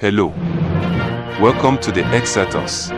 Hello. Welcome to the Xirtus.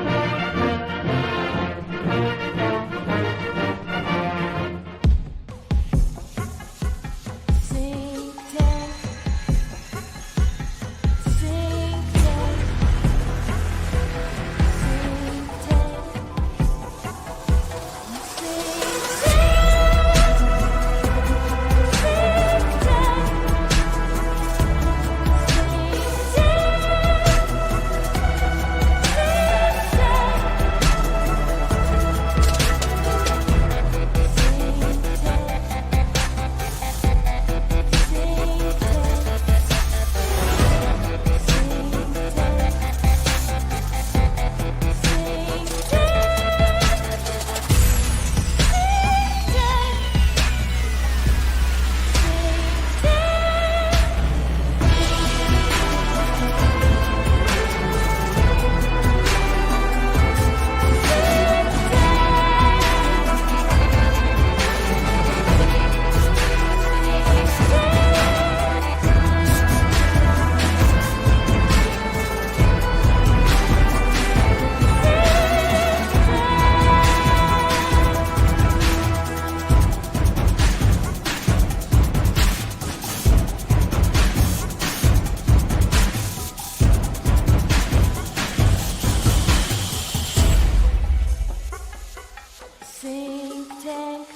Synctank.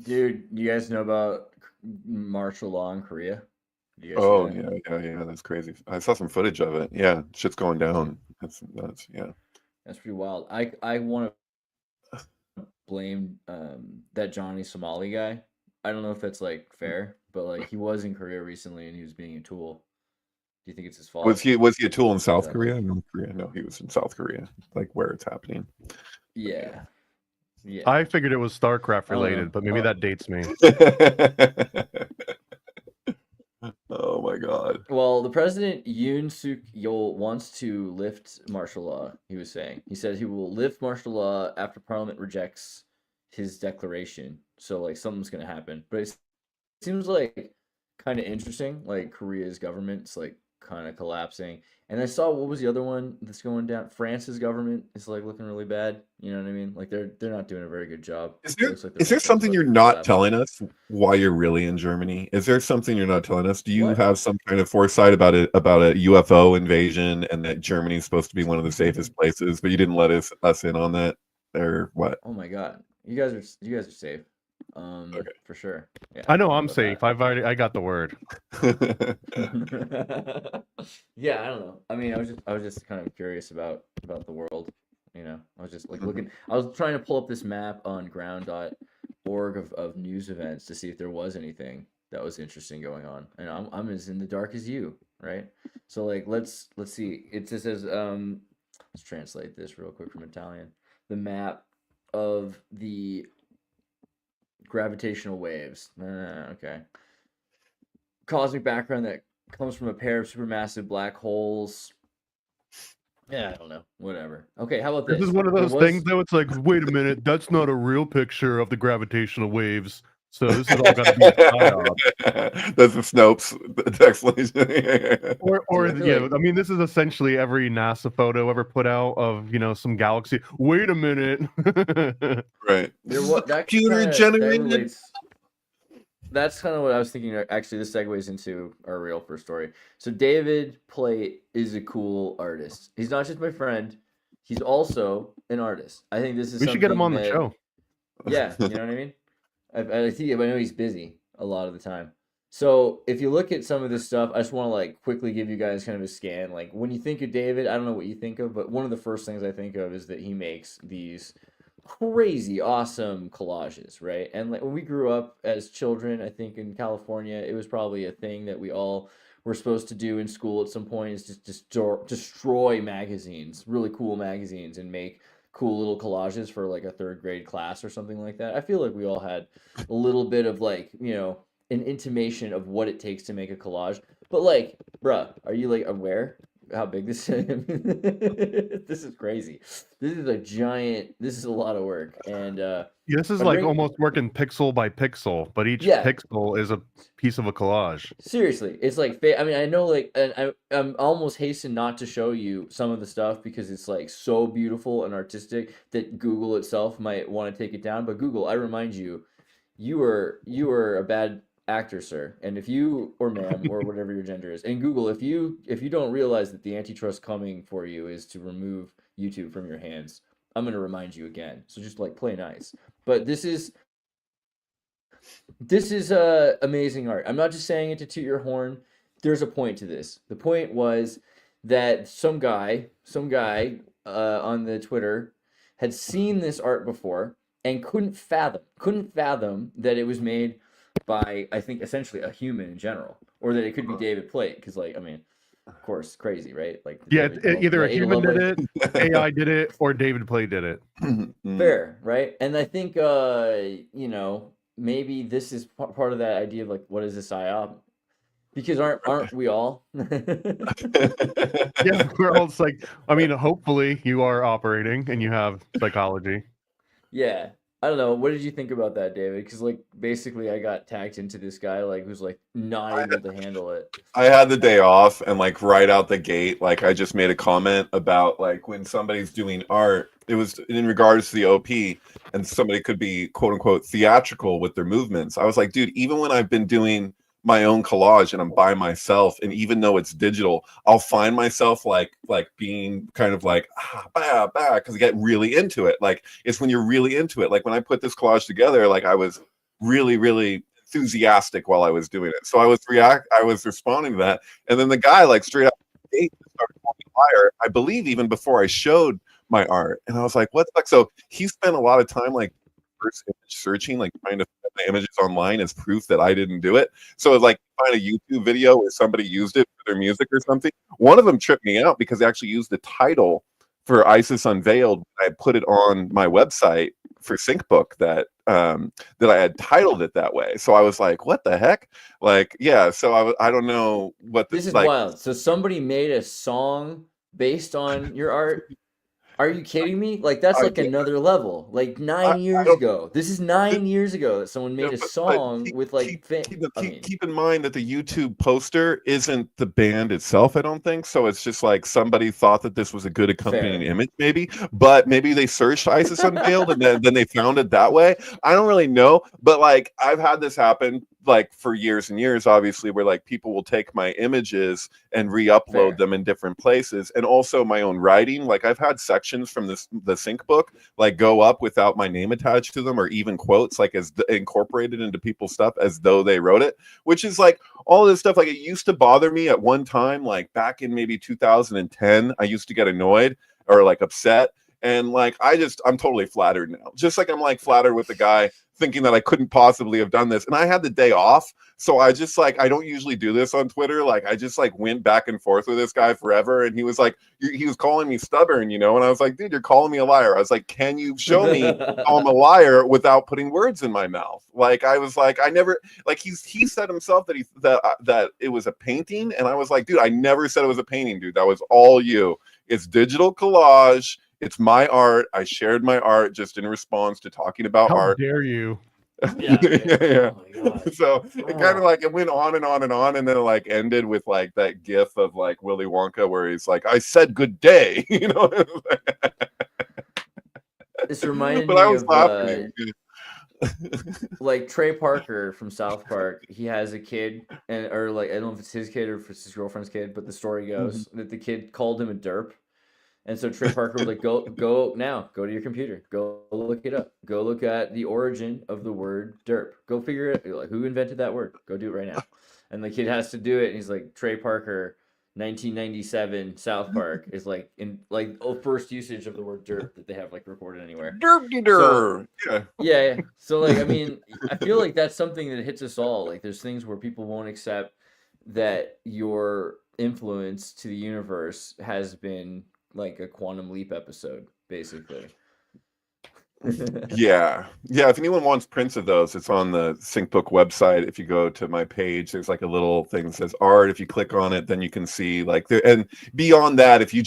Dude, you guys know about martial law in Korea? Do you guys see Oh that? yeah, that's crazy. I saw some footage of it. Yeah, shit's going down. That's nuts. Yeah. That's pretty wild. I want to blame that Johnny Somali guy. I don't know if that's like fair, but like he was in Korea recently and he was being a tool. Do you think it's his Was fault? he a tool in South That Korea? like North Korea? No, he was in South Korea, like where it's happening. yeah. Yeah. I figured it was StarCraft I don't know. related, but maybe that dates me. Oh my god. Well, the president Yoon Suk Yeol wants to lift martial law. He was saying he said he will lift martial law after Parliament rejects his declaration. So like something's gonna happen, but it seems like kind of interesting. Like Korea's government's like kind of collapsing, and I saw what was the other one that's going down. France's government is like looking really bad. You know what I mean? Like they're not doing a very good job. Is It there looks like is there French something about you're to not collapse. telling us why you're really in Germany? Is there something you're not telling us? Do you What? have some kind of foresight about a UFO invasion and that Germany's supposed to be one of the safest places, but you didn't let us in on that? Or what? Oh my god, you guys are safe. Okay. For sure. Yeah, I know don't I'm about safe. I got the word. that. Yeah, I don't know. I mean, I was just kind of curious about the world. You know, I was just like looking. I was trying to pull up this map on ground.org of news events to see if there was anything that was interesting going on, and I'm as in the dark as you, right? So like, let's see. It just says let's translate this real quick from Italian. The map of the gravitational waves. Okay. Cosmic background that comes from a pair of supermassive black holes. Yeah, I don't know. Whatever. Okay, how about this? This is one of There those was things, though. It's like, wait a minute, that's not a real picture of the gravitational waves. So this has all got to be a psyop. That's the Snopes explanation. Or Dude, I feel yeah, like I mean, this is essentially every NASA photo ever put out of some galaxy. Wait a minute. Right. there what that Computer that generated. relates. That's kind of what I was thinking. Actually, this segues into our real first story. So David Plate is a cool artist. He's not just my friend; he's also an artist. I think this is We should get him on something the that, show. yeah, you know what I mean. I know he's busy a lot of the time. So if you look at some of this stuff, I just want to like quickly give you guys kind of a scan. Like when you think of David, I don't know what you think of, but one of the first things I think of is that he makes these crazy awesome collages, right? And like when we grew up as children, I think in California, it was probably a thing that we all were supposed to do in school at some point is just destroy magazines, really cool magazines, and make cool little collages for like a third grade class or something like that. I feel like we all had a little bit of like, an intimation of what it takes to make a collage. But like, bruh, are you like aware how big this is. This is crazy. This is a giant. This is a lot of work, and This is I'm like bring- almost working pixel by pixel, but each Yeah. pixel is a piece of a collage. seriously, it's like I mean, I know, like, and I'm almost hastened not to show you some of the stuff because it's like so beautiful and artistic that Google itself might want to take it down. But Google, I remind you, you were a bad actor, sir. And if you, or ma'am, or whatever your gender is, and Google, if you don't realize that the antitrust coming for you is to remove YouTube from your hands, I'm gonna remind you again. So just like play nice. But this is amazing art. I'm not just saying it to toot your horn. There's a point to this. The point was that some guy on the Twitter had seen this art before and couldn't fathom that it was made by, I think, essentially a human in general, or that it could be David Plate. Because, like, I mean, of course, crazy, right? Like, Yeah, David- either a Ada human did Lovelace- it, AI did it, or David Play did it. Fair, right? And I think, you know, maybe this is part of that idea of like, what is a psyop? Because aren't we all? Yeah, we're all like, I mean, hopefully you are operating and you have psychology. Yeah. I don't know. What did you think about that, David? Because, like, basically I got tagged into this guy, like, who's like not able to handle it. I had the day off, and like right out the gate, like I just made a comment about like when somebody's doing art, it was in regards to the OP, and somebody could be quote unquote theatrical with their movements. I was like, dude, even when I've been doing my own collage and I'm by myself, and even though it's digital, I'll find myself like being kind of like because I get really into it. Like it's when you're really into it. Like when I put this collage together, like I was really enthusiastic while I was doing it. So I was responding to that, and then the guy like straight out the gate started calling me a liar. I believe even before I showed my art, and I was like, "What the fuck?" So he spent a lot of time like first image searching, like trying to find my images online as proof that I didn't do it. So it's like find a YouTube video where somebody used it for their music or something. One of them tripped me out because they actually used the title for ISIS Unveiled. I put it on my website for SyncBook that I had titled it that way. So I was like, what the heck? Like, yeah. So I don't know what This is like, wild. So somebody made a song based on your art. Are you kidding me? Like that's like another level. Like 9 years ago. This is 9 years ago that someone made a song with like. Keep in mind that the YouTube poster isn't the band itself. I don't think so. It's just like somebody thought that this was a good accompanying image, maybe. But maybe they searched ISIS Unveiled and then they found it that way. I don't really know. But like I've had this happen like for years and years, obviously, where like people will take my images and re-upload them in different places, and also my own writing. Like I've had sections from the sync book like go up without my name attached to them, or even quotes like as incorporated into people's stuff as though they wrote it, which is like all of this stuff. Like it used to bother me at one time, like back in maybe 2010. I used to get annoyed or like upset. And like I'm totally flattered now. Just like I'm like flattered with the guy thinking that I couldn't possibly have done this. And I had the day off. So I just like I don't usually do this on Twitter. Like I just like went back and forth with this guy forever. And he was like, he was calling me stubborn, you know, and I was like, dude, you're calling me a liar. I was like, can you show me how I'm a liar without putting words in my mouth? Like I was like, I never like he said himself that it was a painting. And I was like, dude, I never said it was a painting, dude. That was all you. It's digital collage. It's my art. I shared my art just in response to talking about art. How dare you? Yeah. Yeah. Oh my God. So it kind of like it went on and on and on, and then it like ended with like that gif of like Willy Wonka where he's like, I said good day, you know. This reminded But me I was of laughing. like Trey Parker from South Park. He has a kid, or like I don't know if it's his kid or if it's his girlfriend's kid, but the story goes that the kid called him a derp. And so Trey Parker was like, go to your computer, go look it up, go look at the origin of the word derp, go figure it out, like who invented that word, go do it right now. And the kid has to do it, and he's like, Trey Parker, 1997, South Park is like in like first usage of the word derp that they have like recorded anywhere. Derp. Yeah. So like, I mean, I feel like that's something that hits us all. Like, there's things where people won't accept that your influence to the universe has been like a Quantum Leap episode, basically. Yeah. If anyone wants prints of those, it's on the SyncBook website. If you go to my page, there's like a little thing that says art. If you click on it, then you can see like there. And beyond that, if you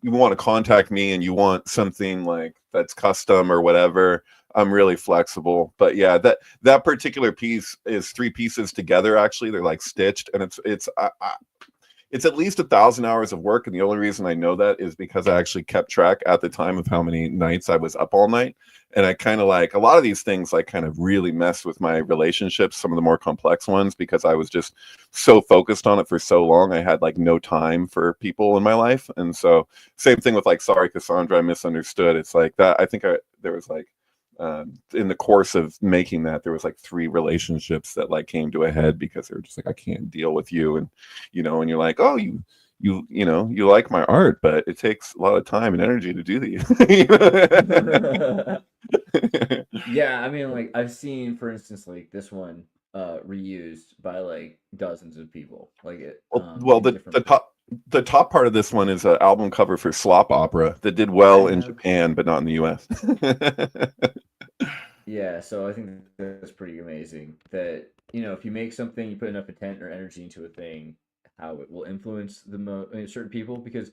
want to contact me and you want something like that's custom or whatever, I'm really flexible. But yeah, that particular piece is 3 pieces together. Actually, they're like stitched, and it's at least 1,000 hours of work. And the only reason I know that is because I actually kept track at the time of how many nights I was up all night. And I kind of like a lot of these things, like kind of really messed with my relationships, some of the more complex ones, because I was just so focused on it for so long. I had like no time for people in my life. And so same thing with like, sorry, Cassandra, I misunderstood. It's like that. I think there was like, in the course of making that, there was like 3 relationships that like came to a head because they were just like, I can't deal with you. And, and you're like, oh, you like my art, but it takes a lot of time and energy to do these. Yeah, I mean, like I've seen, for instance, like this one reused by like dozens of people. Like it. Well, the top part of this one is an album cover for Slop Opera that did well in Japan, but not in the US. Yeah, so I think that's pretty amazing that, if you make something, you put enough intent or energy into a thing, how it will influence certain people, because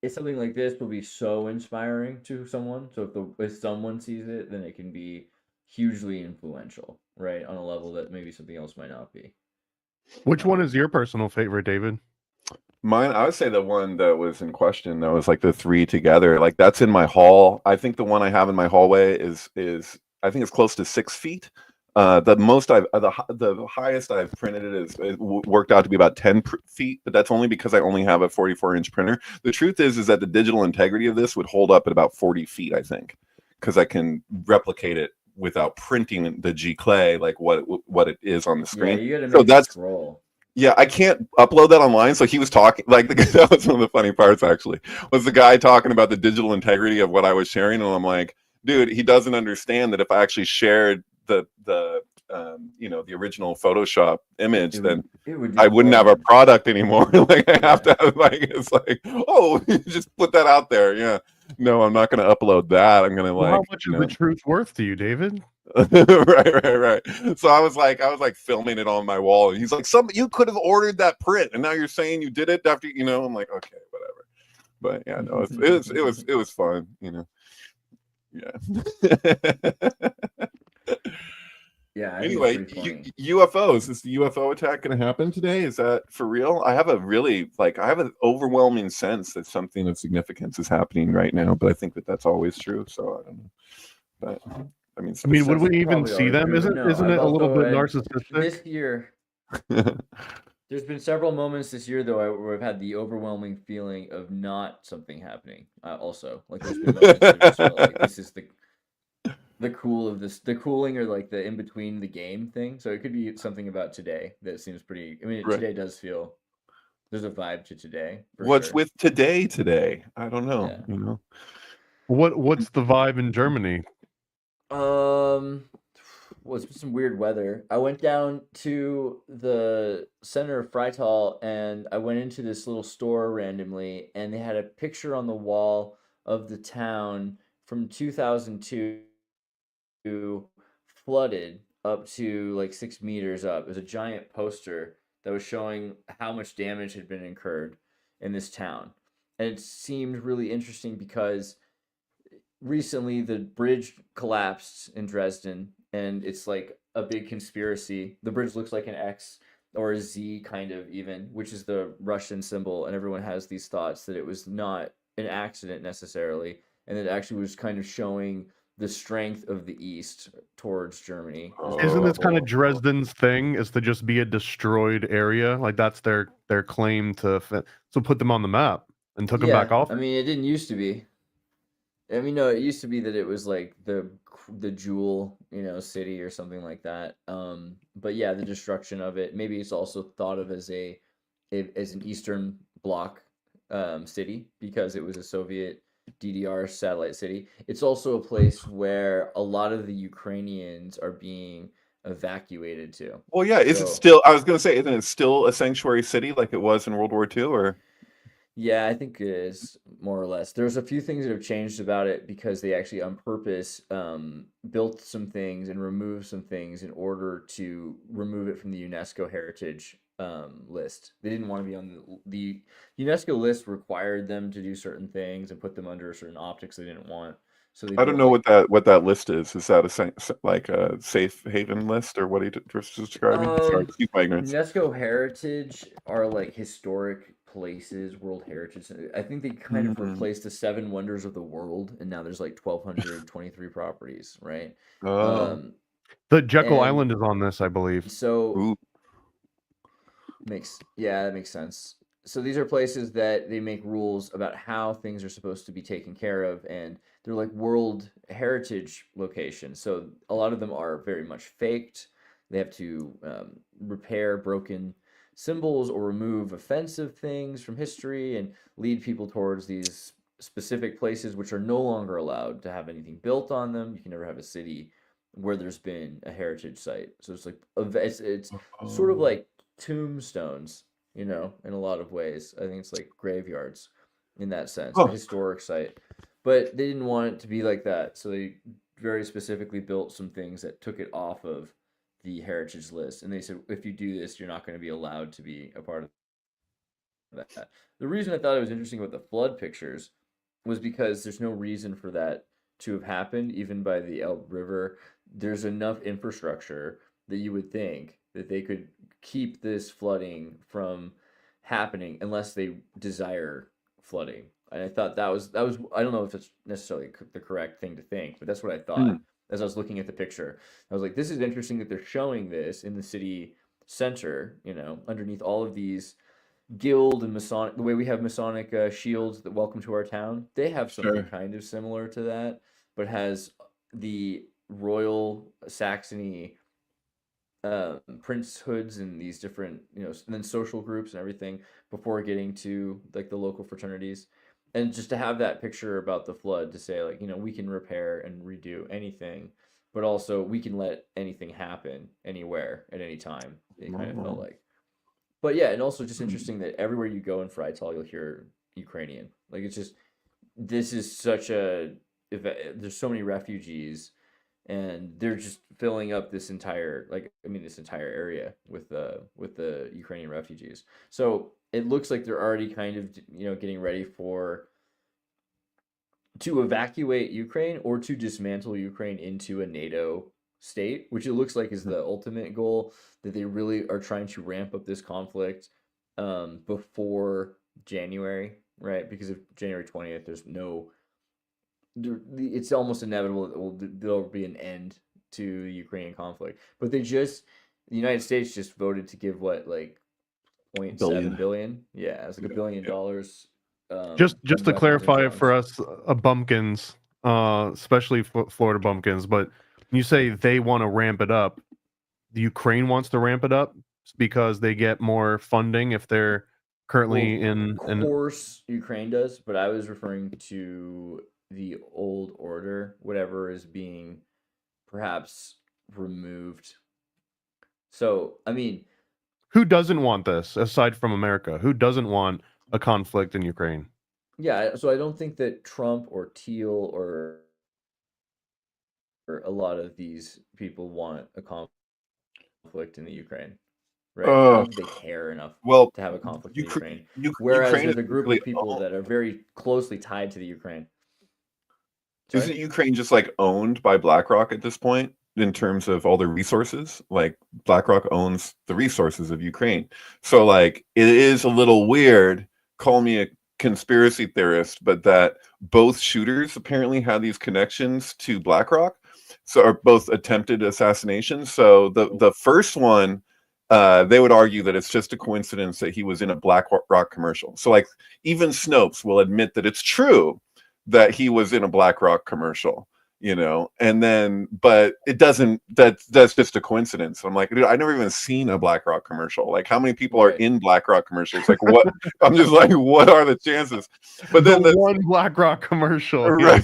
it's something like this will be so inspiring to someone. So if someone sees it, then it can be hugely influential, right? On a level that maybe something else might not be. Which one is your personal favorite, David? Mine, I would say the one that was in question, that was like the 3 together. Like that's in my hall. I think the one I have in my hallway is I think it's close to 6 feet. The highest I've printed it worked out to be about 10 feet, but that's only because I only have a 44-inch printer. The truth is that the digital integrity of this would hold up at about 40 feet, I think, because I can replicate it without printing the G clay like what it is on the screen. Yeah, you gotta make it scroll. Yeah, I can't upload that online. So he was talking like that was one of the funny parts actually, was the guy talking about the digital integrity of what I was sharing, and I'm like, dude, he doesn't understand that if I actually shared the original Photoshop image, then I wouldn't have a product anymore. Like I have to have it's like, oh, just put that out there. Yeah, no, I'm not going to upload that. I'm going to how much is the truth worth to you, David? right. So I was like filming it on my wall, and he's like, you could have ordered that print, and now you're saying you did it after, I'm like, okay, whatever. But yeah, no, it was fun, Yeah. Yeah. Anyway, UFOs. Is the UFO attack going to happen today? Is that for real? I have an overwhelming sense that something of significance is happening right now, but I think that's always true. So I don't know. But I mean, would we even see them? Isn't it a little bit narcissistic? This year, there's been several moments this year though where I've had the overwhelming feeling of not something happening. Also, like there's been moments where I just felt like this is the cooling or like the in between the game thing. So it could be something about today that seems pretty. I mean, Today does feel. There's a vibe to today. What's with today? I don't know. Yeah. What's the vibe in Germany? Well, it's been some weird weather. I went down to the center of Freital and I went into this little store randomly, and they had a picture on the wall of the town from 2002 flooded up to like 6 meters up. It was a giant poster that was showing how much damage had been incurred in this town. And it seemed really interesting because recently the bridge collapsed in Dresden, and it's like a big conspiracy. The bridge looks like an X or a Z kind of even, which is the Russian symbol, and everyone has these thoughts that it was not an accident necessarily, and it actually was kind of showing the strength of the East towards Germany. Isn't this kind of Dresden's thing, is to just be a destroyed area? Like that's their claim to so put them on the map and took them back off? I mean, it didn't used to be. I mean, no, it used to be that it was like the jewel, city or something like that. But yeah, the destruction of it. Maybe it's also thought of as an Eastern Bloc city because it was a Soviet DDR satellite city. It's also a place where a lot of the Ukrainians are being evacuated to. Well, yeah, is it still? I was going to say, isn't it still a sanctuary city like it was in World War II, or? Yeah, I think it is more or less. There's a few things that have changed about it because they actually on purpose built some things and removed some things in order to remove it from the UNESCO heritage list. They didn't want to be on the UNESCO list required them to do certain things and put them under certain optics they didn't want. So they I don't built know like what that list is. Is that like a safe haven list, or what are you just describing? Sorry, excuse my ignorance. UNESCO heritage are like historic places, World Heritage. I think they kind of replaced the seven wonders of the world, and now there's like 1,223 properties, right? Oh, The Jekyll And Island is on this, I believe. so ooh, that makes sense. So these are places that they make rules about how things are supposed to be taken care of, and they're like World Heritage locations. So a lot of them are very much faked. They have to repair broken symbols or remove offensive things from history and lead people towards these specific places which are no longer allowed to have anything built on them. You can never have a city where there's been a heritage site. So it's like it's sort of like tombstones, in a lot of ways. I think it's like graveyards in that sense, a oh, historic site. But they didn't want it to be like that, so they very specifically built some things that took it off of the heritage list. And they said, if you do this, you're not going to be allowed to be a part of that. The reason I thought it was interesting about the flood pictures was because there's no reason for that to have happened, even by the Elbe River. There's enough infrastructure that you would think that they could keep this flooding from happening unless they desire flooding. And I thought that was I don't know if it's necessarily the correct thing to think, but that's what I thought as I was looking at the picture. I was like, this is interesting that they're showing this in the city center, underneath all of these guild and Masonic, the way we have Masonic shields that welcome to our town. They have something sure. kind of similar to that, but has the Royal Saxony princehoods and these different, and then social groups and everything before getting to like the local fraternities. And just to have that picture about the flood to say like, we can repair and redo anything, but also we can let anything happen anywhere at any time. It kind of felt like. But yeah, and also just interesting that everywhere you go in Freital, you'll hear Ukrainian. Like it's just this is such a there's so many refugees, and they're just filling up this entire this entire area with the Ukrainian refugees. So it looks like they're already kind of getting ready to evacuate Ukraine or to dismantle Ukraine into a NATO state, which it looks like is the ultimate goal, that they really are trying to ramp up this conflict before January, right? Because of January 20th, it's almost inevitable that there'll be an end to the Ukrainian conflict. But the United States just voted to give what, like 0.7 billion? Yeah, it's like $1 billion. Just in to weapons and clarify for drones. us, bumpkins, especially Florida bumpkins, but when you say they want to ramp it up, the Ukraine wants to ramp it up because they get more funding if they're currently Of course, Ukraine does, but I was referring to the old order, whatever is being perhaps removed. So, I mean, Who doesn't want this aside from America? Who doesn't want a conflict in Ukraine? yeah, so I don't think that Trump or Teal or a lot of these people want a conflict in the Ukraine, right? I don't think they care enough Well, to have a conflict in Ukraine. Ukraine Whereas is there's a group really of people that are very closely tied to the Ukraine. Sorry? Isn't Ukraine just like owned by BlackRock at this point in terms of all the resources? Like BlackRock owns the resources of Ukraine. So like it is a little weird, call me a conspiracy theorist, but that both shooters apparently had these connections to BlackRock. So are both attempted assassinations. So the first one, they would argue that it's just a coincidence that he was in a BlackRock commercial. So like even Snopes will admit that it's true that he was in a BlackRock commercial, and then, but it doesn't, that's just a coincidence. I'm like, dude, I never even seen a BlackRock commercial. Like how many people are in BlackRock commercials? Like what, I'm just like, what are the chances? But then the one BlackRock commercial. Right.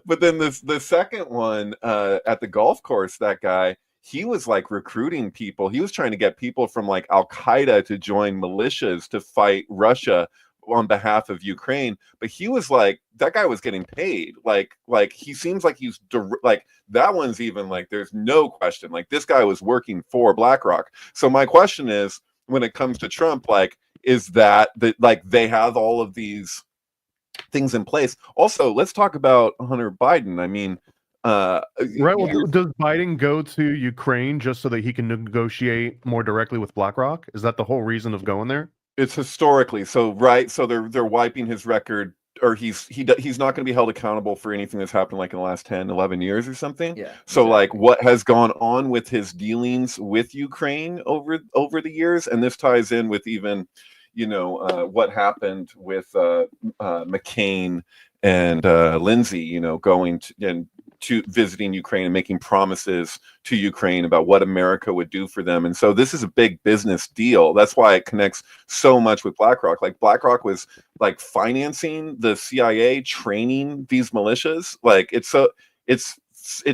But then the second one, at the golf course, that guy, he was like recruiting people. He was trying to get people from like Al Qaeda to join militias to fight Russia on behalf of Ukraine, but he was like, that guy was getting paid. Like he seems like he's like, that one's even like, there's no question. Like this guy was working for BlackRock. So my question is, when it comes to Trump, like, is that like they have all of these things in place? Also, let's talk about Hunter Biden. I mean, right. Well, does Biden go to Ukraine just so that he can negotiate more directly with BlackRock? Is that the whole reason of going there? It's historically so, right? So they're wiping his record, or he's not going to be held accountable for anything that's happened like in the last 10, 11 years or something. Yeah. So exactly. like what has gone on with his dealings with Ukraine over the years, and this ties in with even, you know, what happened with McCain and Lindsay, you know, going to visiting Ukraine and making promises to Ukraine about what America would do for them. And so this is a big business deal. That's why it connects so much with BlackRock. Like BlackRock was like financing the CIA, training these militias. Like it's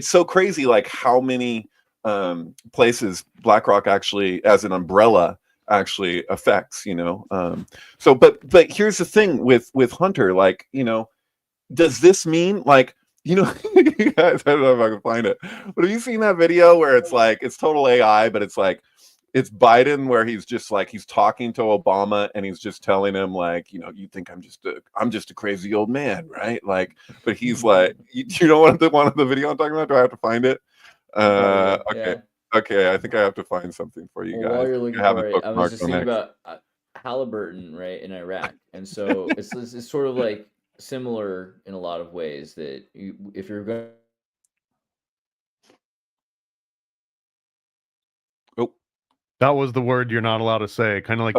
so crazy, like how many places BlackRock actually, as an umbrella, actually affects, you know. So but here's the thing with Hunter, like, you know, does this mean, like, you know, guys, I don't know if I can find it, but have you seen that video where it's like, it's total AI, but it's like, it's Biden where he's just like, he's talking to Obama and he's just telling him like, you know, you think I'm just a crazy old man, right? Like, but he's like, you know what one of the video I'm talking about? Do I have to find it? Okay. Yeah. Okay, I think I have to find something for you guys. While you're looking for it, I was just thinking about Halliburton, right, in Iraq, and so it's sort of like similar in a lot of ways that if you're going. Oh, that was the word you're not allowed to say. Kind of like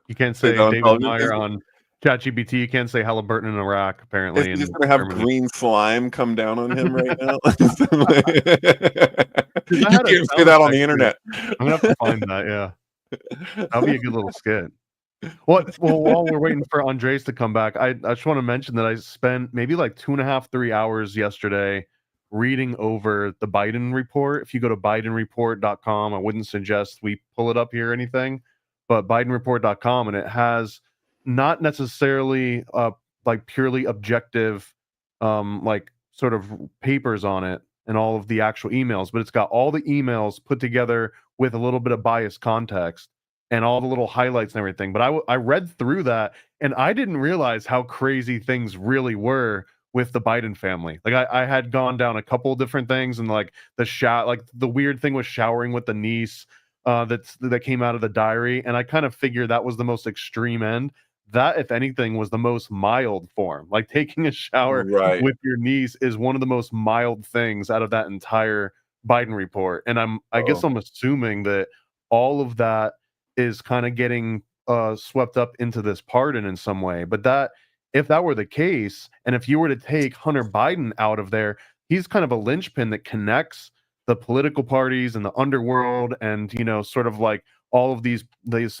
you can't say David Meyer on ChatGPT. You can't say Halliburton in Iraq. Apparently, he's going to have green slime come down on him right now. You can't say that on the internet. I'm gonna have to find that. Yeah, that'll be a good little skit. Well, while we're waiting for Andres to come back, I just want to mention that I spent maybe like 2.5, 3 hours yesterday reading over the Biden report. If you go to bidenreport.com, I wouldn't suggest we pull it up here or anything, but bidenreport.com, and it has not necessarily like purely objective like sort of papers on it and all of the actual emails, but it's got all the emails put together with a little bit of biased context and all the little highlights and everything. But I read through that, and I didn't realize how crazy things really were with the Biden family. Like I had gone down a couple different things, and like like the weird thing was showering with the niece that came out of the diary, and I kind of figured that was the most extreme end. That, if anything, was the most mild form. Like taking a shower with your niece is one of the most mild things out of that entire Biden report. And I guess I'm assuming that all of that is kind of getting swept up into this pardon in some way. But that, if that were the case, and if you were to take Hunter Biden out of there, he's kind of a linchpin that connects the political parties and the underworld and, you know, sort of like all of these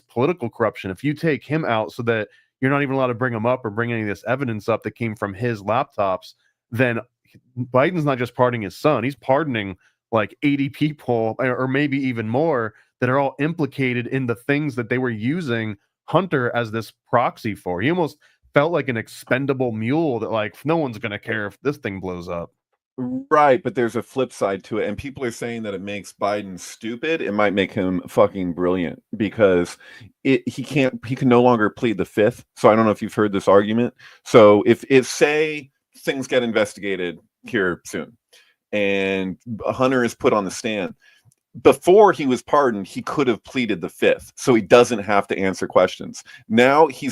political corruption. If you take him out so that you're not even allowed to bring him up or bring any of this evidence up that came from his laptops, then Biden's not just pardoning his son, he's pardoning like 80 people or maybe even more that are all implicated in the things that they were using Hunter as this proxy for. He almost felt like an expendable mule that like no one's going to care if this thing blows up. Right, but there's a flip side to it, and people are saying that it makes Biden stupid. It might make him fucking brilliant because he can no longer plead the fifth. So I don't know if you've heard this argument. So if say things get investigated here soon, and Hunter is put on the stand, before he was pardoned, he could have pleaded the fifth, so he doesn't have to answer questions. Now he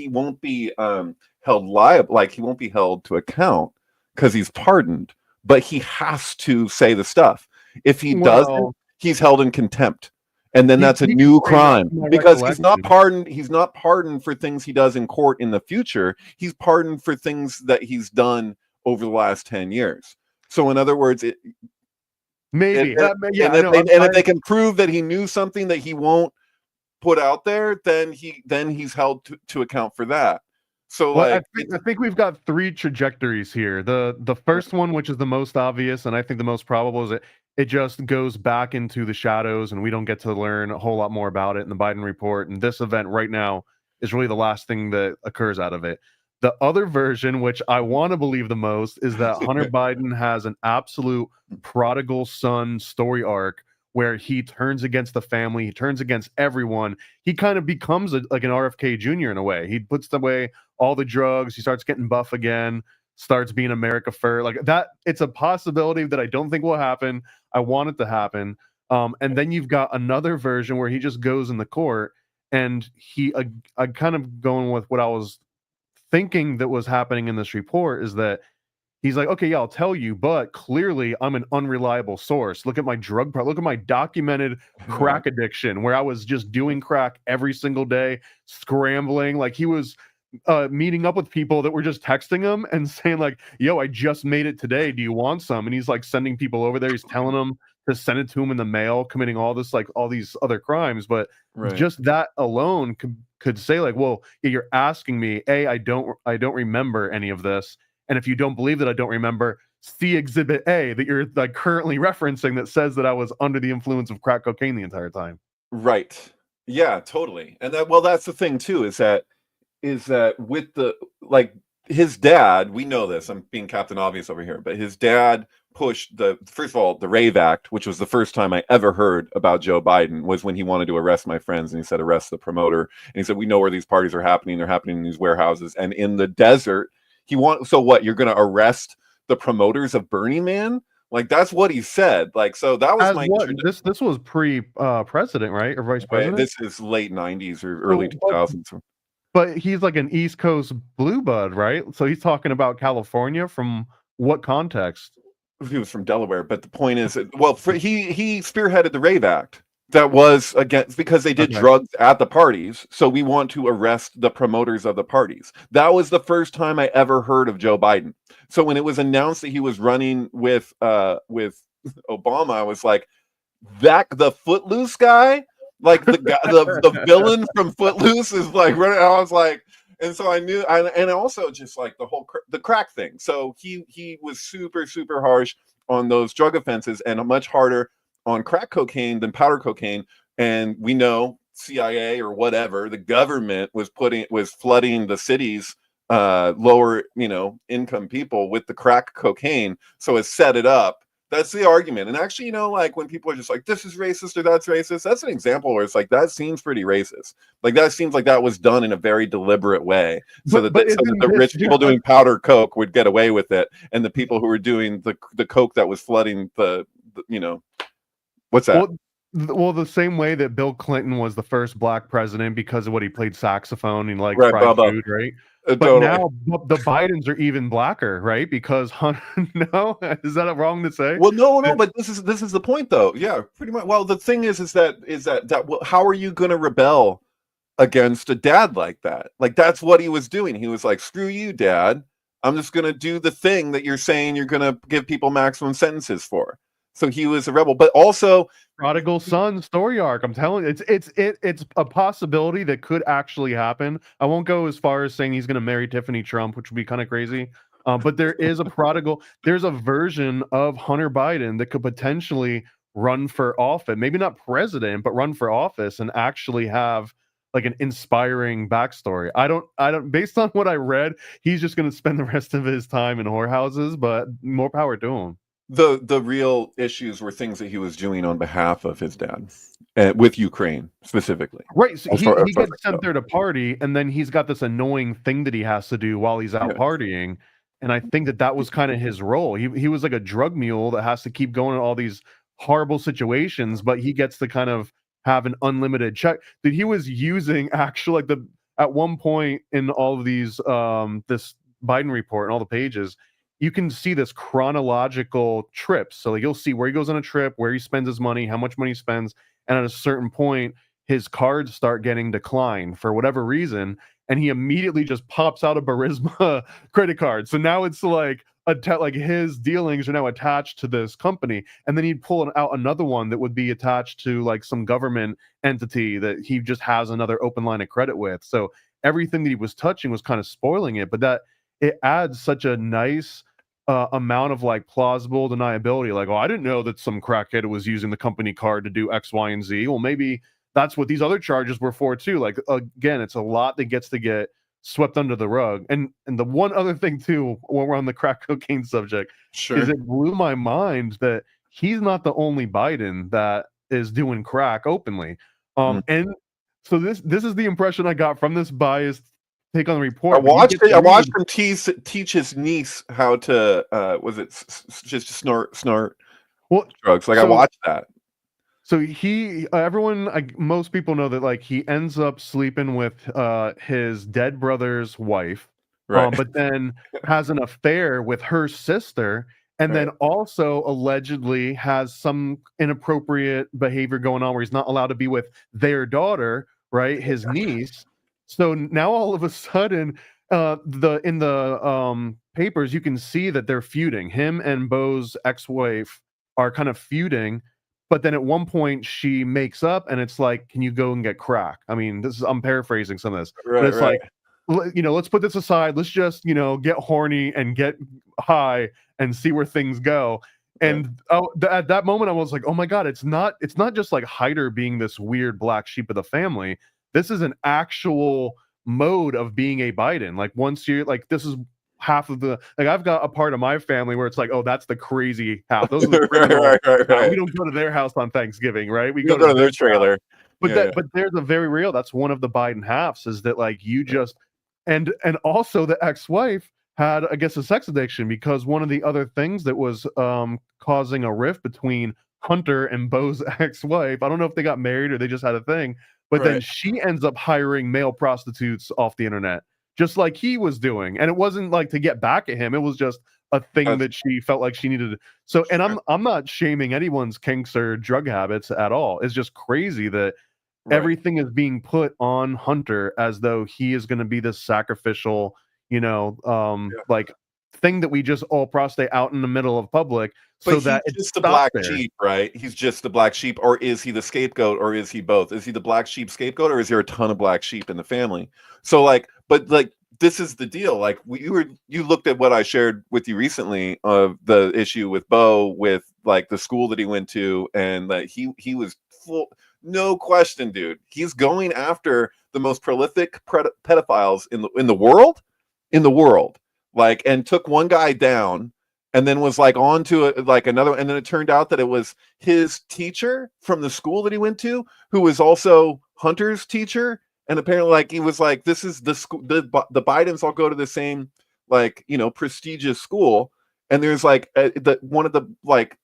won't be held liable, like he won't be held to account because he's pardoned, but he has to say the stuff. If he doesn't, he's held in contempt, and then that's a new crime because he's not pardoned. He's not pardoned for things he does in court in the future. He's pardoned for things that he's done over the last 10 years. So in other words, if they can prove that he knew something that he won't put out there, then he's held to account for that. So I think we've got three trajectories here. The first one, which is the most obvious and I think the most probable, is it just goes back into the shadows and we don't get to learn a whole lot more about it in the Biden report. And this event right now is really the last thing that occurs out of it. The other version, which I want to believe the most, is that Hunter Biden has an absolute prodigal son story arc where he turns against the family, he turns against everyone. He kind of becomes like an RFK Jr. in a way. He puts away all the drugs, he starts getting buff again, starts being America first. Like that, it's a possibility that I don't think will happen. I want it to happen. And then you've got another version where he just goes in the court and I kind of going with what I was thinking that was happening in this report is that he's like, okay, yeah, I'll tell you, but clearly I'm an unreliable source. Look at my look at my documented crack addiction where I was just doing crack every single day, scrambling. Like he was meeting up with people that were just texting him and saying like, yo, I just made it today. Do you want some? And he's like sending people over there. He's telling them to send it to him in the mail, committing all these other crimes. But just that alone could say like, well, yeah, you're asking me, I don't remember any of this. And if you don't believe that I don't remember, see Exhibit A that you're like currently referencing that says that I was under the influence of crack cocaine the entire time. Right. Yeah, totally. And that's the thing too, is that with the, like, his dad, we know this, I'm being Captain Obvious over here, but his dad pushed first of all, the Rave Act, which was the first time I ever heard about Joe Biden, was when he wanted to arrest my friends, and he said, arrest the promoter. And he said, we know where these parties are happening. They're happening in these warehouses and in the desert. So what, you're going to arrest the promoters of Burning Man? Like, that's what he said. Like, so that was my this was pre-president, right? Or vice president? This is late 90s or early 2000s. But he's like an East Coast blue bud, right? So he's talking about California. From what context? He was from Delaware, but the point is, well, he spearheaded the Rave Act. That was against, because they did drugs at the parties. So we want to arrest the promoters of the parties. That was the first time I ever heard of Joe Biden. So when it was announced that he was running with Obama, I was like, the Footloose guy, like the guy, the villain from Footloose is like running. I was like, and so I knew, and also just like the crack thing. So he was super, super harsh on those drug offenses and much harder on crack cocaine than powder cocaine. And we know CIA or whatever, the government was flooding the cities, lower, income people with the crack cocaine. So it set it up. That's the argument. And actually, like when people are just like, this is racist or that's racist, that's an example where it's like, that seems pretty racist. Like that seems like that was done in a very deliberate way. So that the rich people doing powder coke would get away with it. And the people who were doing the coke that was flooding the what's that? Well, the same way that Bill Clinton was the first black president because of what he played saxophone and like fried food, right? But totally. Now the Bidens are even blacker, right? Because no, is that wrong to say? Well, no, but this is the point, though. Yeah, pretty much. Well, the thing is that how are you going to rebel against a dad like that? Like that's what he was doing. He was like, "Screw you, Dad. I'm just going to do the thing that you're saying you're going to give people maximum sentences for." So he was a rebel, but also prodigal son story arc. I'm telling you, it's a possibility that could actually happen. I won't go as far as saying he's going to marry Tiffany Trump, which would be kind of crazy. But there is there's a version of Hunter Biden that could potentially run for office, maybe not president, but run for office and actually have like an inspiring backstory. I don't, based on what I read, he's just going to spend the rest of his time in whorehouses, but more power to him. The real issues were things that he was doing on behalf of his dad, with Ukraine specifically. Right. So he gets sent there to party, and then he's got this annoying thing that he has to do while he's out partying. And I think that was kind of his role. He was like a drug mule that has to keep going to all these horrible situations, but he gets to kind of have an unlimited check that he was using actually at one point in all of these this Biden report and all the pages. You can see this chronological trip. So like, you'll see where he goes on a trip, where he spends his money, how much money he spends. And at a certain point, his cards start getting declined for whatever reason. And he immediately just pops out a Burisma credit card. So now it's like his dealings are now attached to this company. And then he'd pull out another one that would be attached to like some government entity that he just has another open line of credit with. So everything that he was touching was kind of spoiling it. But it adds such a nice amount of like plausible deniability. Like, oh, I didn't know that some crackhead was using the company card to do X, Y, and Z. Well, maybe that's what these other charges were for too. Like, again, it's a lot that gets to get swept under the rug. And the one other thing too, when we're on the crack cocaine subject, is it blew my mind that he's not the only Biden that is doing crack openly. And so this is the impression I got from this biased take on the report. I watched him teach his niece how to just snort drugs. Like, I watched that. So he, most people know that, like, he ends up sleeping with his dead brother's wife, right? But then has an affair with her sister, and then also allegedly has some inappropriate behavior going on where he's not allowed to be with their daughter, right, his niece. So now all of a sudden, in the papers, you can see that they're feuding. Him and Beau's ex-wife are kind of feuding. But then at one point she makes up, and it's like, can you go and get crack? I mean, I'm paraphrasing some of this, but it's like, let's put this aside. Let's just, get horny and get high and see where things go. And at that moment, I was like, oh my God, it's not just like Hyder being this weird black sheep of the family. This is an actual mode of being a Biden. Like, once you're like, this is half of the, like, I've got a part of my family where it's like, oh, that's the crazy half. Those are the criminals. Right. We don't go to their house on Thanksgiving, right? We go to their trailer. But but there's a very real, that's one of the Biden halves, is that, like, you just and also the ex-wife had, I guess, a sex addiction, because one of the other things that was causing a rift between Hunter and Beau's ex-wife, I don't know if they got married or they just had a thing, but then she ends up hiring male prostitutes off the internet, just like he was doing. And it wasn't like to get back at him. It was just a thing that she felt like she needed. So, and I'm not shaming anyone's kinks or drug habits at all. It's just crazy that everything is being put on Hunter as though he is going to be this sacrificial, like, thing that we just all prostate out in the middle of public. But so he's just the black sheep, right? He's just the black sheep, or is he the scapegoat, or is he both? Is he the black sheep scapegoat, or is there a ton of black sheep in the family? So, like, but like, this is the deal. Like, you looked at what I shared with you recently of the issue with Beau, with like the school that he went to, and that he was full, no question, dude. He's going after the most prolific pedophiles in the world, like, and took one guy down. And then was like on to like another, and then it turned out that it was his teacher from the school that he went to, who was also Hunter's teacher. And apparently, like, he was like, this is the school, the Bidens all go to the same, like, prestigious school. And there's like one of the, like,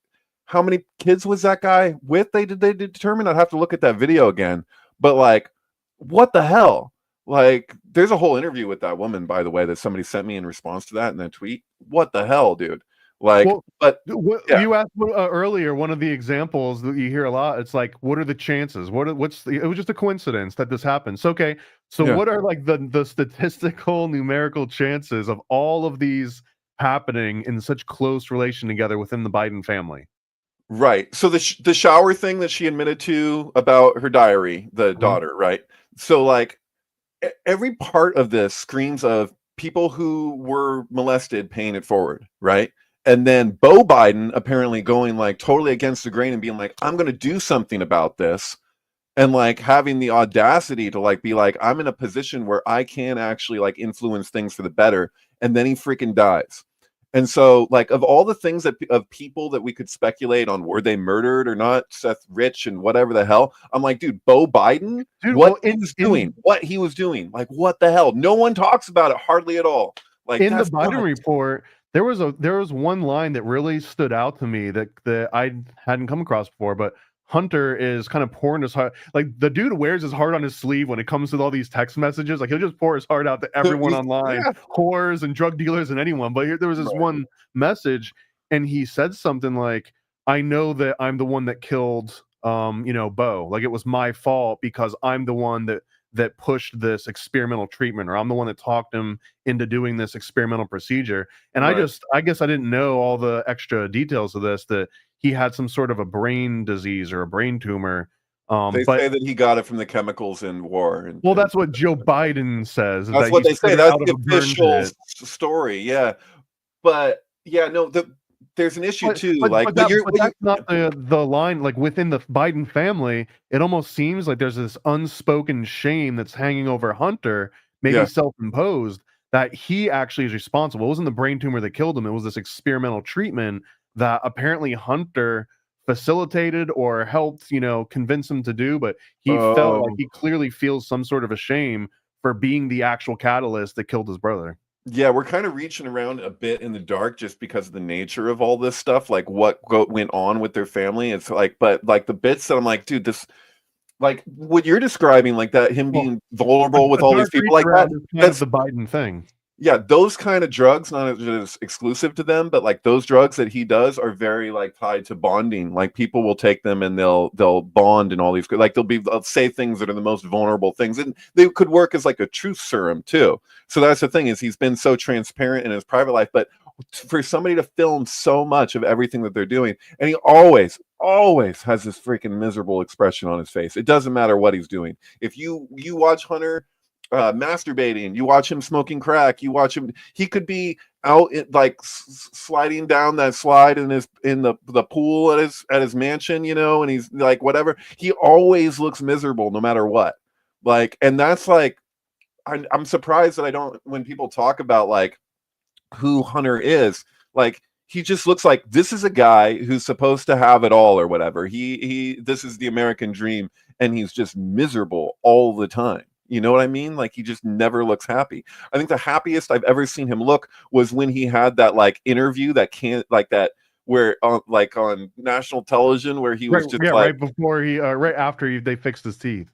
how many kids was that guy with? They determine. I'd have to look at that video again. But like, what the hell? Like, there's a whole interview with that woman, by the way, that somebody sent me in response to that in that tweet. What the hell, dude? Like, you asked earlier, one of the examples that you hear a lot, it's like, what are the chances? It was just a coincidence that this happens. Okay, so what are like the statistical numerical chances of all of these happening in such close relation together within the Biden family? Right. So the shower thing that she admitted to about her diary, the daughter, right? So like, every part of this screams of people who were molested paying it forward, right? And then Beau Biden apparently going like totally against the grain and being like, I'm going to do something about this. And like having the audacity to like be like, I'm in a position where I can actually like influence things for the better. And then he freaking dies. And so like, of all the things of people that we could speculate on, were they murdered or not, Seth Rich and whatever the hell, I'm like, dude, Beau Biden, what he was doing, like, what the hell? No one talks about it hardly at all. Like, in the Biden report, there was one line that really stood out to me that I hadn't come across before, but Hunter is kind of pouring his heart, like, the dude wears his heart on his sleeve when it comes to all these text messages. Like, he'll just pour his heart out to everyone online, whores and drug dealers and anyone. But there was this one message, and he said something like, I know that I'm the one that killed Beau. Like, it was my fault because I'm the one that pushed this experimental treatment, or I'm the one that talked him into doing this experimental procedure. And I guess I didn't know all the extra details of this, that he had some sort of a brain disease or a brain tumor. They say that he got it from the chemicals in war. That's what Joe Biden says. That's what they say. That's the official story. Yeah. But yeah, no, there's an issue too. But that's not the line. Like within the Biden family, it almost seems like there's this unspoken shame that's hanging over Hunter, maybe self-imposed, that he actually is responsible. It wasn't the brain tumor that killed him. It was this experimental treatment that apparently Hunter facilitated or helped, convince him to do. But he felt like he clearly feels some sort of a shame for being the actual catalyst that killed his brother. Yeah, we're kind of reaching around a bit in the dark just because of the nature of all this stuff, like what went on with their family. It's like, but like the bits that I'm like, dude, this, like what you're describing, like that, him being vulnerable with all these people like that. That's the Biden thing. Yeah, those kind of drugs, not just exclusive to them, but like those drugs that he does are very like tied to bonding. Like people will take them and they'll bond and all these, like they'll say things that are the most vulnerable things, and they could work as like a truth serum too. So that's the thing, is he's been so transparent in his private life, but for somebody to film so much of everything that they're doing, and he always has this freaking miserable expression on his face. It doesn't matter what he's doing. If you watch Hunter masturbating, you watch him smoking crack, you watch him, he could be out like sliding down that slide in the pool at his mansion, and he's like whatever, he always looks miserable no matter what. Like, and that's like, I'm surprised that I don't, when people talk about like who Hunter is, like he just looks like this is a guy who's supposed to have it all or whatever. This is the American dream, and he's just miserable all the time. You know what I mean? Like he just never looks happy. I think the happiest I've ever seen him look was when he had that like interview that can't like that where like on national television where he was just like right before right after they fixed his teeth.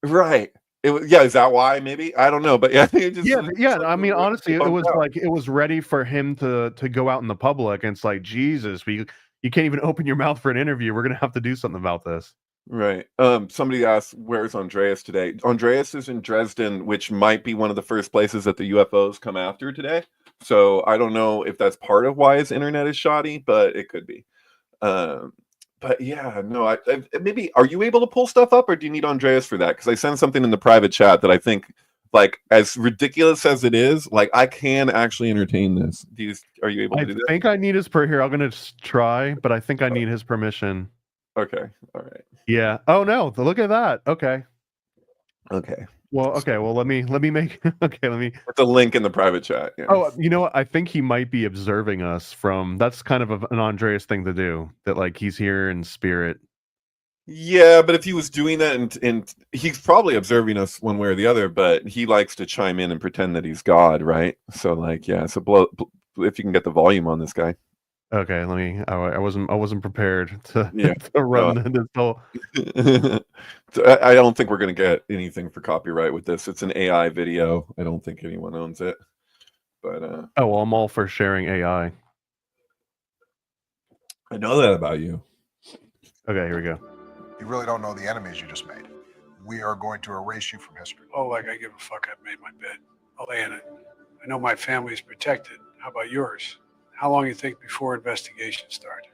Right. Is that why? Maybe, I don't know, but yeah, I mean, honestly, it was like it was ready for him to go out in the public, and it's like, Jesus, you can't even open your mouth for an interview. We're gonna have to do something about this. Right. Somebody asked, where's Andreas today? Andreas is in Dresden, which might be one of the first places that the UFOs come after today. So I don't know if that's part of why his internet is shoddy, but it could be. But yeah, no, I maybe, are you able to pull stuff up, or do you need Andreas for that? Because I sent something in the private chat that I think, like, as ridiculous as it is, like, I can actually entertain this. Are you able to do that? I think I need his I'm going to try, but I think I need his permission. Okay. All right. Yeah. Oh no! Look at that. Okay. Okay. Well, okay. Well, let me make. Okay, let me. Put the link in the private chat. Yeah. Oh, you know what? I think he might be observing us from. That's kind of an Andreas thing to do. That like he's here in spirit. Yeah, but if he was doing that, and he's probably observing us one way or the other, but he likes to chime in and pretend that he's God, right? So like, yeah. So if you can get the volume on this guy. Okay, let me. I wasn't prepared to to run this whole. I don't think we're gonna get anything for copyright with this. It's an AI video. I don't think anyone owns it. But oh, well, I'm all for sharing AI. I know that about you. Okay, here we go. You really don't know the enemies you just made. We are going to erase you from history. Oh, like I give a fuck. I've made my bed. I'll lay in it. I know my family's protected. How about yours? How long do you think before investigations start?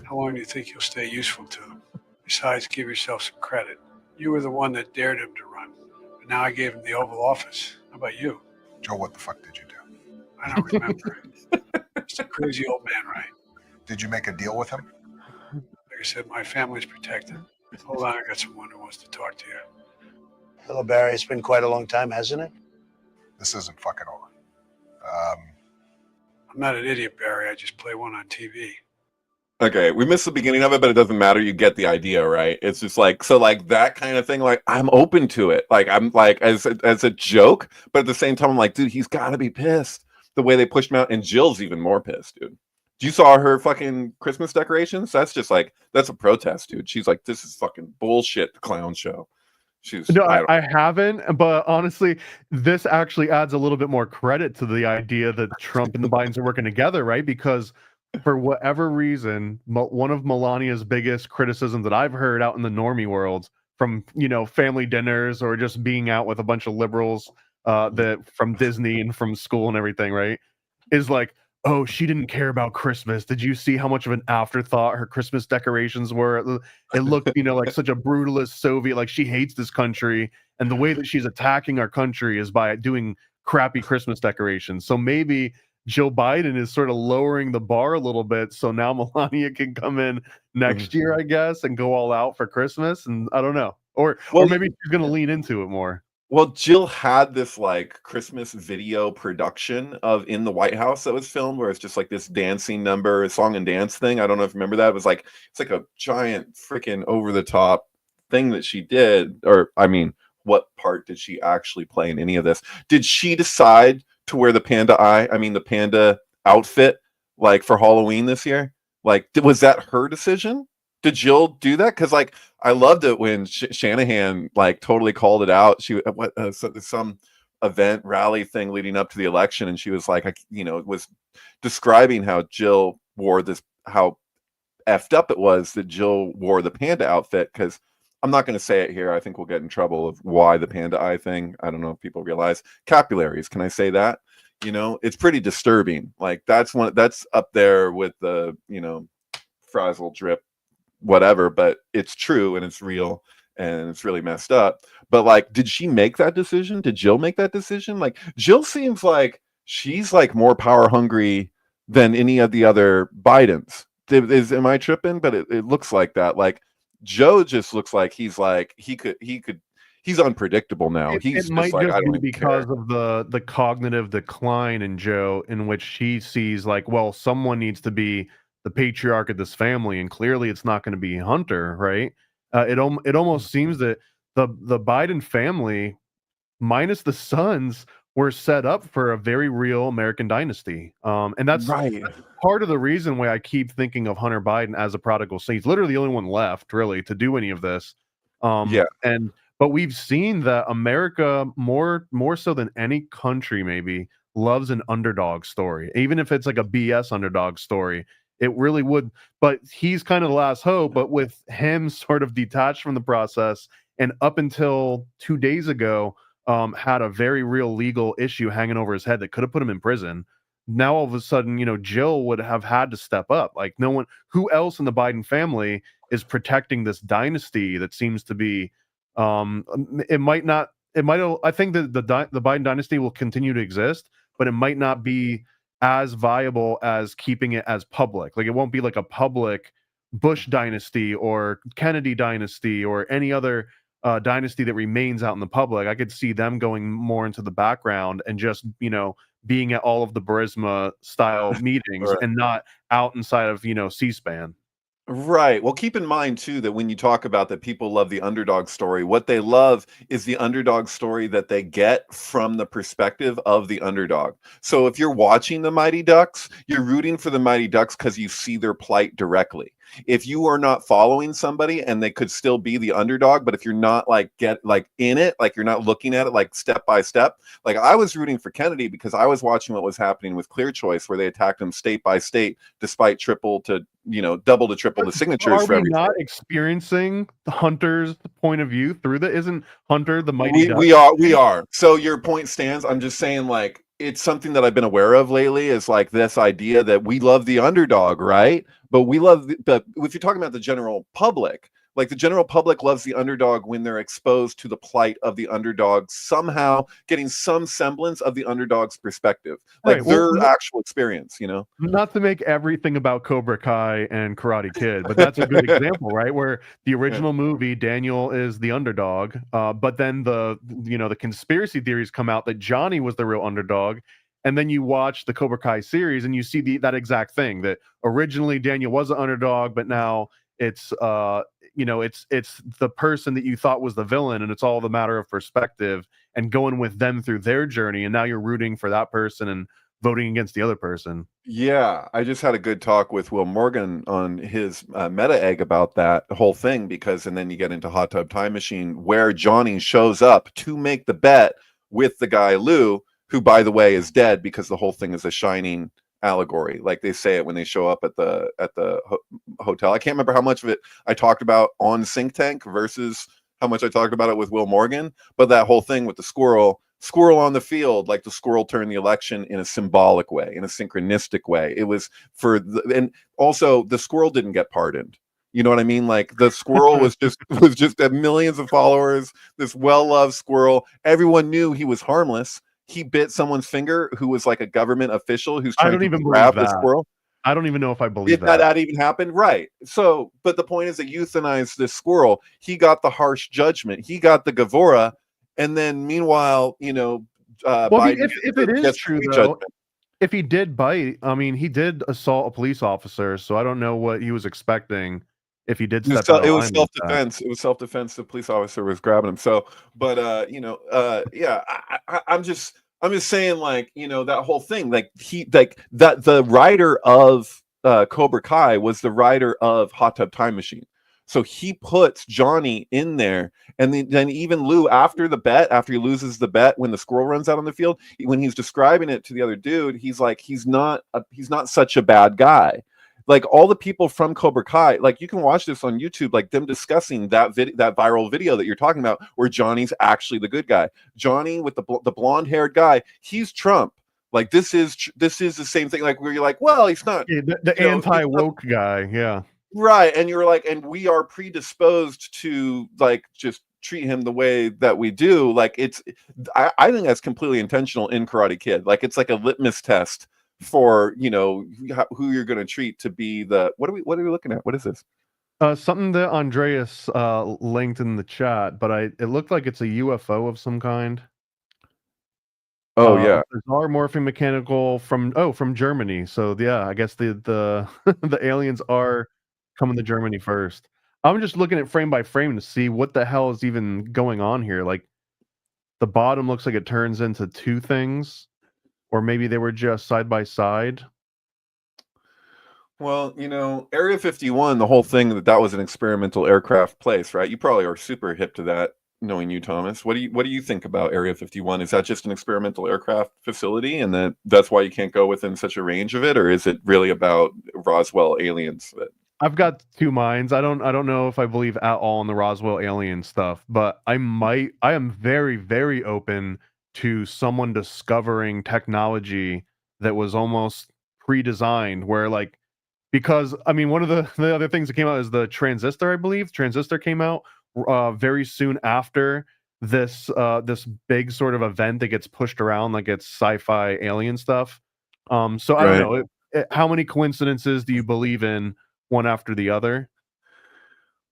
How long do you think you'll stay useful to them? Besides, give yourself some credit. You were the one that dared him to run, but now I gave him the Oval Office. How about you? Joe, what the fuck did you do? I don't remember. It's a crazy old man, right? Did you make a deal with him? Like I said, my family's protected. Hold on, I got someone who wants to talk to you. Hello, Barry. It's been quite a long time, hasn't it? This isn't fucking over. I'm not an idiot, Barry. I just play one on TV. Okay, we missed the beginning of it, but it doesn't matter. You get the idea, right? It's just like, so like that kind of thing, like I'm open to it. Like I'm like as a joke, but at the same time, I'm like, dude, he's gotta be pissed. The way they pushed him out, and Jill's even more pissed, dude. You saw her fucking Christmas decorations? That's just like, that's a protest, dude. She's like, this is fucking bullshit, the clown show. No, I haven't, but honestly, this actually adds a little bit more credit to the idea that Trump and the Bidens are working together, right? Because for whatever reason, one of Melania's biggest criticisms that I've heard out in the normie world, from family dinners or just being out with a bunch of liberals that from Disney and from school and everything, right, is like, oh, she didn't care about Christmas. Did you see how much of an afterthought her Christmas decorations were? It looked, like such a brutalist Soviet, like she hates this country. And the way that she's attacking our country is by doing crappy Christmas decorations. So maybe Joe Biden is sort of lowering the bar a little bit, so now Melania can come in next year, I guess, and go all out for Christmas. And I don't know, or Well, maybe she's going to lean into it more. Well, Jill had this like Christmas video production of in the White House that was filmed, where it's just like this dancing number, a song and dance thing. I don't know if you remember that. It was like it's like a giant freaking over the top thing that she did. Or I mean, what part did she actually play in any of this? Did she decide to wear the panda eye? I mean, the panda outfit like for Halloween this year? Like, was that her decision? Did Jill do that? Because like I loved it when Shanahan like totally called it out. She some event rally thing leading up to the election, and she was like, was describing how Jill wore this, how effed up it was that Jill wore the panda outfit. Because I'm not going to say it here. I think we'll get in trouble of why the panda eye thing. I don't know if people realize capillaries. Can I say that? It's pretty disturbing. Like that's up there with the frazzle drip whatever, but it's true and it's real and it's really messed up. But like, did she make that decision? Did Jill make that decision? Like, Jill seems like she's like more power hungry than any of the other Bidens. Am I tripping? But it looks like that. Like Joe just looks like he's unpredictable now. He's it might like, just I don't be even because care. of the cognitive decline in Joe, in which she sees like, well, someone needs to be the patriarch of this family, and clearly it's not going to be Hunter, right? It almost seems that the Biden family, minus the sons, were set up for a very real American dynasty, and that's Right. part of the reason why I keep thinking of Hunter Biden as a prodigal son. He's literally the only one left, really, to do any of this. But we've seen that America, more so than any country, maybe loves an underdog story, even if it's like a BS underdog story. It really would, but he's kind of the last hope. But with him sort of detached from the process, and up until 2 days ago, had a very real legal issue hanging over his head that could have put him in prison. Now all of a sudden, Jill would have had to step up. Like no one, who else in the Biden family is protecting this dynasty that seems to be. It might not. It might. I think that the Biden dynasty will continue to exist, but it might not be as viable as keeping it as public. Like it won't be like a public Bush dynasty or Kennedy dynasty or any other dynasty that remains out in the public. I could see them going more into the background and just being at all of the Burisma style meetings Right. and not out inside of C-SPAN. Right. Well, keep in mind too that when you talk about that people love the underdog story, what they love is the underdog story that they get from the perspective of the underdog. So if you're watching the Mighty Ducks, you're rooting for the Mighty Ducks because you see their plight directly. If you are not following somebody and they could still be the underdog, but if you're not like in it, like you're not looking at it like step by step, like I was rooting for Kennedy because I was watching what was happening with Clear Choice, where they attacked him state by state, despite double to triple the signatures for everything. Not experiencing Hunter's point of view through that? Isn't Hunter the Mighty Ducks? We are. So your point stands. I'm just saying, like, it's something that I've been aware of lately, is like this idea that we love the underdog, right? But we love but if you're talking about the general public, like the general public loves the underdog when they're exposed to the plight of the underdog, somehow getting some semblance of the underdog's perspective, like their actual experience, Not to make everything about Cobra Kai and Karate Kid, but that's a good example, right? Where the original movie, Daniel is the underdog, but then the conspiracy theories come out that Johnny was the real underdog. And then you watch the Cobra Kai series and you see that exact thing, that originally Daniel was an underdog, but now it's it's the person that you thought was the villain, and it's all the matter of perspective and going with them through their journey. And now you're rooting for that person and voting against the other person. Yeah, I just had a good talk with Will Morgan on his meta egg about that whole thing, and then you get into Hot Tub Time Machine, where Johnny shows up to make the bet with the guy Lou, who, by the way, is dead, because the whole thing is a Shining allegory. Like they say it when they show up at the hotel. I can't remember how much of it I talked about on Synctank versus how much I talked about it with Will Morgan, but that whole thing with the squirrel on the field, like the squirrel turned the election in a symbolic way, in a synchronistic way. It was and also the squirrel didn't get pardoned. You know what I mean? Like the squirrel was just had millions of followers, this well-loved squirrel. Everyone knew he was harmless. he bit someone's finger who was like a government official who's I trying don't to even grab believe the that. squirrel. I don't even know if I believe If that even happened, right? So, but the point is, that euthanized this squirrel. He got the harsh judgment. He got the Gavora, and then meanwhile, Well, Biden if it is gets true free though, judgment. if he did bite, I mean, he did assault a police officer, so I don't know what he was expecting if he did step out of It line was like that. self-defense. It was self-defense. The police officer was grabbing him. So, but yeah, I'm just saying, like, that whole thing, like that the writer of Cobra Kai was the writer of Hot Tub Time Machine. So he puts Johnny in there, and then even Lou, after he loses the bet when the squirrel runs out on the field, when he's describing it to the other dude, he's like, he's not such a bad guy. Like, all the people from Cobra Kai, like, you can watch this on YouTube, like them discussing that viral video that you're talking about, where Johnny's actually the good guy. Johnny with the blonde haired guy, he's Trump. Like, this is the same thing. Like, where you're like, well, he's not The anti-woke guy, yeah. Right, and you're like, and we are predisposed to, like, just treat him the way that we do. Like, I think that's completely intentional in Karate Kid. Like, it's like a litmus test for who you're going to treat to be the what are we looking at? What is this? Something that Andreas linked in the chat, but it looked like it's a UFO of some kind. Oh yeah, bizarre morphing mechanical from Germany. So yeah, I guess the the aliens are coming to Germany first. I'm just looking at frame by frame to see what the hell is even going on here. Like, the bottom looks like it turns into two things, or maybe they were just side by side. Well, Area 51, the whole thing that was an experimental aircraft place, right? You probably are super hip to that, knowing you, Thomas. What do you think about Area 51? Is that just an experimental aircraft facility, and that's why you can't go within such a range of it, or is it really about Roswell aliens? I've got two minds. I don't know if I believe at all in the Roswell alien stuff, but I am very, very open to someone discovering technology that was almost pre-designed, where, like, because I mean, one of the other things that came out is the transistor, I believe. Transistor came out very soon after this big sort of event that gets pushed around like it's sci-fi alien stuff. So I don't know. How many coincidences do you believe in, one after the other?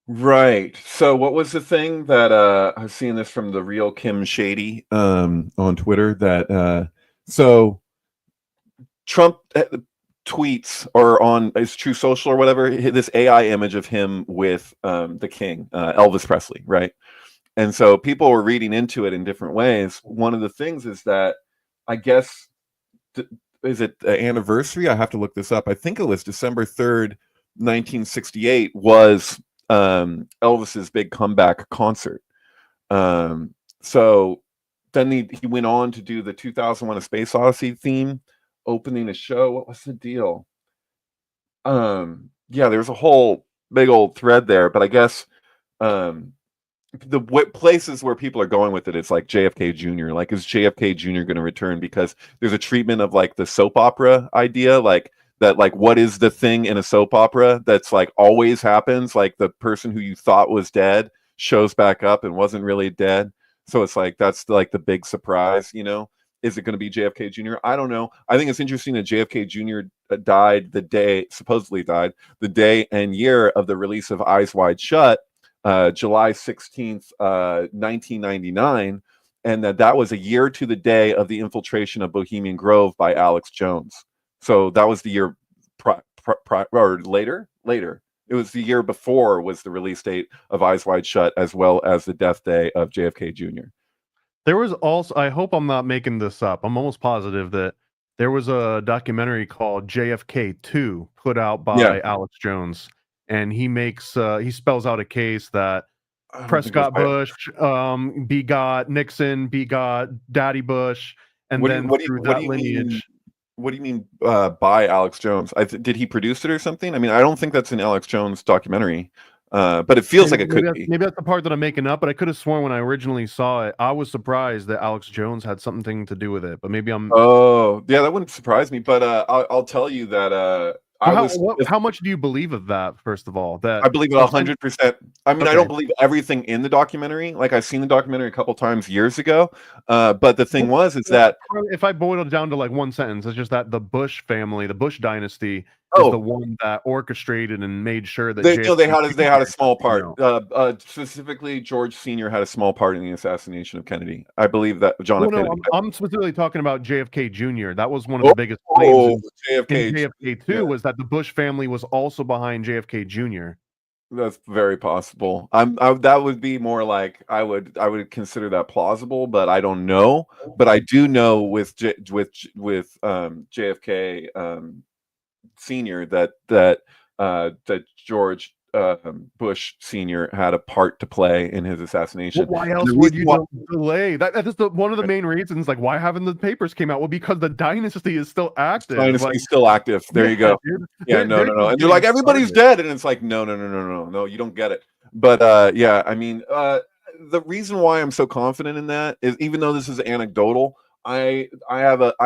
Right. So what was the thing that I've seen this from the real Kim Shady on Twitter, that so Trump tweets, or on his True Social or whatever, this AI image of him with the king, Elvis Presley, right? And so people were reading into it in different ways. One of the things is that, I guess, is it the anniversary? I have to look this up. I think it was December 3rd, 1968 was Elvis's big comeback concert. So then he went on to do the 2001: A Space Odyssey theme, opening a show. What was the deal? Yeah, there's a whole big old thread there, but I guess the places where people are going with it, it's like JFK Jr. Like, is JFK Jr. going to return? Because there's a treatment of, like, the soap opera idea, like that, like, what is the thing in a soap opera that's, like, always happens? Like, the person who you thought was dead shows back up and wasn't really dead. So it's like, that's like the big surprise, Is it going to be JFK Jr.? I don't know. I think it's interesting that JFK Jr. supposedly died the day and year of the release of Eyes Wide Shut, July 16th, 1999, and that was a year to the day of the infiltration of Bohemian Grove by Alex Jones. So that was the year or later. It was the year before was the release date of Eyes Wide Shut, as well as the death day of JFK Jr. There was also, I hope I'm not making this up, I'm almost positive that there was a documentary called JFK 2 put out by Alex Jones, and he spells out a case that Prescott Bush begot Nixon, begot Daddy Bush, and through that lineage. What do you mean by Alex Jones? Did he produce it or something? I mean, I don't think that's an Alex Jones documentary, but it feels like it could be. Maybe that's the part that I'm making up, but I could have sworn when I originally saw it, I was surprised that Alex Jones had something to do with it. But maybe I'm. Oh, yeah, that wouldn't surprise me. But I'll tell you that How much do you believe of that? First of all, I believe it 100%. I mean, I don't believe everything in the documentary. Like, I've seen the documentary a couple times years ago. But the thing is that if I boil it down to like one sentence, it's just that the Bush family, the Bush dynasty, is the one that orchestrated and made sure that they had a small part. Specifically, George Sr. had a small part in the assassination of Kennedy. I believe that John F. Kennedy. I'm specifically talking about JFK Jr. That was one of the biggest claims in JFK 2 was that the Bush family was also behind JFK Jr. That's very possible. That would be more like I would consider that plausible, but I don't know. But I do know with JFK Senior that George Bush Senior had a part to play in his assassination. Well, why else would you delay? That is one of the main reasons. Like, why haven't the papers came out? Well, because the dynasty is still active. Dynasty still active. There you go. Dude. Yeah, no. And they're like, everybody's dead, and it's like, no, you don't get it. But yeah, I mean, the reason why I'm so confident in that is, even though this is anecdotal, I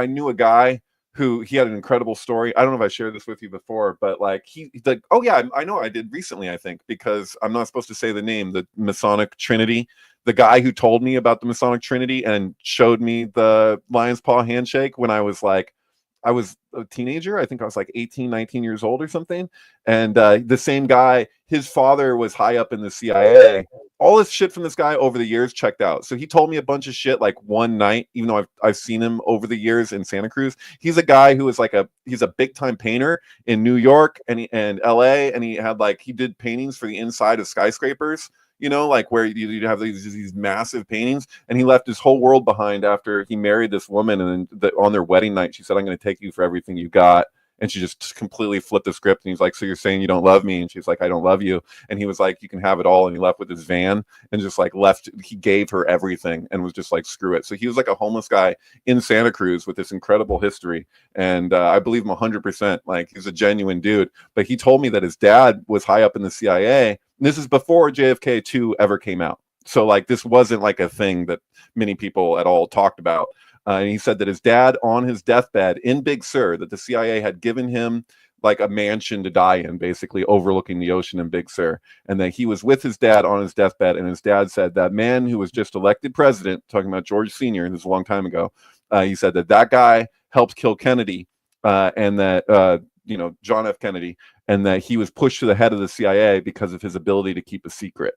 knew a guy who he had an incredible story. I don't know if I shared this with you before, but like he's like, oh yeah, I know I did recently, I think, because I'm not supposed to say the name, the Masonic Trinity, the guy who told me about the Masonic Trinity and showed me the lion's paw handshake when I was a teenager. I think I was like 18, 19 years old or something. And the same guy, his father was high up in the CIA. All this shit from this guy over the years checked out. So he told me a bunch of shit like one night, even though I've seen him over the years in Santa Cruz. He's a guy who is he's a big time painter in New York and LA. And he did paintings for the inside of skyscrapers, like where you have these massive paintings. And he left his whole world behind after he married this woman. And on their wedding night, she said, I'm going to take you for everything you got. And she just completely flipped the script. And he's like, so you're saying you don't love me? And she's like, I don't love you. And he was like, you can have it all. And he left with his van and just like left. He gave her everything and was just like, screw it. So he was like a homeless guy in Santa Cruz with this incredible history. And I believe him 100%. Like, he's a genuine dude. But he told me that his dad was high up in the CIA. And this is before JFK 2 ever came out. So like, this wasn't like a thing that many people at all talked about. And he said that his dad, on his deathbed in Big Sur, that the CIA had given him like a mansion to die in, basically overlooking the ocean in Big Sur. And that he was with his dad on his deathbed. And his dad said that man who was just elected president, talking about George Sr., this was a long time ago, he said that guy helped kill Kennedy and that, John F. Kennedy, and that he was pushed to the head of the CIA because of his ability to keep a secret.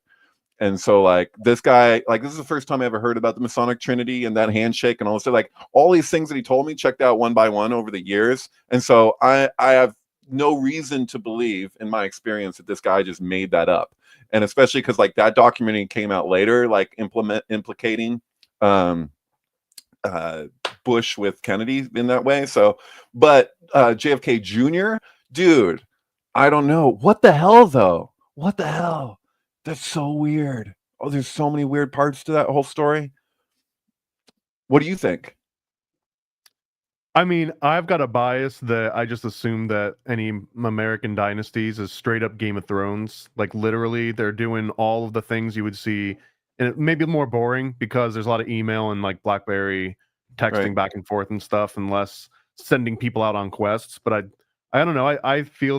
And so like this guy, like this is the first time I ever heard about the Masonic Trinity and that handshake and all this stuff. Like all these things that he told me checked out one by one over the years. And so I have no reason to believe in my experience that this guy just made that up. And especially because like that documentary came out later, like implicating Bush with Kennedy in that way. So, but JFK Jr., dude, I don't know. What the hell though? What the hell? That's so weird. Oh, there's so many weird parts to that whole story. What do you think? I mean, I've got a bias that I just assume that any American dynasties is straight up Game of Thrones. Like literally, they're doing all of the things you would see, and it may be more boring because there's a lot of email and like BlackBerry texting back and forth and stuff, and less sending people out on quests. But I don't know. I feel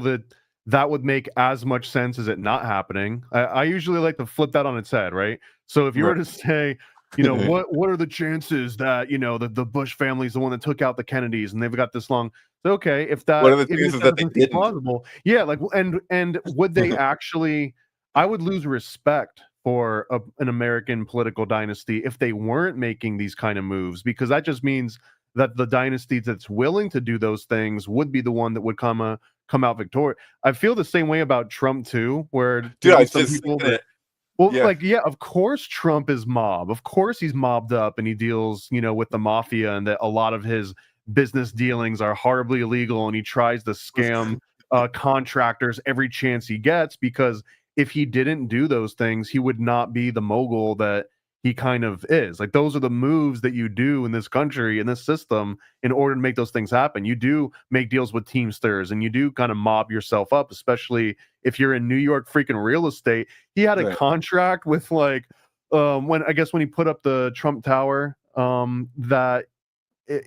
that would make as much sense as it not happening. I usually like to flip that on its head, right? So if you were to say, what are the chances that, the Bush family is the one that took out the Kennedys and they've got this long, okay, if that, what are the chances that they didn't? Plausible, yeah, like, and would they actually, I would lose respect for an American political dynasty if they weren't making these kind of moves, because that just means that the dynasty that's willing to do those things would be the one that would come out victorious. I feel the same way about Trump too, where dude, I just think that, of course Trump is mob. Of course he's mobbed up and he deals, with the mafia, and that a lot of his business dealings are horribly illegal, and he tries to scam contractors every chance he gets, because if he didn't do those things, he would not be the mogul that he kind of is. Like, those are the moves that you do in this country, in this system, in order to make those things happen. You do make deals with Teamsters, and you do kind of mob yourself up, especially if you're in New York freaking real estate. He had a contract with when he put up the Trump Tower,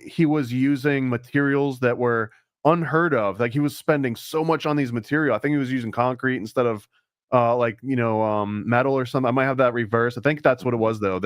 he was using materials that were unheard of. Like he was spending so much on these material. I think he was using concrete instead of metal or something. I might have that reversed. I think that's what it was though.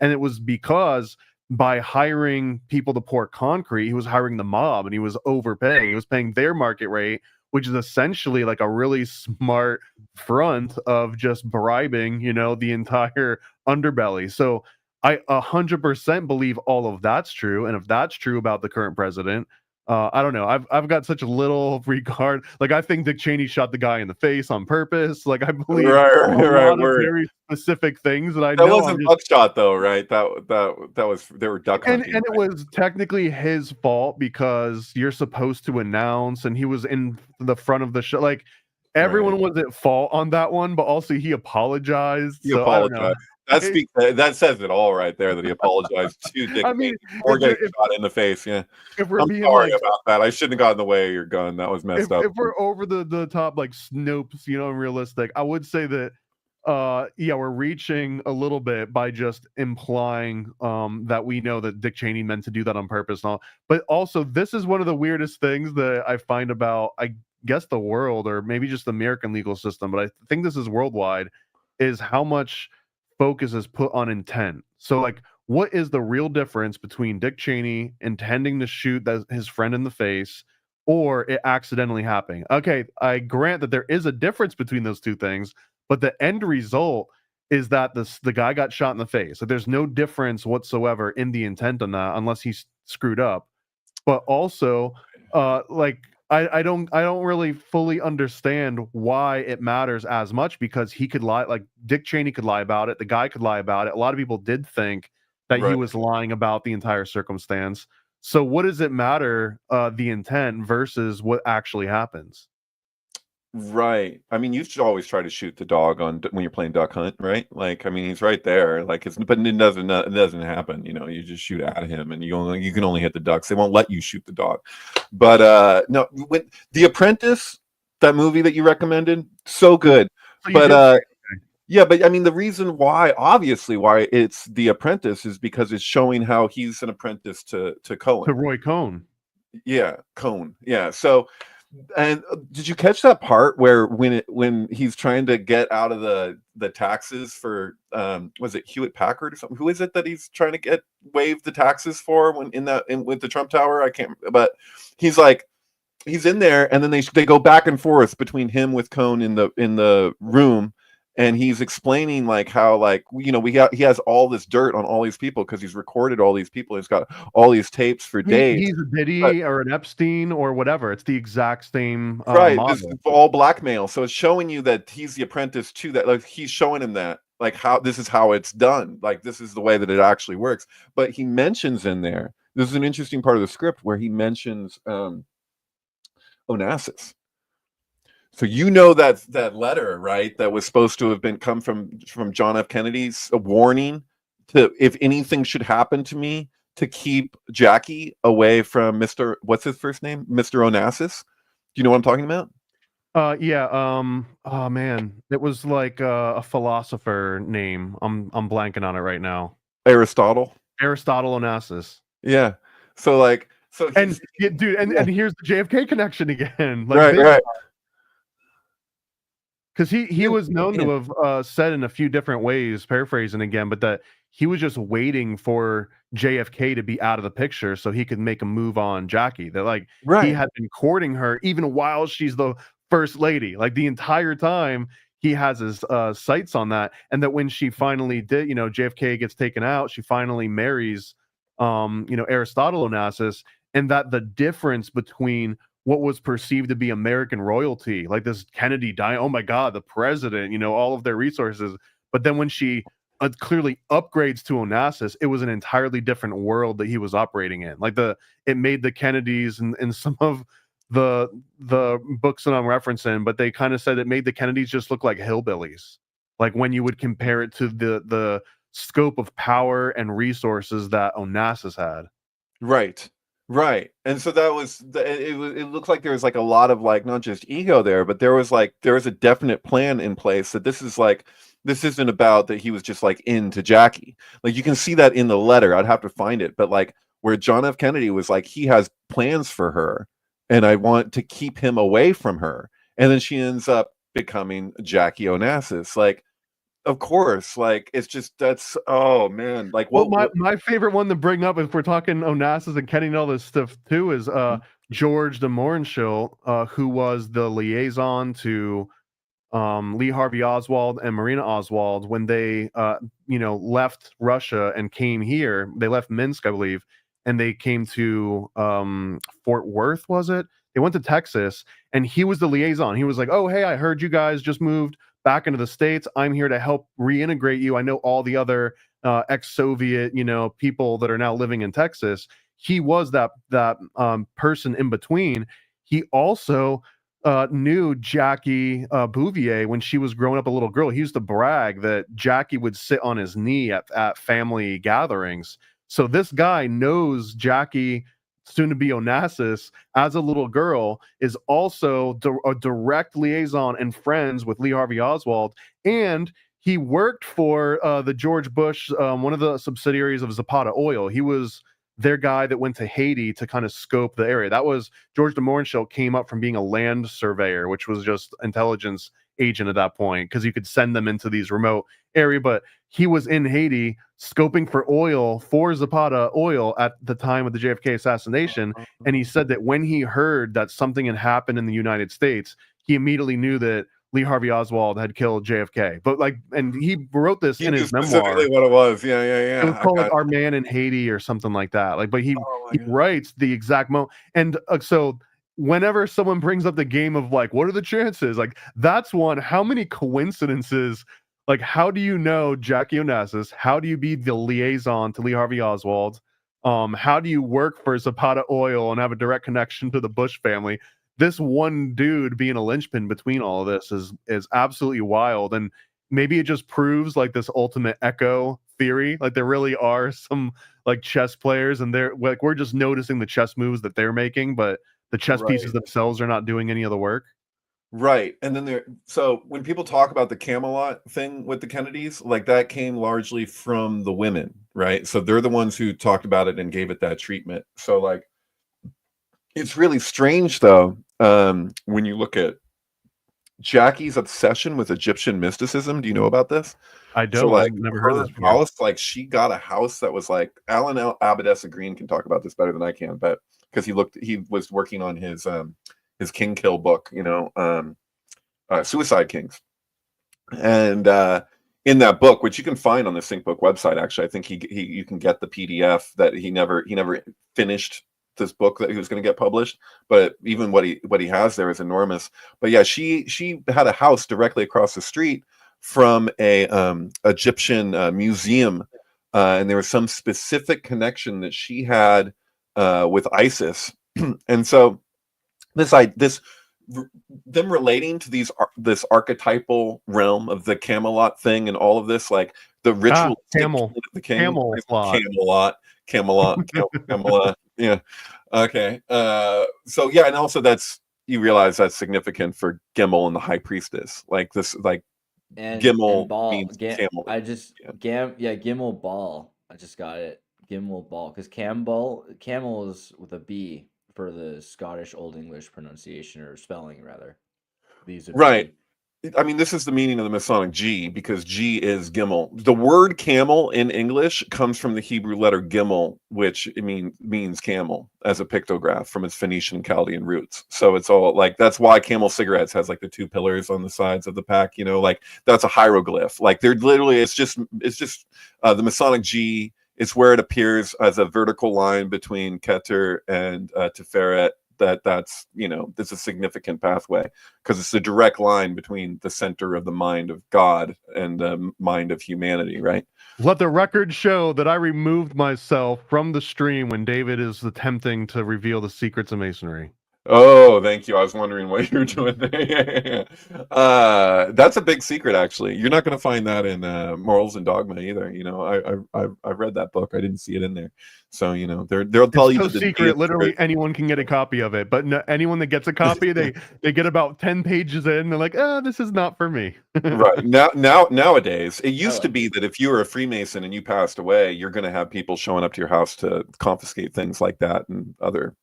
And it was because by hiring people to pour concrete, he was hiring the mob and he was overpaying. He was paying their market rate, which is essentially like a really smart front of just bribing, the entire underbelly. So I 100% believe all of that's true. And if that's true about the current president, I don't know. I've got such little regard. Like I think Dick Cheney shot the guy in the face on purpose. Like I believe a lot of very specific things that I know. That wasn't buckshot though, right? That was they were duck hunting. And it was technically his fault because you're supposed to announce, and he was in the front of the show. Like everyone was at fault on that one, but also he apologized. He apologized. That says it all right there that he apologized to Dick Cheney or getting shot in the face. Yeah, if we're I'm sorry about that. I shouldn't have gotten in the way of your gun. That was messed up. If we're over the top, like Snopes, and realistic, I would say that we're reaching a little bit by just implying that we know that Dick Cheney meant to do that on purpose and all. But also, this is one of the weirdest things that I find about, I guess, the world, or maybe just the American legal system, but I think this is worldwide, is how much focus is put on intent. So like, what is the real difference between Dick Cheney intending to shoot his friend in the face or it accidentally happening? Okay, I grant that there is a difference between those two things, but the end result is that the guy got shot in the face. So there's no difference whatsoever in the intent on that unless he's screwed up. But also, I don't really fully understand why it matters as much, because he could lie. Like Dick Cheney could lie about it. The guy could lie about it. A lot of people did think that he was lying about the entire circumstance. So what does it matter, the intent versus what actually happens? Right. I mean, you should always try to shoot the dog when you're playing duck hunt, right? Like, I mean, he's right there. Like, but it doesn't happen. You just shoot at him, and you can only hit the ducks. They won't let you shoot the dog. But no, when The Apprentice, that movie that you recommended, so good. But yeah, but I mean, the reason why it's The Apprentice is because it's showing how he's an apprentice to Cohen, to Roy Cohn. Yeah, Cohn. Yeah, so. And did you catch that part where when he's trying to get out of the taxes for was it Hewlett Packard or something? Who is it that he's trying to get waived the taxes for when with the Trump Tower? I can't. But he's in there, and then they go back and forth between him with Cohn in the room. And he's explaining like how he has all this dirt on all these people because he's recorded all these people. He's got all these tapes for days. He's a Diddy or an Epstein or whatever. It's the exact same model. This is all blackmail. So it's showing you that he's the apprentice to that. Like he's showing him that how this is how it's done. Like this is the way that it actually works. But he mentions in there. This is an interesting part of the script where he mentions Onassis. So that letter, right, that was supposed to have come from John F. Kennedy's warning to if anything should happen to me to keep Jackie away from what's his first name? Mr. Onassis. Do you know what I'm talking about? Yeah. Oh man, it was like a philosopher name. I'm blanking on it right now. Aristotle Onassis. Yeah. So and here's the JFK connection again. Right. Because he was known to have said in a few different ways, paraphrasing again, but that he was just waiting for JFK to be out of the picture so he could make a move on Jackie. That he had been courting her even while she's the first lady. Like the entire time he has his sights on that, and that when she finally did, JFK gets taken out, she finally marries, Aristotle Onassis, and that the difference between what was perceived to be American royalty, like this Kennedy dying, oh my God, the president, all of their resources. But then when she clearly upgrades to Onassis, it was an entirely different world that he was operating in. It made the Kennedys and some of the books that I'm referencing, but they kind of said it made the Kennedys just look like hillbillies. Like when you would compare it to the scope of power and resources that Onassis had. Right. And so that was it looked like there was a lot of not just ego there, but there was a definite plan in place that this isn't about that he was just into Jackie. You can see that in the letter. I'd have to find it, but where John F. Kennedy was he has plans for her and I want to keep him away from her. And then she ends up becoming Jackie Onassis. Like, of course, like it's just that's oh man, like well, my favorite one to bring up if we're talking Onassis and Kenny and all this stuff too is George de Mohrenschildt, who was the liaison to Lee Harvey Oswald and Marina Oswald when they left Russia and came here. They left Minsk, I believe, and they came to Fort Worth, was it? They went to Texas, and he was the liaison. He was like, oh, hey, I heard you guys just moved back into the States. I'm here to help reintegrate you. I know all the other ex-Soviet, people that are now living in Texas. He was that person in between. He also knew Jackie Bouvier when she was growing up a little girl. He used to brag that Jackie would sit on his knee at family gatherings. So this guy knows Jackie, soon to be Onassis, as a little girl, is also a direct liaison and friends with Lee Harvey Oswald. And he worked for the George Bush, one of the subsidiaries of Zapata Oil. He was their guy that went to Haiti to kind of scope the area. That was George de Mohrenschildt came up from being a land surveyor, which was just intelligence agent at that point, because you could send them into these remote area. But he was in Haiti scoping for oil for Zapata Oil at the time of the JFK assassination. And he said that when he heard that something had happened in the United States, he immediately knew that Lee Harvey Oswald had killed JFK. But and he wrote this in his memoir. Specifically what it was. Yeah. It was called Our Man in Haiti or something like that. But he writes the exact moment. And so whenever someone brings up the game of what are the chances? That's one. How many coincidences? How do you know Jackie Onassis? How do you be the liaison to Lee Harvey Oswald? How do you work for Zapata Oil and have a direct connection to the Bush family? This one dude being a linchpin between all of this is absolutely wild. And maybe it just proves this ultimate echo theory. There really are some chess players, and they're we're just noticing the chess moves that they're making, but the chess pieces themselves are not doing any of the work. Right. And then so when people talk about the Camelot thing with the Kennedys, that came largely from the women, right? So they're the ones who talked about it and gave it that treatment. So it's really strange though, when you look at Jackie's obsession with Egyptian mysticism. Do you know about this? I don't. So, I've never heard of this house, she got a house that was Alan Abadessa Green can talk about this better than I can, but because he was working on his King Kill book, Suicide Kings. And in that book, which you can find on the SyncBook website, actually, I think you can get the PDF that he never finished this book that he was going to get published, but even what he has there is enormous. But yeah, she had a house directly across the street from a Egyptian museum, and there was some specific connection that she had with ISIS, and so them relating to this archetypal realm of the Camelot thing and all of this, the ritual Camelot. Yeah. Okay. So yeah, and also you realize that's significant for Gimel and the High Priestess. And Gimel Ball means camel. Gimel Ball. I just got it. Gimel Ball, because camel is with a B for the Scottish Old English pronunciation or spelling rather. These are right. I mean, this is the meaning of the Masonic G, because G is Gimel. The word camel in English comes from the Hebrew letter Gimel, which means camel as a pictograph from its Phoenician and Chaldean roots. So it's all that's why Camel cigarettes has the two pillars on the sides of the pack. That's a hieroglyph. They're literally it's just the Masonic G. It's where it appears as a vertical line between Keter and Tiferet. That's there's a significant pathway, because it's a direct line between the center of the mind of God and the mind of humanity, right? Let the record show that I removed myself from the stream when David is attempting to reveal the secrets of Masonry. Oh, thank you. I was wondering what you were doing there. That's a big secret, actually. You're not going to find that in Morals and Dogma either. I read that book. I didn't see it in there. So they'll tell you. It's so secret. Literally, anyone can get a copy of it. But anyone that gets a copy, they get about 10 pages in. And they're like, this is not for me. Right nowadays, it used to be that if you were a Freemason and you passed away, you're going to have people showing up to your house to confiscate things like that and other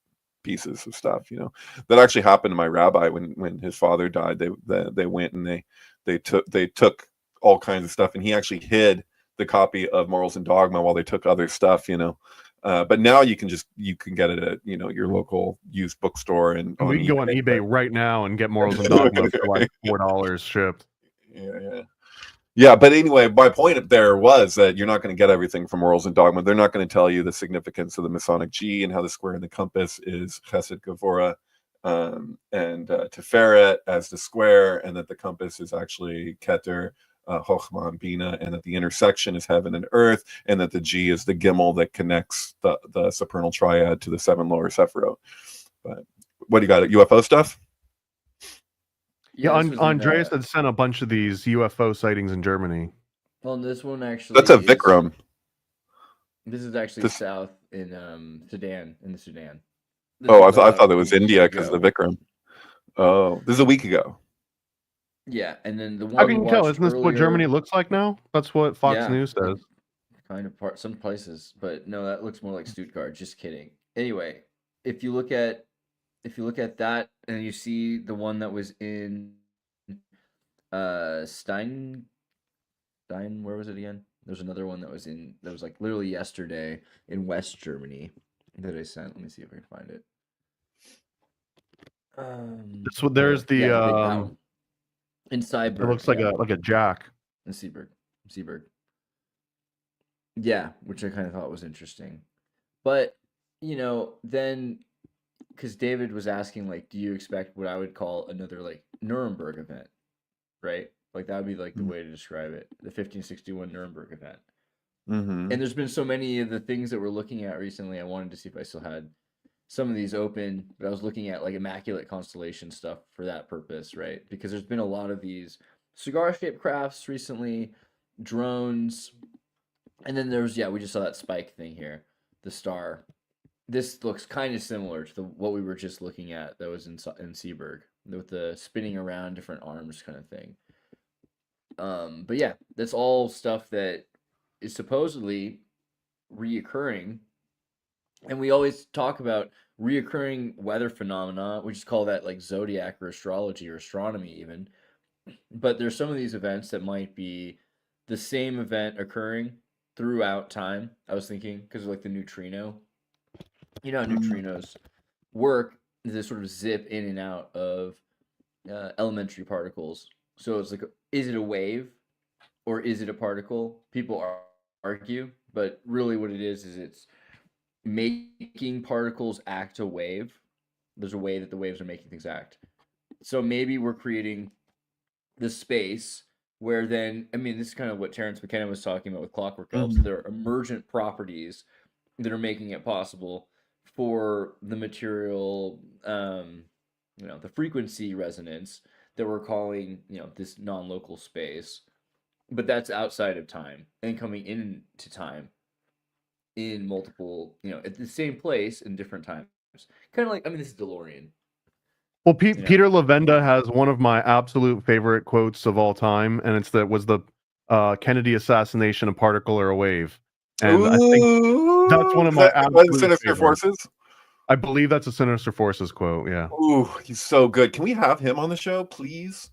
pieces of stuff, you know. That actually happened to my rabbi when his father died. They went and they took all kinds of stuff, and he actually hid the copy of Morals and Dogma while they took other stuff, you know. But now you can get it at, you know, your local used bookstore, and we can go on eBay right now and get Morals and Dogma for like $4 shipped. Yeah, but anyway, my point there was that you're not going to get everything from Morals and Dogma. They're not going to tell you the significance of the Masonic G and how the square in the compass is Chesed Gevurah, and Tiferet as the square, and that the compass is actually Keter, Chochmah, and Bina, and that the intersection is heaven and earth, and that the G is the gimel that connects the supernal triad to the 7 lower Sephirot. But what do you got? UFO stuff? Yeah, Andreas had sent a bunch of these UFO sightings in Germany. Well, this one actually that's a Vikram. This is actually south in Sudan, in the Sudan. I thought it was India because of the Vikram. Oh, this is a week ago. Yeah, and then the one. How can you tell? Isn't this what Germany looks like now? That's what Fox News says. Kind of some places, but no, that looks more like Stuttgart. Just kidding. Anyway, if you look at that and you see the one that was in Stein, where was it again? There's another one that was like literally yesterday in West Germany that I sent. Let me see if I can find it. So there's the in Cyberg. It looks like a jack. In Seaberg. Yeah, which I kind of thought was interesting. But, you know, then because David was asking, like, do you expect what I would call another, like, Nuremberg event, right? Like, that would be, like, the way to describe it, the 1561 Nuremberg event. Mm-hmm. And there's been so many of the things that we're looking at recently, I wanted to see if I still had some of these open, but I was looking at, like, Immaculate Constellation stuff for that purpose, right? Because there's been a lot of these cigar-shaped crafts recently, drones, and then there's, we just saw that spike thing here, the star. This looks kind of similar to what we were just looking at that was in Seaberg, with the spinning around different arms kind of thing. But yeah, that's all stuff that is supposedly reoccurring. And we always talk about reoccurring weather phenomena. We just call that like zodiac or astrology or astronomy even. But there's some of these events that might be the same event occurring throughout time. I was thinking because of like the neutrino. You know how neutrinos work, they sort of zip in and out of elementary particles. So it's like, is it a wave or is it a particle? People argue, but really what it is it's making particles act a wave. There's a way that the waves are making things act. So maybe we're creating the space where then, I mean, this is kind of what Terrence McKenna was talking about with clockwork elves. There are emergent properties that are making it possible for the material, the frequency resonance that we're calling, this non-local space, but that's outside of time and coming into time in multiple, at the same place in different times. Kind of like, this is DeLorean. Well, Peter Levenda has one of my absolute favorite quotes of all time, and it's was the Kennedy assassination a particle or a wave? And I think that's one of my absolute Sinister Forces. I believe that's a Sinister Forces quote. Yeah. Ooh, he's so good. Can we have him on the show, please?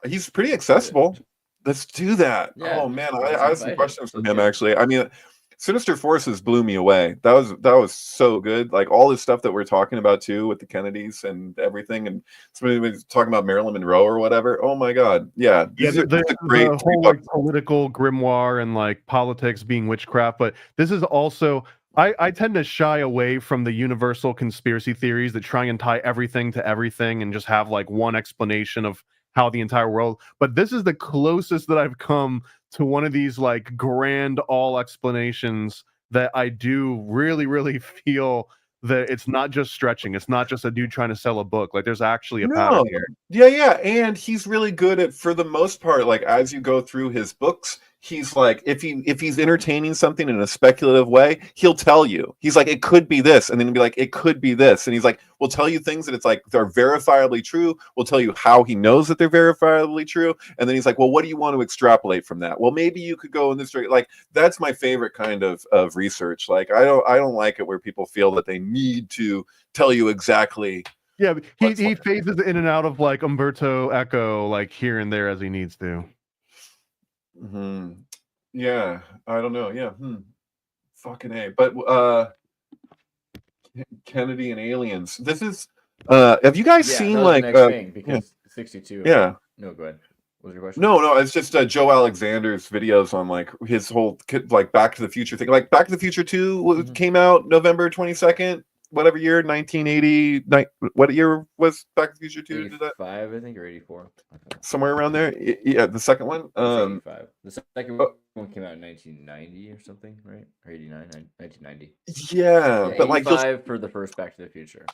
He's pretty accessible. Let's do that. Yeah. Oh man, I have some questions from him actually. I mean, Sinister Forces blew me away. That was so good. Like all this stuff that we're talking about too with the Kennedys and everything, and somebody was talking about Marilyn Monroe or whatever. Oh my God, yeah. The whole like political grimoire and like politics being witchcraft, but this is also. I tend to shy away from the universal conspiracy theories that try and tie everything to everything and just have like one explanation of how the entire world. But this is the closest that I've come to one of these like grand all explanations that I do really, really feel that it's not just stretching. It's not just a dude trying to sell a book. Like there's actually a pattern here. Yeah. And he's really good at, for the most part, like as you go through his books, he's like, if he's entertaining something in a speculative way, he'll tell you. He's like, it could be this, and then he'll be like, it could be this, and he's like, we'll tell you things that it's like they're verifiably true. We'll tell you how he knows that they're verifiably true, and then he's like, well, what do you want to extrapolate from that? Well, maybe you could go in this direction. Like, that's my favorite kind of research. Like, I don't like it where people feel that they need to tell you exactly. Yeah, but he phases in and out of like Umberto Eco, like here and there as he needs to. Mm-hmm. Yeah, I don't know. Yeah, fucking A. But Kennedy and aliens. This is. Have you guys seen that was like? the next thing, because 62. Yeah. No, go ahead. What was your question? No, it's just Joe Alexander's videos on like his whole like Back to the Future thing. Like Back to the Future 2 came out November 22nd, whatever year, 1980. What year was Back to the Future 2? 85, I think, or 84. Somewhere around there. Yeah, the second one. 85. The second one came out in 1990 or something, right? Or 89, 1990. Yeah, but like 85 for the first Back to the Future.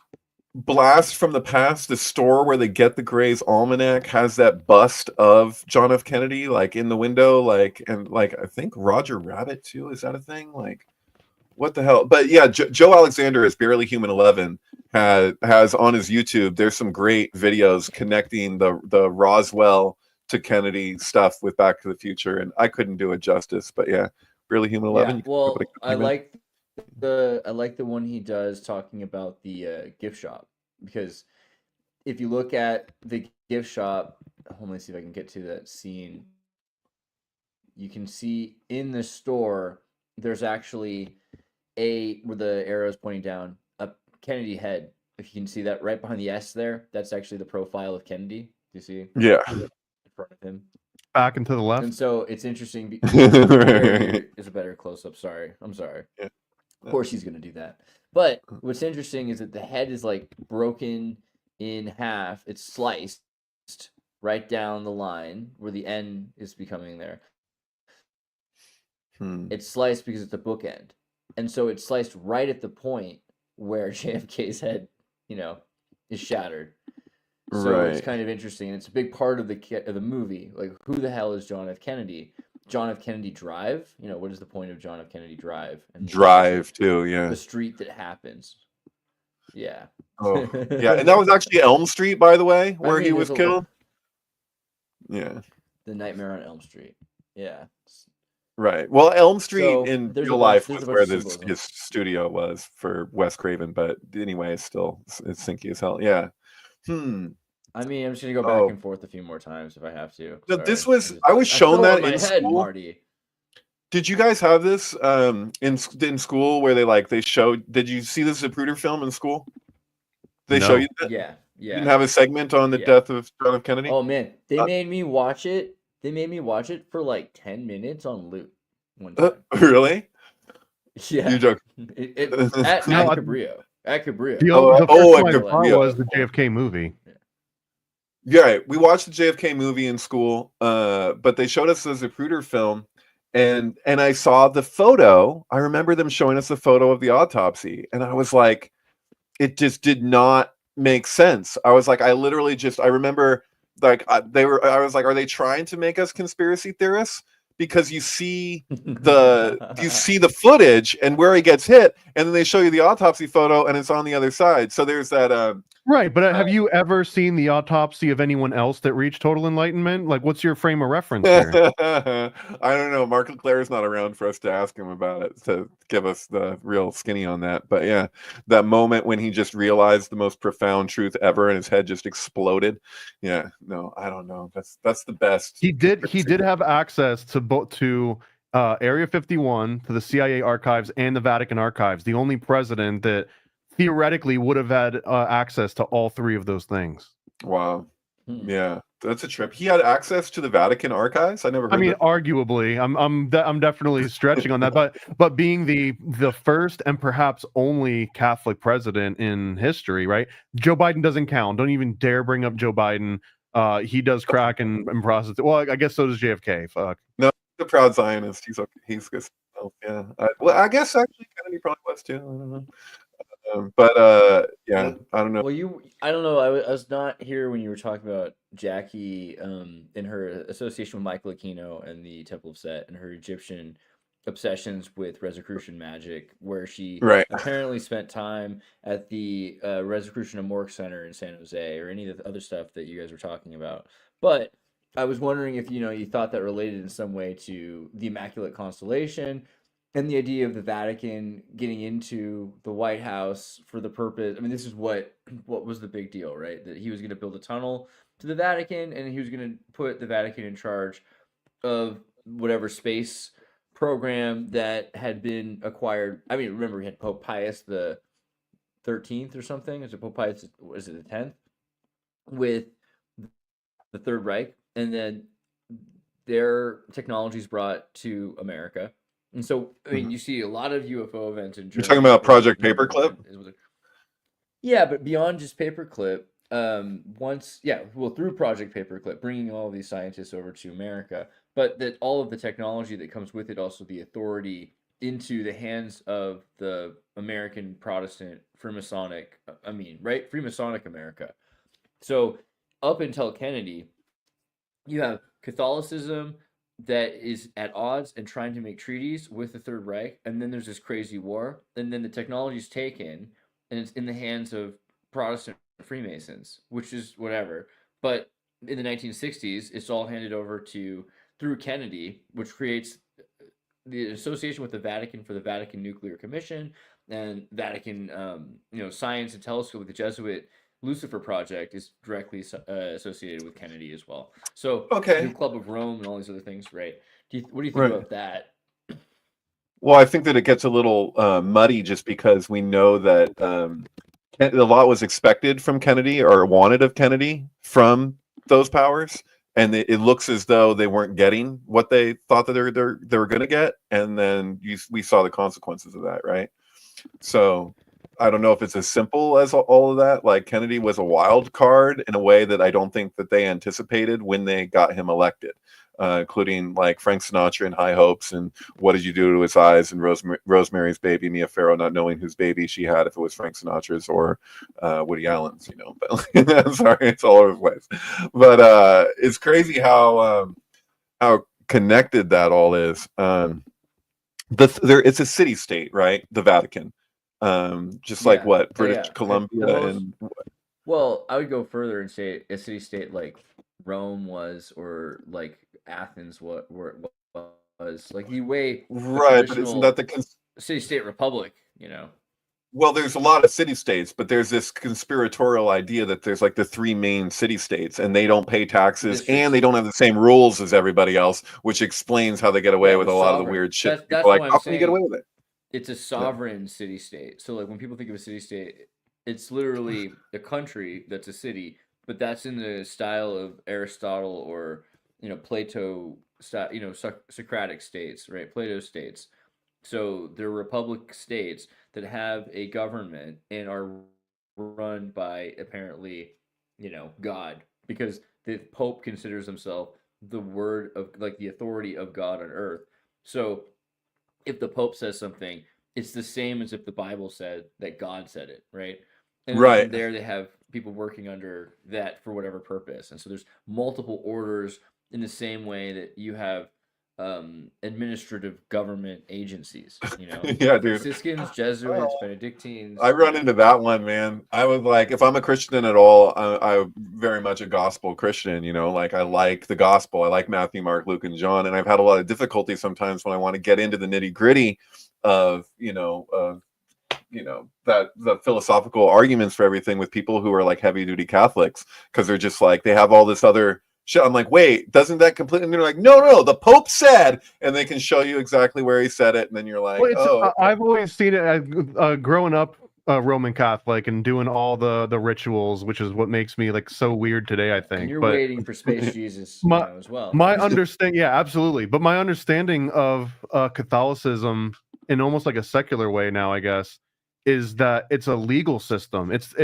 Blast from the Past, the store where they get the Gray's Almanac has that bust of John F. Kennedy like in the window, like, and like I think Roger Rabbit too. Is that a thing? Like, what the hell? But yeah, Joe Alexander is Barely Human 11 has on his YouTube. There's some great videos connecting the Roswell to Kennedy stuff with Back to the Future, and I couldn't do it justice. But yeah, Barely Human 11. Yeah, well, I like the one he does talking about the gift shop, because if you look at the gift shop, let me see if I can get to that scene. You can see in the store there's actually where the arrow is pointing down, a Kennedy head. If you can see that right behind the S there, that's actually the profile of Kennedy. Do you see? Yeah. In front of him. Back and to the left. And so it's interesting. Is a better close up. Sorry. I'm sorry. Yeah. Of course he's going to do that. But what's interesting is that the head is like broken in half. It's sliced right down the line where the N is becoming there. It's sliced because it's a bookend. And so it's sliced right at the point where JFK's head, is shattered. So It's kind of interesting. And it's a big part of the movie. Like, who the hell is John F. Kennedy? John F. Kennedy Drive? What is the point of John F. Kennedy Drive? And Drive, too, yeah. The street that happens. Yeah. Oh, yeah. And that was actually Elm Street, by the way, where he was killed. Yeah. The Nightmare on Elm Street. Yeah. Right. Well, Elm Street in real life was where his studio was for Wes Craven, but anyway, it's sinky as hell. Yeah. I mean, I'm just gonna go back and forth a few more times if I have to. No, I was shown that in school. Marty. Did you guys have this in school where they showed? Did you see the Zapruder film in school? They show you that? Yeah. You didn't have a segment on the death of John F. Kennedy? Oh man, they made me watch it. They made me watch it for like 10 minutes on loop one time. Really? Yeah. You joke. At Cabrillo. At Cabrillo. The first one I saw was the JFK movie. Yeah, we watched the JFK movie in school, but they showed us the Zapruder film, and I saw the photo. I remember them showing us the photo of the autopsy, and I was like, it just did not make sense. I was like, I remember like I was like, are they trying to make us conspiracy theorists? Because you see the footage and where he gets hit, and then they show you the autopsy photo and it's on the other side. So there's that right, but have you ever seen the autopsy of anyone else that reached total enlightenment? Like, what's your frame of reference here? I don't know. Mark Leclerc is not around for us to ask him about it, to give us the real skinny on that. But yeah, that moment when he just realized the most profound truth ever and his head just exploded. Yeah, no, I don't know. That's the best. He did have access to Area 51, to the CIA archives and the Vatican archives. The only president that theoretically would have had access to all three of those things. Wow. Yeah, that's a trip. He had access to the Vatican archives. I never heard that. Arguably, I'm definitely stretching on that, but being the first and perhaps only Catholic president in history, right? Joe Biden doesn't count. Don't even dare bring up Joe Biden. He does crack and prostitute. Well, I guess so does JFK. Fuck. No, he's a proud Zionist. He's okay. He's good. Yeah. I guess actually Kennedy probably was too. I don't know. Yeah, I don't know. Well, I don't know. I was not here when you were talking about Jackie in her association with Michael Aquino and the Temple of Set and her Egyptian obsessions with Rosicrucian magic, where she Right. apparently spent time at the Rosicrucian Amorc Center in San Jose, or any of the other stuff that you guys were talking about. But I was wondering if you thought that related in some way to the Immaculate Constellation and the idea of the Vatican getting into the White House for the purpose. I mean, this is what was the big deal, right? That he was going to build a tunnel to the Vatican, and he was going to put the Vatican in charge of whatever space program that had been acquired. I mean, remember, we had Pope Pius the 13th or something. Is it Pope Pius? Was it the 10th? With the Third Reich, and then their technologies brought to America. And so, I mean, you see a lot of UFO events in Germany. You're talking about Project Paperclip? Yeah, but beyond just Paperclip, through Project Paperclip, bringing all of these scientists over to America, but that all of the technology that comes with it, also the authority into the hands of the American Protestant Freemasonic America. So up until Kennedy, you have Catholicism that is at odds and trying to make treaties with the Third Reich, and then there's this crazy war, and then the technology's taken, and it's in the hands of Protestant Freemasons, which is whatever. But in the 1960s, it's all handed over through Kennedy, which creates the association with the Vatican for the Vatican Nuclear Commission and Vatican, Science and Telescope with the Jesuit Lucifer Project is directly associated with Kennedy as well. So, Okay. the Club of Rome and all these other things, right? What do you think Right. about that? Well, I think that it gets a little muddy just because we know that a lot was expected from Kennedy or wanted of Kennedy from those powers, and it looks as though they weren't getting what they thought that they were going to get, and then we saw the consequences of that, right? So I don't know if it's as simple as all of that. Like, Kennedy was a wild card in a way that I don't think that they anticipated when they got him elected, including like Frank Sinatra and High Hopes and What Did You Do to His Eyes and Rosemary's Baby, Mia Farrow not knowing whose baby she had, if it was Frank Sinatra's or Woody Allen's, But sorry, it's all over the place. But it's crazy how connected that all is. It's a city state, right? The Vatican. Just like what British Columbia and well, I would go further and say a city state like Rome was, or like Athens where it was, like the way right, but isn't that the city state republic? Well, there's a lot of city states, but there's this conspiratorial idea that there's like the three main city states, and they don't pay taxes, and they don't have the same rules as everybody else, which explains how they get away with a lot of the weird shit. That's like, why how can you get away with it? It's a sovereign city state. So like when people think of a city state, it's literally a country that's a city, but that's in the style of Aristotle or Plato style, Socratic states, right? Plato states. So they're republic states that have a government and are run by apparently, God, because the Pope considers himself the word of, like, the authority of God on earth. So if the Pope says something, it's the same as if the Bible said that God said it, right? And then from there they have people working under that for whatever purpose. And so there's multiple orders in the same way that you have administrative government agencies, Yeah, dude. Franciscans, Jesuits, Benedictines. I run into that one, man. I was like, if I'm a Christian at all, I'm very much a gospel Christian, like I like the gospel. I like Matthew, Mark, Luke, and John. And I've had a lot of difficulty sometimes when I want to get into the nitty gritty of, the philosophical arguments for everything with people who are like heavy duty Catholics, because they're just like, they have all this other shit. I'm like, wait, doesn't that completely? And they're like, no, the Pope said, and they can show you exactly where he said it, and then you're like, I've always seen it growing up Roman Catholic and doing all the rituals, which is what makes me like so weird today, I think. And you're waiting for Space Jesus as well. My understanding, yeah, absolutely. But my understanding of Catholicism in almost like a secular way now, I guess, is that it's a legal system. It's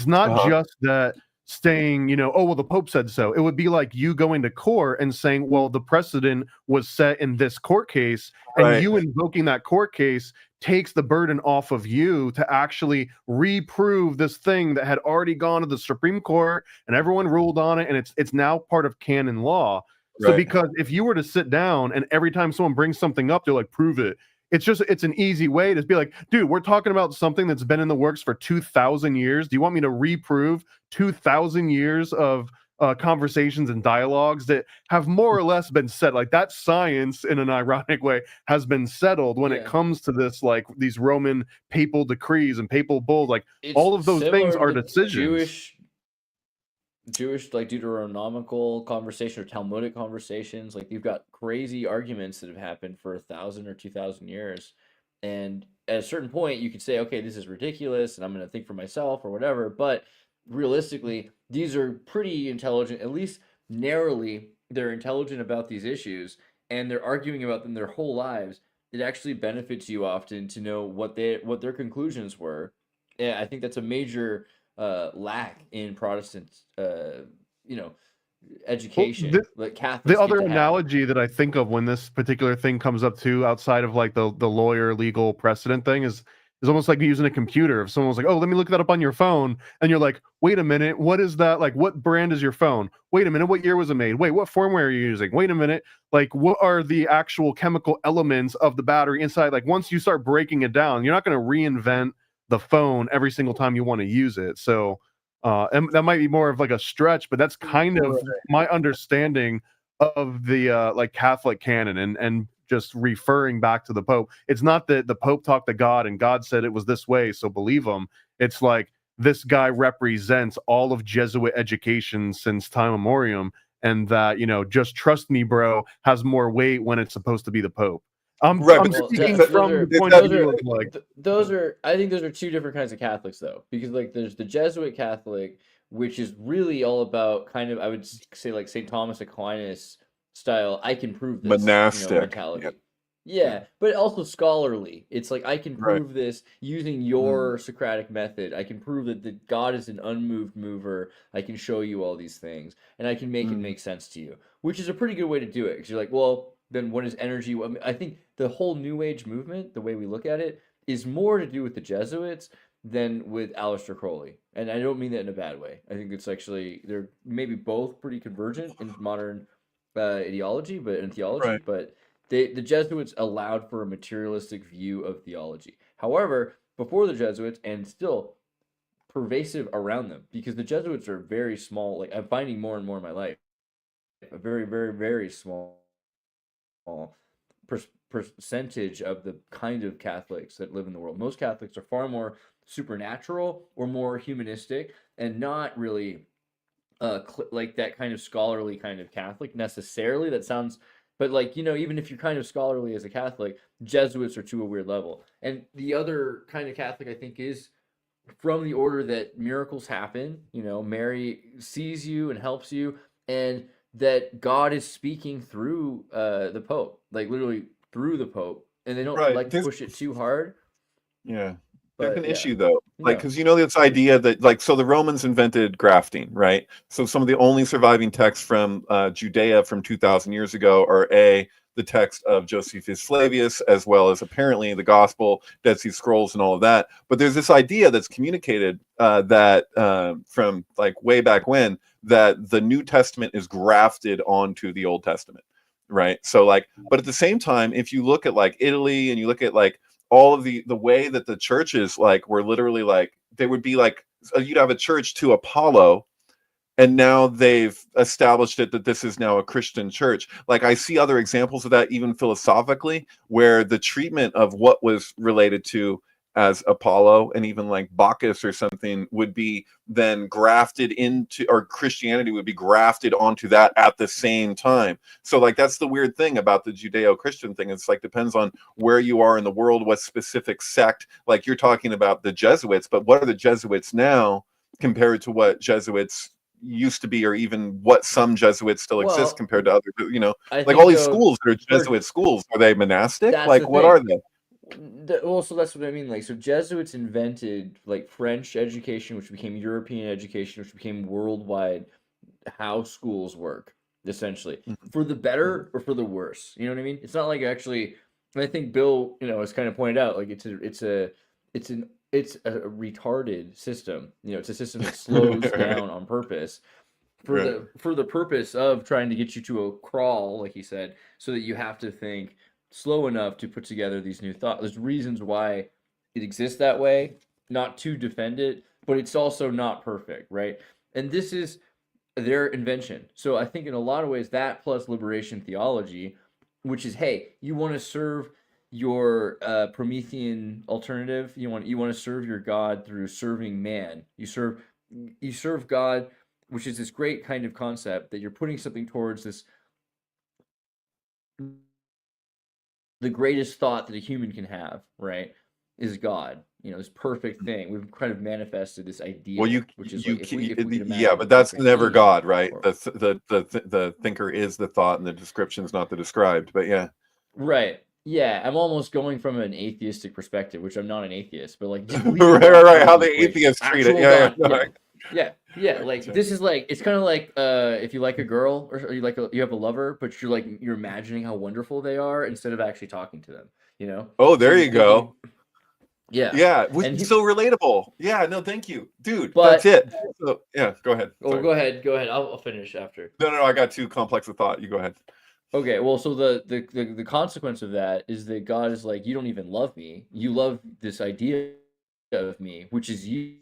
not just that saying, you know, oh, well, the Pope said so. It would be like you going to court and saying, well, the precedent was set in this court case, and Right. you invoking that court case takes the burden off of you to actually reprove this thing that had already gone to the Supreme Court and everyone ruled on it, and it's now part of canon law. So Right. because if you were to sit down and every time someone brings something up, they're like, prove it. It's an easy way to be like, dude, we're talking about something that's been in the works for 2,000 years. Do you want me to reprove 2,000 years of conversations and dialogues that have more or less been set? Like, that science, in an ironic way, has been settled when it comes to this, like these Roman papal decrees and papal bulls. Like, It's all of those things similar are to decisions. Jewish like Deuteronomical conversation or Talmudic conversations. Like, you've got crazy arguments that have happened for 1,000 or 2,000 years, and at a certain point you could say, okay, this is ridiculous and I'm going to think for myself or whatever, but realistically these are pretty intelligent, at least narrowly they're intelligent about these issues, and they're arguing about them their whole lives. It actually benefits you often to know what their conclusions were. Yeah, I think that's a major lack in Protestant, education, like Catholics. The get other to have. analogy that I think of when this particular thing comes up too, outside of like the lawyer legal precedent thing, is almost like using a computer. If someone's like, oh, let me look that up on your phone, and you're like, wait a minute, what is that? Like, what brand is your phone? Wait a minute, what year was it made? Wait, what firmware are you using? Wait a minute, like, what are the actual chemical elements of the battery inside? Like, once you start breaking it down, you're not going to reinvent the phone every single time you want to use it. So and that might be more of like a stretch, but that's kind of my understanding of the like Catholic canon, and just referring back to the Pope. It's not that the Pope talked to God and God said it was this way, so believe him. It's like, this guy represents all of Jesuit education since time memoriam, and that, you know, just trust me, bro, has more weight when it's supposed to be the Pope. I'm speaking from the point of view of like those are. I think those are two different kinds of Catholics, though, because like there's the Jesuit Catholic, which is really all about kind of, I would say, like St. Thomas Aquinas style. I can prove this Monastic mentality. Yeah, but also scholarly. It's like, I can prove this using your Socratic method. I can prove that God is an unmoved mover. I can show you all these things, and I can make it make sense to you, which is a pretty good way to do it. Because you're like, well, then what is energy? I mean, I think the whole New Age movement, the way we look at it, is more to do with the Jesuits than with Aleister Crowley. And I don't mean that in a bad way. I think it's actually, they're maybe both pretty convergent in modern ideology, but in theology. But the Jesuits allowed for a materialistic view of theology. However, before the Jesuits, and still pervasive around them, because the Jesuits are very small. Like, I'm finding more and more in my life, a very, very, very small percentage of the kind of Catholics that live in the world. Most Catholics are far more supernatural or more humanistic, and not really like that kind of scholarly kind of Catholic necessarily. That sounds, but like, even if you're kind of scholarly as a Catholic, Jesuits are to a weird level. And the other kind of Catholic, I think, is from the order that miracles happen. Mary sees you and helps you, and that God is speaking through the Pope, like literally through the Pope, and they don't like to push it too hard. Yeah. There's an issue though, like, because this idea that, like, so the Romans invented grafting, right? So some of the only surviving texts from Judea from 2,000 years ago are the text of Josephus Flavius, as well as apparently the Gospel, Dead Sea Scrolls, and all of that. But there's this idea that's communicated that from like way back when, that the New Testament is grafted onto the Old Testament, right? So like, but at the same time, if you look at like Italy and you look at like all of the way that the churches like were literally like, they would be like, you'd have a church to Apollo, and now they've established it that this is now a Christian church. Like, I see other examples of that even philosophically, where the treatment of what was related to as Apollo and even like Bacchus or something would be then grafted into, or Christianity would be grafted onto that at the same time. So like, that's the weird thing about the Judeo-Christian thing. It's like, depends on where you are in the world, what specific sect. Like, you're talking about the Jesuits, but what are the Jesuits now compared to what Jesuits used to be, or even what some Jesuits still exist compared to other, like all these schools that are Jesuit schools, are they monastic? Like, what are they? Well, so that's what I mean. Like, so Jesuits invented like French education, which became European education, which became worldwide. How schools work, essentially, for the better or for the worse. You know what I mean? It's not like actually. I think Bill, has kind of pointed out like it's a retarded system. It's a system that slows Right. down on purpose for the purpose of trying to get you to a crawl, like he said, so that you have to think slow enough to put together these new thoughts. There's reasons why it exists that way, not to defend it, but it's also not perfect, right? And this is their invention. So I think in a lot of ways that plus liberation theology, which is, hey, you want to serve your Promethean alternative, you want to serve your God through serving man. You serve God, which is this great kind of concept that you're putting something towards this, the greatest thought that a human can have, right, is God. This perfect thing. We've kind of manifested this idea, which is like, if we could imagine but that's perfect never being, God, right? or- The thinker is the thought, and the description's not the described. But yeah, Right. Yeah, I'm almost going from an atheistic perspective, which I'm not an atheist, but like just right. How the atheists treat it. Yeah. Like this is like, it's kind of like if you like a girl or you have a lover, but you're imagining how wonderful they are instead of actually talking to them. Oh, So there you're you go. Yeah. Yeah, which And is so relatable. Yeah, no, thank you, dude. But- That's it. So yeah, go ahead. Oh, Sorry. go ahead. I'll finish after. No, I got too complex a thought. You go ahead. Okay, well, so the consequence of that is that God is like, you don't even love me. You love this idea of me, which is you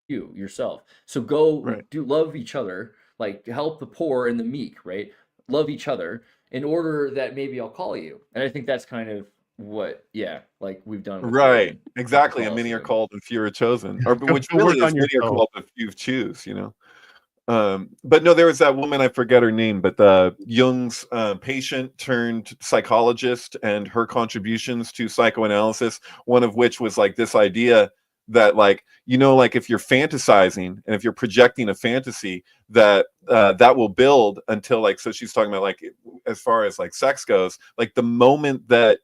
yourself. So go love each other, like help the poor and the meek, right? Love each other in order that maybe I'll call you. And I think that's kind of what, like we've done. With Right, exactly. And many are Catholicism. called and few are chosen, or Go which work really is on many are yourself. called but few choose. But no, there was that woman, I forget her name, but the Jung's patient turned psychologist, and her contributions to psychoanalysis, one of which was like this idea that like if you're fantasizing and if you're projecting a fantasy, that that will build until like, so she's talking about like as far as like sex goes, like the moment that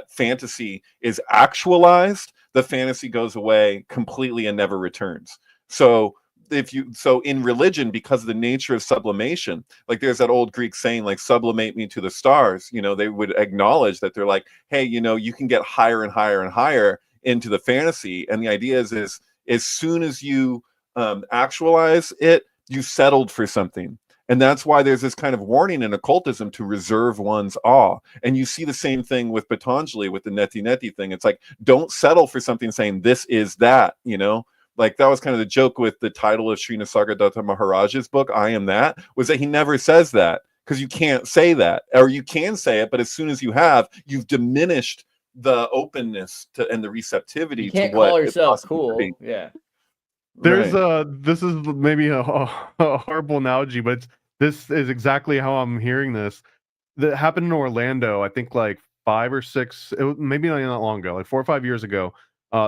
fantasy is actualized, the fantasy goes away completely and never returns. So in religion, because of the nature of sublimation, like there's that old Greek saying, like, sublimate me to the stars, they would acknowledge that they're like, hey, you can get higher and higher and higher into the fantasy. And the idea is as soon as you actualize it, you settled for something. And that's why there's this kind of warning in occultism to reserve one's awe. And you see the same thing with Patanjali, with the neti neti thing. It's like, don't settle for something saying this is that, Like that was kind of the joke with the title of Sri Nisargadatta Maharaj's book, I Am That, was that he never says that, because you can't say that. Or you can say it, but as soon as you have, you've diminished the openness to and the receptivity You can't to what call it yourself possibly cool. could be. Yeah. There's Right. this is maybe a horrible analogy, but this is exactly how I'm hearing this. That happened in Orlando, I think like 5 or 6, maybe not that long ago, like 4 or 5 years ago.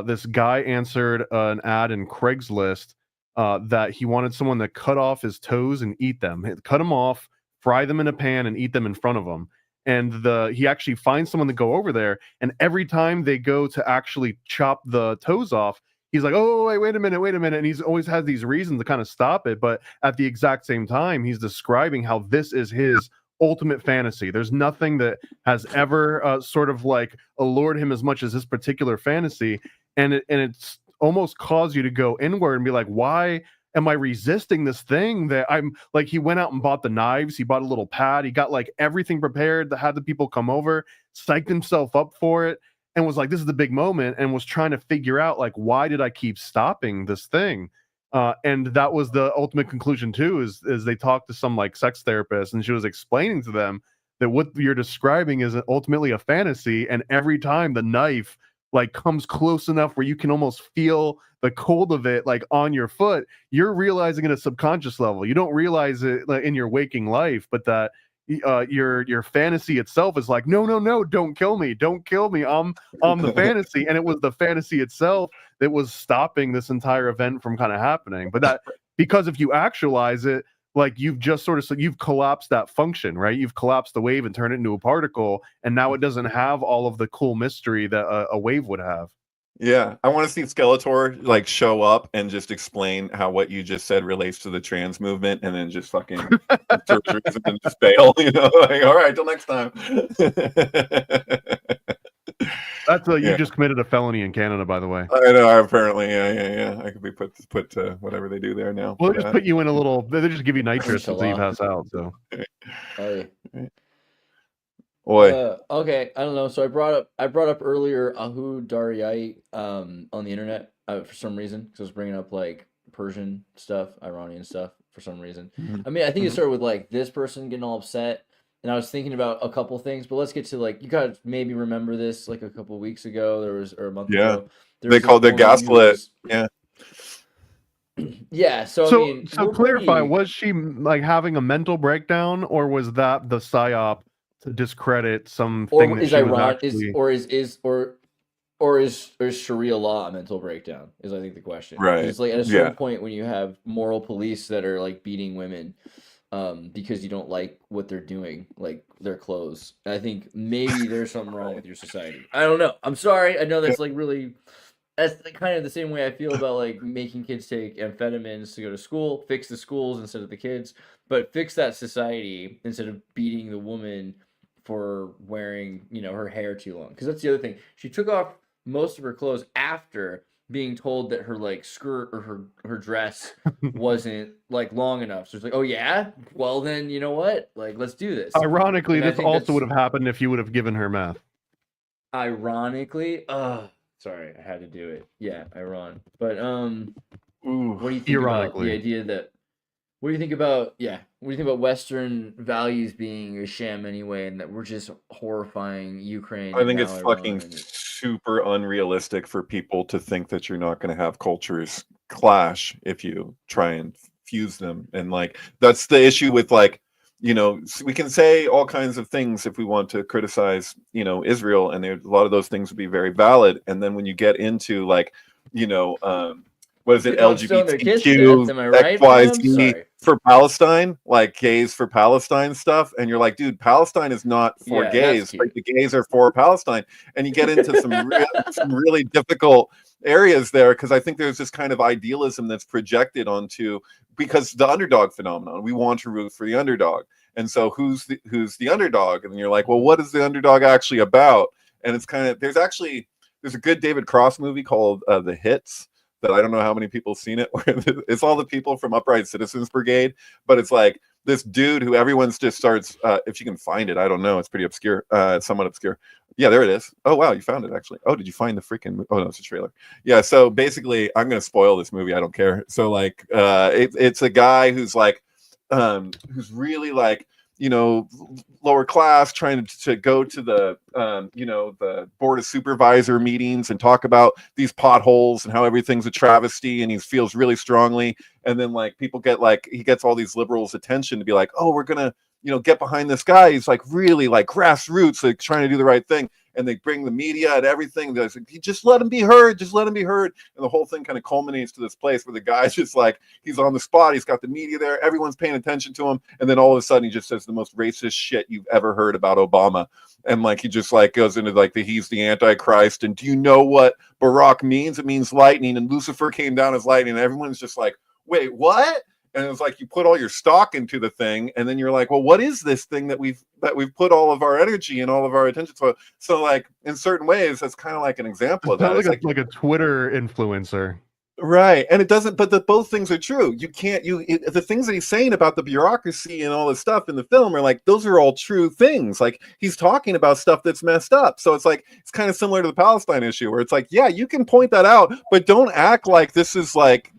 This guy answered an ad in Craigslist that he wanted someone to cut off his toes and eat them. Cut them off, fry them in a pan, and eat them in front of him. And he actually finds someone to go over there, and every time they go to actually chop the toes off, he's like, oh, wait a minute. And he's always had these reasons to kind of stop it. But at the exact same time, he's describing how this is his ultimate fantasy. There's nothing that has ever sort of like allured him as much as this particular fantasy. And it's almost caused you to go inward and be like, why am I resisting this thing that I'm like? He went out and bought the knives. He bought a little pad. He got like everything prepared to have the people come over, psyched himself up for it, and was like, this is the big moment, and was trying to figure out like, why did I keep stopping this thing? And that was the ultimate conclusion too, is they talked to some like sex therapist, and she was explaining to them that what you're describing is ultimately a fantasy, and every time the knife like comes close enough where you can almost feel the cold of it like on your foot, you're realizing at a subconscious level. You don't realize it like, in your waking life, but that your fantasy itself is like, no, don't kill me, I'm the fantasy. And it was the fantasy itself that was stopping this entire event from kind of happening. But that, because if you actualize it, like you've just sort of you've collapsed that function, right? You've collapsed the wave and turned it into a particle, and now it doesn't have all of the cool mystery that a wave would have. Yeah, I want to see Skeletor like show up and just explain how what you just said relates to the trans movement, and then just fucking surgeries and then just bail. You know, like all right, till next time. That's you just committed a felony in Canada, by the way. I know, apparently, yeah. I could be put to whatever they do there now. Well, they just put you in a little. They just give you nitrous until you pass out. So. Hey. Boy. Okay, I don't know. So I brought up earlier Ahu Daryai on the internet for some reason, because I was bringing up like Persian stuff, Iranian stuff for some reason. I mean, I think it started with like this person getting all upset, and I was thinking about a couple things. But let's get to like, you guys maybe remember this like a couple weeks ago. Or a month ago. They called it gaslit. Yeah. Yeah. So I mean, so clarify: was she like having a mental breakdown, or was that the psyop to discredit something that she was actually... or is Sharia law a mental breakdown? Is I think the question. Right. It's like at a certain point when you have moral police that are like beating women, because you don't like what they're doing, like their clothes. I think maybe there's something wrong with your society. I don't know. I'm sorry. I know that's like really. That's kind of the same way I feel about like making kids take amphetamines to go to school. Fix the schools instead of the kids, but fix that society instead of beating the woman for wearing, her hair too long. Because that's the other thing. She took off most of her clothes after being told that her like skirt or her dress wasn't like long enough. So it's like, oh yeah, well then you know what? Like let's do this. Ironically, this also would have happened if you would have given her meth. Ironically, sorry, I had to do it. Yeah, ironic. But what do you think about the idea that? What do you think about Western values being a sham anyway, and that we're just horrifying Ukraine? I think it's fucking super unrealistic for people to think that you're not going to have cultures clash if you try and fuse them, and like that's the issue with like, we can say all kinds of things if we want to criticize, Israel, and a lot of those things would be very valid. And then when you get into like, what is it, LGBTQ, XYZ for Palestine, like gays for Palestine stuff, and you're like, dude, Palestine is not for gays, like the gays are for Palestine, and you get into some really difficult areas there, because I think there's this kind of idealism that's projected onto, because the underdog phenomenon, we want to root for the underdog, and so who's the underdog, and you're like, well, what is the underdog actually about? And it's kind of, there's a good David Cross movie called The Hits, that I don't know how many people have seen it, where it's all the people from Upright Citizens Brigade, but it's like this dude who everyone's just starts, if you can find it, I don't know, it's pretty obscure, it's somewhat obscure. Yeah, there it is. Oh, wow, you found it, actually. Oh, did you find the freaking, oh, no, it's a trailer. Yeah, so basically, I'm going to spoil this movie, I don't care. So, like, it's a guy who's like, who's really like, lower class, trying to go to the, the board of supervisor meetings and talk about these potholes and how everything's a travesty, and he feels really strongly. And then like people get like, he gets all these liberals' attention to be like, oh, we're gonna, get behind this guy. He's like really like grassroots, like trying to do the right thing. And they bring the media and everything. They're like, just let him be heard. Just let him be heard. And the whole thing kind of culminates to this place where the guy's just like, he's on the spot. He's got the media there. Everyone's paying attention to him. And then all of a sudden he just says the most racist shit you've ever heard about Obama. And like, he just like goes into like he's the Antichrist. And do you know what Barack means? It means lightning. And Lucifer came down as lightning. And everyone's just like, wait, what? And it's like you put all your stock into the thing, and then you're like, well, what is this thing that we've put all of our energy and all of our attention to? So like in certain ways, that's kind of like an example of that. It's like a Twitter influencer. Right. And it doesn't, but both things are true. You can't, the things that he's saying about the bureaucracy and all this stuff in the film are like, those are all true things. Like he's talking about stuff that's messed up. So it's like, it's kind of similar to the Palestine issue where it's like, yeah, you can point that out, but don't act like this is like,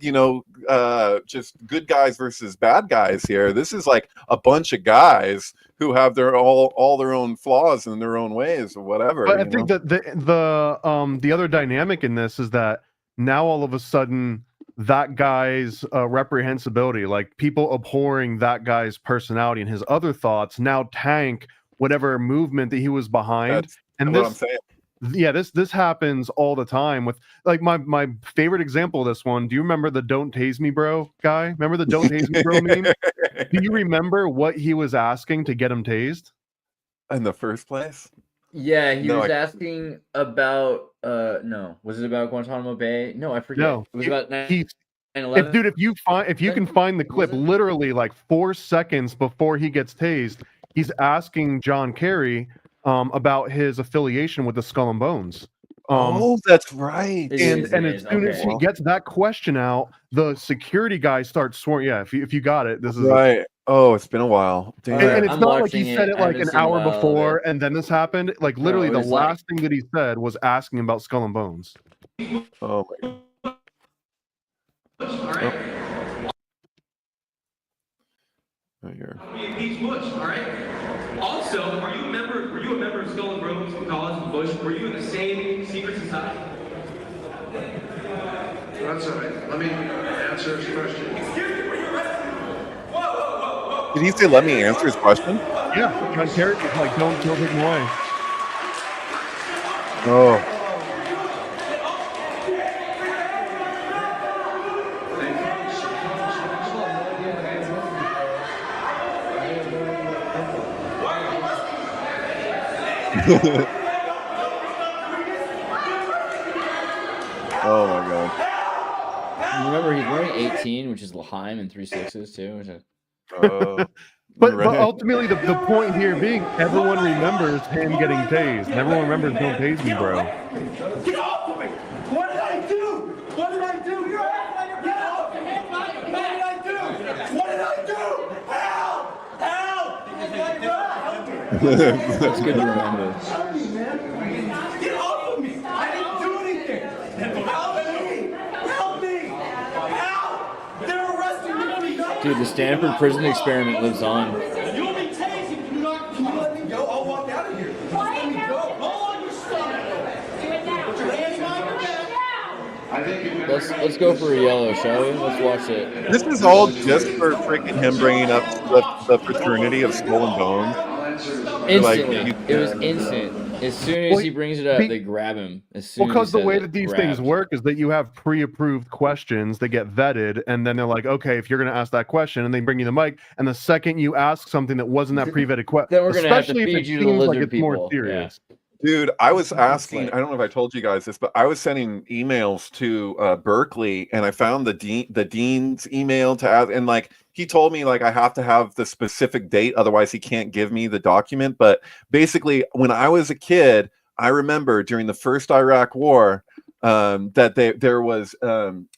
just good guys versus bad guys here. This is like a bunch of guys who have all their own flaws in their own ways or whatever. But I think that the other dynamic in this is that now all of a sudden that guy's reprehensibility, like people abhorring that guy's personality and his other thoughts, now tank whatever movement that he was behind. That's what I'm saying. Yeah, this happens all the time with like my favorite example of this one. Do you remember the "Don't Tase Me, Bro" guy? Remember the "Don't Tase Me, Bro" meme? Do you remember what he was asking to get him tased? In the first place? Yeah, he No, was I- asking about no, was it about Guantanamo Bay? No, I forget. No, it was about 9/11. if you can find the clip, Was it? literally like 4 seconds before he gets tased, he's asking John Kerry about his affiliation with the Skull and Bones. Oh, that's right. And as soon as he okay. gets that question out, the security guy starts swearing. Yeah, if you got it, this is Right. Oh, it's been a while. Damn. and it's I'm not like he watching said it. it I like haven't an seen a hour while of before, it. and then this happened. Like literally, it the was like- last thing that he said was asking about Skull and Bones. Oh my God. Oh, here. Impeach Bush, all right? Also, were you a member of Skull and Bones in college with Bush? Were you in the same secret society? That's all right. Let me answer his question. Excuse me, were you arrested? Whoa. Did he say, let me answer his question? Yeah, John Kerry was like, don't take him away. Oh. Oh my God. Remember, he's wearing 18, which is L'Haim and 3 6s too. Which is... But Right. ultimately, the point here being, everyone remembers him getting tased. And everyone remembers "Don't tase me, bro." Get off of me! What did I do? What did I do? Get off of me! What did I do? What did I do? Help! Help! It's good to remember. Help me, man! Get off of me! I didn't do anything! Help me! Help me! Help! They're arresting me! Dude, the Stanford prison experiment lives on. You'll be tased! Can you let me go? I'll walk out of here. Just let me go. Hold on your stomach! Put your hands behind your back! Let's go for a yellow, shall we? Let's watch it. This is all just for freaking him bringing up the fraternity of Skull and Bones. Instantly, you- it was instant. As soon as Well, he brings it up, they grab him. As soon Well, as he because the says way it, that these things grabbed. work is that you have pre-approved questions that get vetted, and then they're like, okay, if you're going to ask that question, and they bring you the mic, and the second you ask something that wasn't that pre-vetted question, Then we're gonna have to especially if feed it you to seems like lizard it's more people. serious. Dude, I was asking, like- I don't know if I told you guys this, but I was sending emails to Berkeley, and I found the dean's email to ask, and like he told me like I have to have the specific date, otherwise he can't give me the document. But basically, when I was a kid, I remember during the first Iraq War, that there was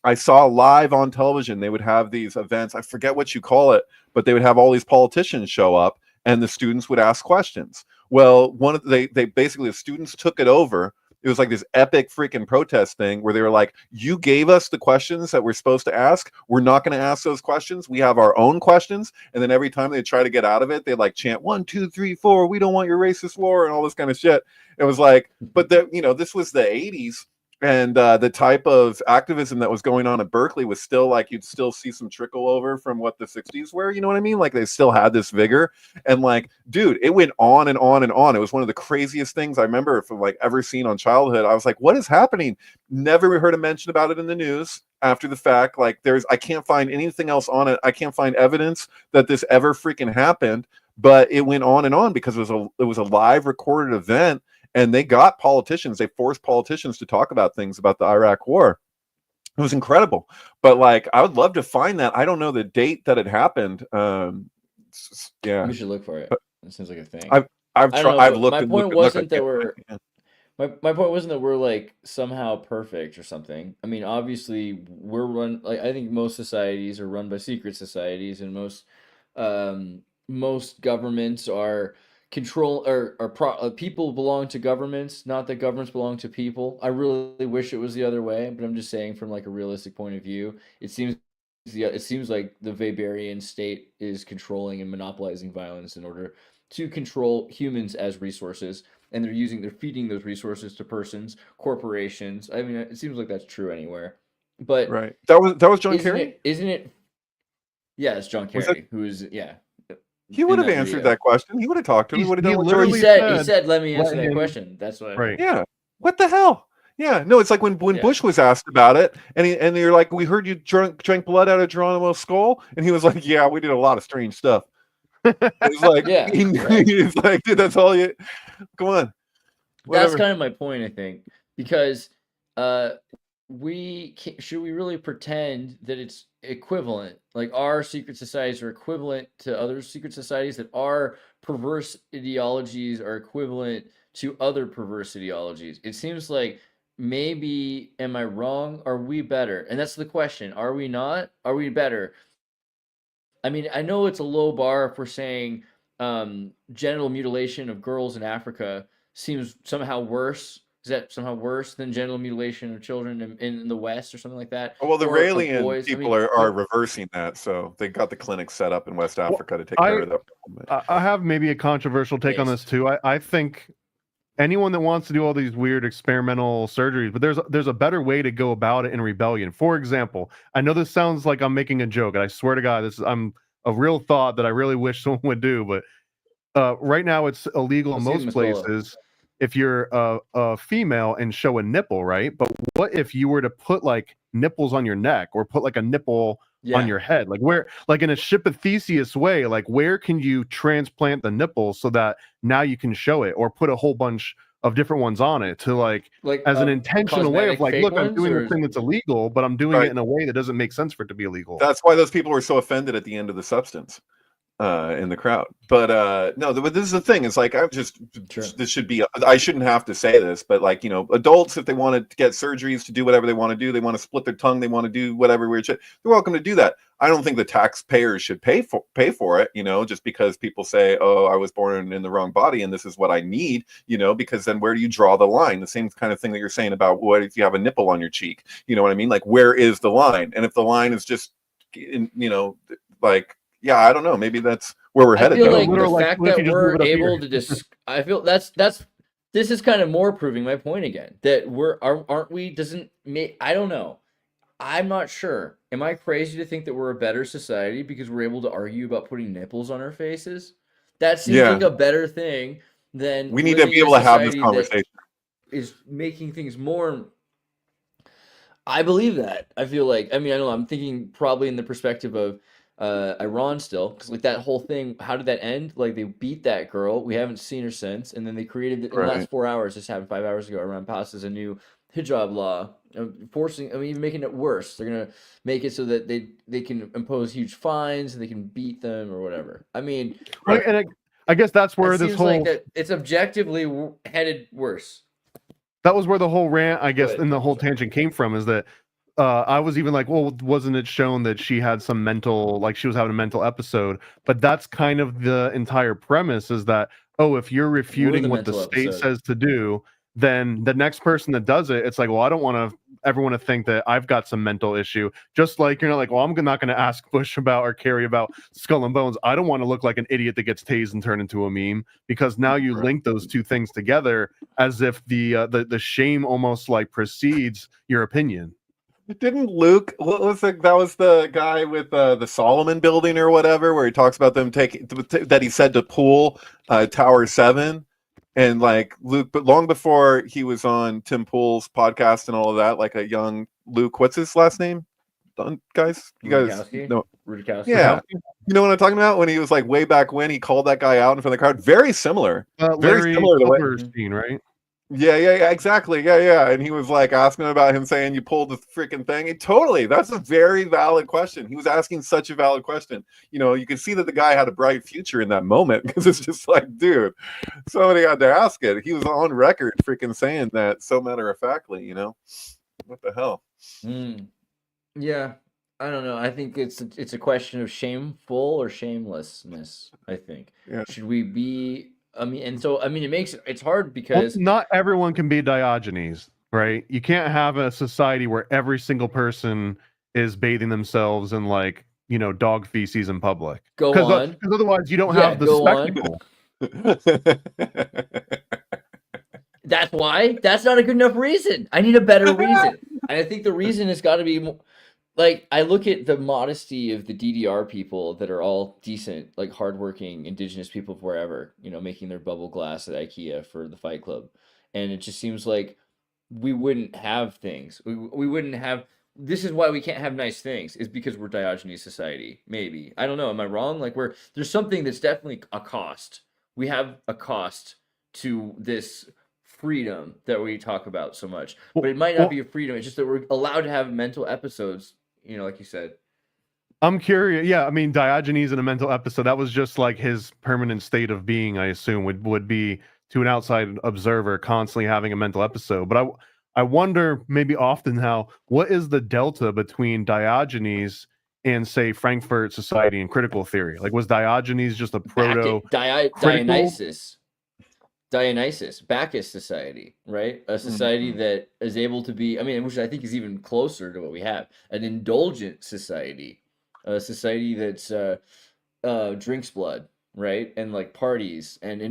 I saw live on television, they would have these events, I forget what you call it, but they would have all these politicians show up and the students would ask questions. Well, they basically, the students took it over. It was like this epic freaking protest thing where they were like, you gave us the questions that we're supposed to ask. We're not going to ask those questions. We have our own questions. And then every time they try to get out of it, they like chant 1, 2, 3, 4. We don't want your racist war and all this kind of shit. It was like, but this was the 80s. And the type of activism that was going on at Berkeley was still like, you'd still see some trickle over from what the 60s were. You know what I mean? Like they still had this vigor. And like, dude, it went on and on and on. It was one of the craziest things I remember from like ever seen on childhood. I was like, what is happening? Never heard a mention about it in the news after the fact. Like I can't find anything else on it. I can't find evidence that this ever freaking happened, but it went on and on because it was a live recorded event. And they got politicians, they forced politicians to talk about things about the Iraq War. It was incredible. But like, I would love to find that. I don't know the date that it happened. Yeah. We should look for it. It seems like a thing. I've looked. My point wasn't that we're. My point wasn't that we're like somehow perfect or something. I mean, obviously we're like I think most societies are run by secret societies, and most governments are people belong to governments, not that governments belong to people. I really wish it was the other way, but I'm just saying from like a realistic point of view, it seems like the Weberian state is controlling and monopolizing violence in order to control humans as resources, and they're feeding those resources to persons, corporations. I mean, it seems like that's true anywhere. But right, that was John Kerry, isn't it? Yeah, it's John Kerry, who is He would have answered that question. He would have talked to me. He would have done what he said, let me answer that question. That's what right. Yeah. What the hell? Yeah, no, it's like when Yeah. Bush was asked about it, and they're like, "We heard you drank blood out of Geronimo's skull," and he was like, "Yeah, we did a lot of strange stuff." It's like, Yeah, right. it's like, dude, that's all you. Come on, That's whatever. kind of my point, I think, because should we really pretend that it's equivalent? Like our secret societies are equivalent to other secret societies, that our perverse ideologies are equivalent to other perverse ideologies. It seems like maybe, am I wrong? Are we better? And that's the question. Are we not? Are we better? I mean, I know it's a low bar if we're saying genital mutilation of girls in Africa seems somehow worse. Is that somehow worse than genital mutilation of children in the West or something like that? Well, the Or of Raelian boys? I people mean, are reversing that, so they got the clinic set up in West Africa to take care of that. I have maybe a controversial take on this too. I think anyone that wants to do all these weird experimental surgeries, but there's a better way to go about it in rebellion. For example, I know this sounds like I'm making a joke, and I swear to God, I'm a real thought that I really wish someone would do, but right now it's illegal in most places if you're a female and show a nipple, right? But what if you were to put like nipples on your neck or put like a nipple on your head? Like where, like in a ship of Theseus way, like where can you transplant the nipple so that now you can show it, or put a whole bunch of different ones on it to like as an intentional way of like, look, I'm doing the thing that's illegal, but I'm doing it in a way that doesn't make sense for it to be illegal. That's why those people were so offended at the end of the substance in the crowd. But no, but this is the thing. It's like, this should be, I shouldn't have to say this, but like, you know, adults, if they want to get surgeries to do whatever they want to do, they want to split their tongue, they want to do whatever weird shit, they're welcome to do that. I don't think the taxpayers should pay for it, you know, just because people say, oh, I was born in the wrong body and this is what I need, you know, because then where do you draw the line? The same kind of thing that you're saying about what if you have a nipple on your cheek, you know what I mean? Like, where is the line? And if the line is just, you know, like, yeah, I don't know. Maybe that's where we're headed. I feel like the fact that we're able to I feel this is kind of more proving my point again, that aren't we? Doesn't make, I don't know. I'm not sure. Am I crazy to think that we're a better society because we're able to argue about putting nipples on our faces? That seems like a better thing than we need to be able to have this conversation. Is making things more. I believe that. I feel like, I mean, I don't know. I'm thinking probably in the perspective of Iran still, because like that whole thing, how did that end? Like they beat that girl, we haven't seen her since, and then they created in the last 4 hours, this happened 5 hours ago, Iran passes a new hijab law, forcing, I mean, even making it worse. They're gonna make it so that they can impose huge fines and they can beat them or whatever. I mean, and I guess that's where this whole, like that it's objectively headed worse. That was where the whole rant, I guess, and the whole tangent came from, is that I was even like, well, wasn't it shown that she had some mental, like she was having a mental episode? But that's kind of the entire premise, is that, oh, if you're refuting what the state says to do, then the next person that does it, it's like, well, I don't want everyone to think that I've got some mental issue. Just like you're not like, well, I'm not going to ask Bush about or Kerry about Skull and Bones. I don't want to look like an idiot that gets tased and turned into a meme, because now you link those two things together as if the shame almost like precedes your opinion. Didn't Luke? What was that was the guy with the Solomon building or whatever, where he talks about them taking that he said to Pool Tower 7, and like Luke, but long before he was on Tim Pool's podcast and all of that, like a young Luke, what's his last name? Guys, you guys know? Rudikowski? Yeah, you know what I'm talking about? When he was like way back when, he called that guy out in front of the crowd. Very similar, very similar to what scene, right? Yeah, exactly. Yeah. And he was like asking about him saying you pulled the freaking thing. Totally. That's a very valid question. He was asking such a valid question. You know, you can see that the guy had a bright future in that moment, because it's just like, dude, somebody had to ask it. He was on record freaking saying that so matter of factly, you know? What the hell? Yeah. I don't know. I think it's a question of shameful or shamelessness, I think. Yeah. Should we be, I mean, and so, I mean, it's hard because not everyone can be Diogenes, right? You can't have a society where every single person is bathing themselves in, like, you know, dog feces in public. Go on. Because otherwise you don't have the spectacle. That's why. That's not a good enough reason. I need a better reason. And I think the reason has got to be more, like, I look at the modesty of the DDR people that are all decent, like hardworking indigenous people wherever, you know, making their bubble glass at IKEA for the Fight Club. And it just seems like we wouldn't have things. We wouldn't have. This is why we can't have nice things. Is because we're Diogenes society. Maybe I don't know. Am I wrong? Like there's something that's definitely a cost. We have a cost to this freedom that we talk about so much, but it might not be a freedom. It's just that we're allowed to have mental episodes. You know, like you said. I'm curious. Yeah, I mean, Diogenes in a mental episode, that was just like his permanent state of being, I assume, would be to an outside observer constantly having a mental episode. But I wonder maybe often what is the delta between Diogenes and, say, Frankfurt Society and critical theory? Like, was Diogenes just a proto Dionysus, Bacchus society, right? A society that is able to be, I mean, which I think is even closer to what we have, an indulgent society, a society that's drinks blood, right? And like parties and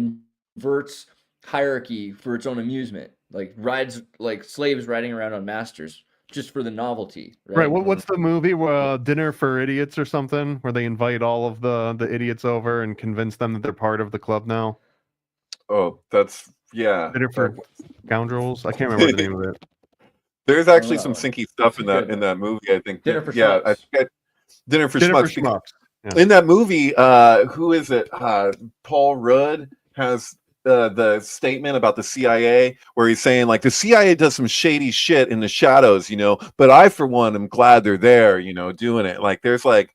inverts hierarchy for its own amusement, like rides like slaves riding around on masters just for the novelty, right? What's the movie? Dinner for Idiots or something, where they invite all of the idiots over and convince them that they're part of the club now? Oh, that's Dinner for Scoundrels. I can't remember the name of it. There's actually some sinky stuff in that movie. I think. Dinner for Schmucks. Dinner for Schmucks. Yeah. In that movie, who is it? Paul Rudd has the statement about the CIA where he's saying like the CIA does some shady shit in the shadows, you know, but I for one am glad they're there, you know, doing it. Like there's like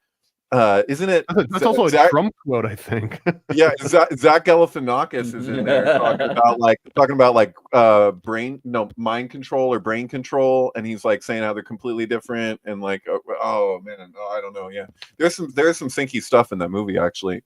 isn't it? That's also a Trump quote, I think. Yeah, Zach Galifianakis is in there talking about mind control or brain control, and he's like saying how they're completely different and like oh man, I don't know. Yeah, there's some sinky stuff in that movie actually.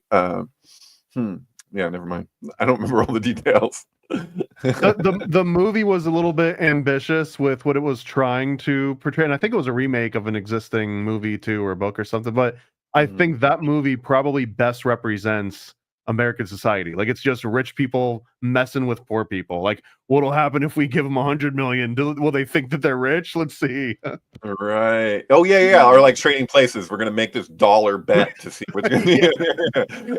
Yeah, never mind. I don't remember all the details. the movie was a little bit ambitious with what it was trying to portray, and I think it was a remake of an existing movie too, or a book or something. But I think that movie probably best represents American society. Like it's just rich people messing with poor people. Like what'll happen if we give them 100 million? Will they think that they're rich? Let's see. Right. Oh yeah. Or like trading places. We're gonna make this dollar bet to see what's gonna be.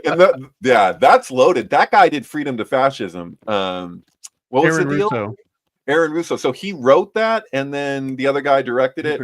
And that's loaded. That guy did Freedom to Fascism. What was Aaron the deal? Russo. Aaron Russo. So he wrote that, and then the other guy directed it.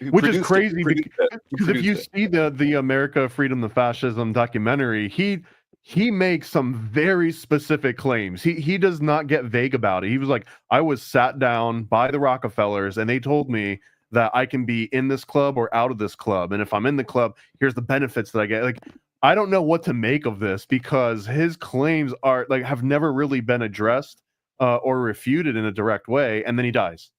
Which is crazy because if you see the America Freedom to Fascism documentary, he makes some very specific claims. He does not get vague about it. He was like, I was sat down by the Rockefellers and they told me that I can be in this club or out of this club. And if I'm in the club, here's the benefits that I get. Like, I don't know what to make of this because his claims are like have never really been addressed or refuted in a direct way. And then he dies.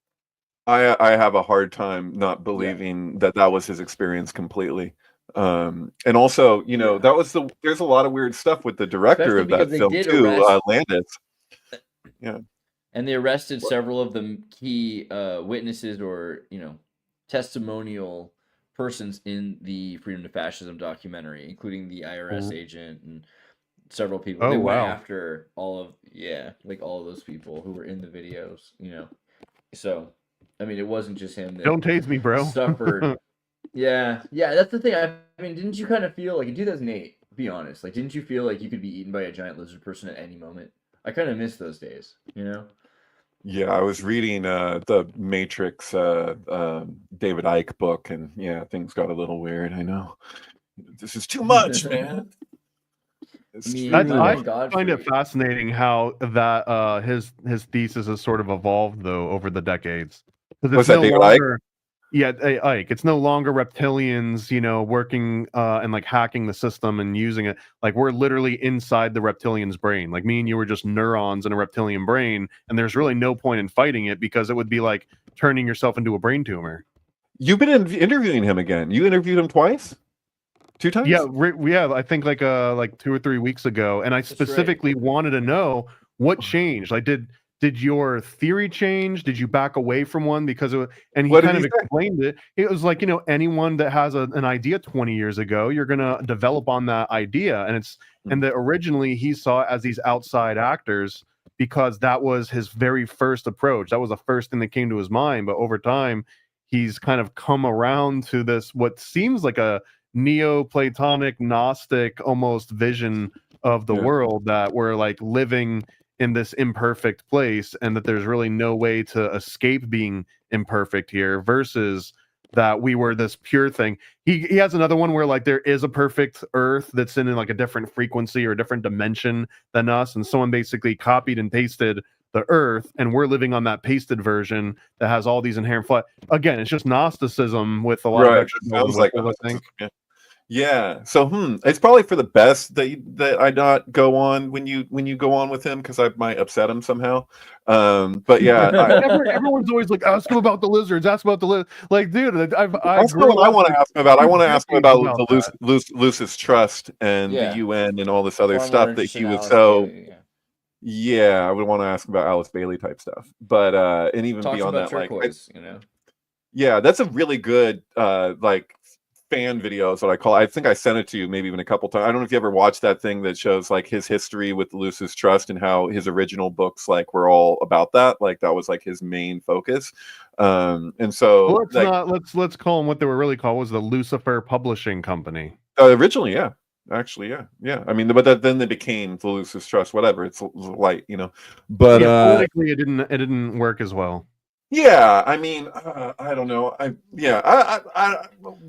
I have a hard time not believing that was his experience completely. And also, you know, there's a lot of weird stuff with the director of that film too, Landis. Yeah. And they arrested several of the key witnesses or, you know, testimonial persons in the Freedom to Fascism documentary, including the IRS agent and several people. They went after all of those people who were in the videos, you know. So I mean, it wasn't just him that don't tase me, bro. Suffered. yeah, that's the thing. I mean, didn't you kind of feel like in 2008? Be honest, like, didn't you feel like you could be eaten by a giant lizard person at any moment? I kind of miss those days, you know. Yeah, I was reading the Matrix David Icke book, and yeah, things got a little weird. I know this is too much, man. I find it fascinating how that his thesis has sort of evolved though over the decades. Was that David Icke? Yeah, Icke. It's no longer reptilians, you know, working and like hacking the system and using it. Like we're literally inside the reptilian's brain. Like me and you were just neurons in a reptilian brain, and there's really no point in fighting it because it would be like turning yourself into a brain tumor. You've been interviewing him again. You interviewed him twice? 2 times? Yeah. I think like 2 or 3 weeks ago, and I specifically wanted to know what changed. Like, did your theory change? Did you back away from one because of? And he kind of explained it. It was like, you know, anyone that has an idea 20 years ago, you're gonna develop on that idea, and that originally he saw it as these outside actors because that was his very first approach. That was the first thing that came to his mind. But over time, he's kind of come around to this what seems like a Neoplatonic, Gnostic almost vision of the world that we're like living in this imperfect place, and that there's really no way to escape being imperfect here, versus that we were this pure thing. He has another one where like there is a perfect Earth that's in like a different frequency or a different dimension than us, and someone basically copied and pasted the Earth, and we're living on that pasted version that has all these inherent flaws. Again, it's just Gnosticism with a lot of extra Sounds like I think. Yeah. So it's probably for the best that I not go on when you go on with him, because I might upset him somehow. But yeah, everyone's always like, ask him about the lizards. Ask about the like, dude. That's what I want to ask him about. I want to ask him about the Lucis Trust and Yeah. the UN and all this other Far more stuff that interested he in was Alice so. Bailey, yeah. Yeah, I would want to ask about Alice Bailey type stuff, but and even Talks beyond about that, turquoise, you know. yeah, that's a really good like fan video is what I call it. I think I sent it to you maybe even a couple times. I don't know if you ever watched that thing that shows like his history with the Lucis Trust and how his original books like were all about that. Like that was like his main focus. And so let's call them what they were really called, was the Lucifer Publishing Company. Originally, yeah. Actually, yeah. I mean, but then they became the Lucis Trust, whatever. It's light, you know. But politically, it didn't work as well. Yeah, I mean, I don't know.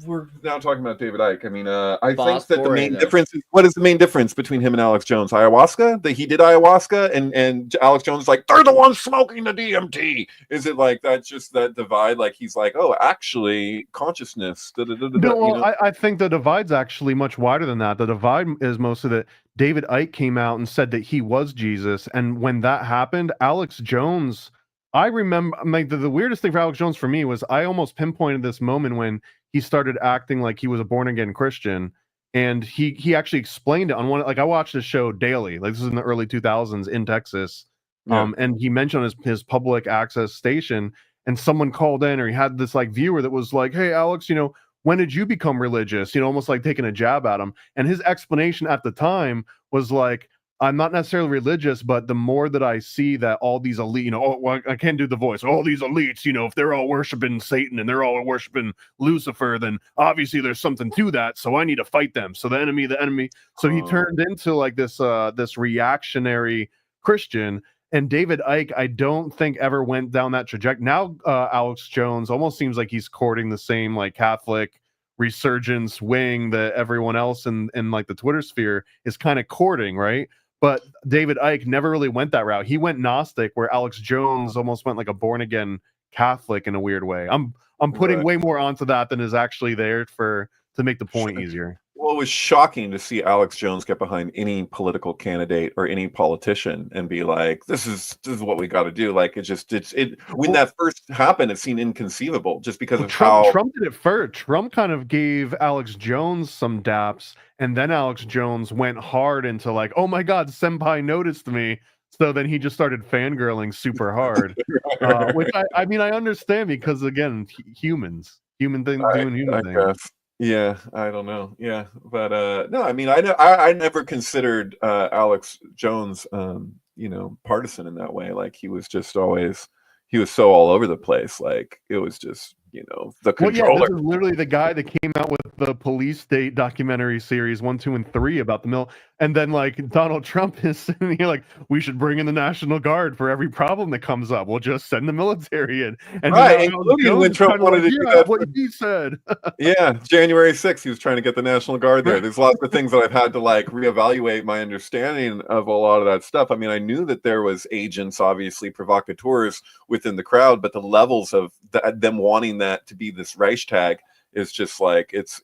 We're now talking about David Icke. I mean, I think that the main difference is, what is the main difference between him and Alex Jones? Ayahuasca? That he did ayahuasca, and Alex Jones is like, they're the ones smoking the DMT. Is it like that? Just that divide? Like he's like, oh, actually, consciousness. No, well, I think the divide's actually much wider than that. The divide is mostly that David Icke came out and said that he was Jesus, and when that happened, Alex Jones. I remember, like, the weirdest thing for Alex Jones for me was I almost pinpointed this moment when he started acting like he was a born again Christian, and he actually explained it on one. Like I watched the show daily, like this is in the early 2000s in Texas, and he mentioned his public access station, and someone called in, or he had this like viewer that was like, "Hey Alex, you know, when did you become religious?" You know, almost like taking a jab at him, and his explanation at the time was like, I'm not necessarily religious, but the more that I see that all these elite, you know, well, I can't do the voice. All these elites, you know, if they're all worshiping Satan and they're all worshiping Lucifer, then obviously there's something to that. So I need to fight them. So the enemy. So he turned into like this reactionary Christian. And David Icke, I don't think ever went down that trajectory. Now, Alex Jones almost seems like he's courting the same like Catholic resurgence wing that everyone else in like the Twitter sphere is kind of courting, right? But David Icke never really went that route. He went Gnostic, where Alex Jones almost went like a born again Catholic in a weird way. I'm putting way more onto that than is actually there to make the point easier. Well, it was shocking to see Alex Jones get behind any political candidate or any politician and be like, "This is what we got to do." Like when that first happened, it seemed inconceivable, just because of how Trump did it first. Trump kind of gave Alex Jones some daps, and then Alex Jones went hard into like, "Oh my God, Senpai noticed me." So then he just started fangirling super hard, which I mean I understand, because again, human thing doing human things. Yeah, I don't know. Yeah, but no, I mean, I never considered Alex Jones, you know, partisan in that way. Like he was just always, he was so all over the place. Like it was just, you know, the controller. Well, yeah, this is literally the guy that came out with the Police State documentary series 1, 2, and 3 about the mill, and then like Donald Trump is sitting here like, we should bring in the National Guard for every problem that comes up. We'll just send the military in, and right, including when Trump wanted to do that. What he said. Yeah, January 6th, he was trying to get the National Guard there. There's lots of things that I've had to like reevaluate my understanding of a lot of that stuff. I mean, I knew that there was agents, obviously provocateurs within the crowd, but the levels of them wanting that to be this Reichstag is just like it's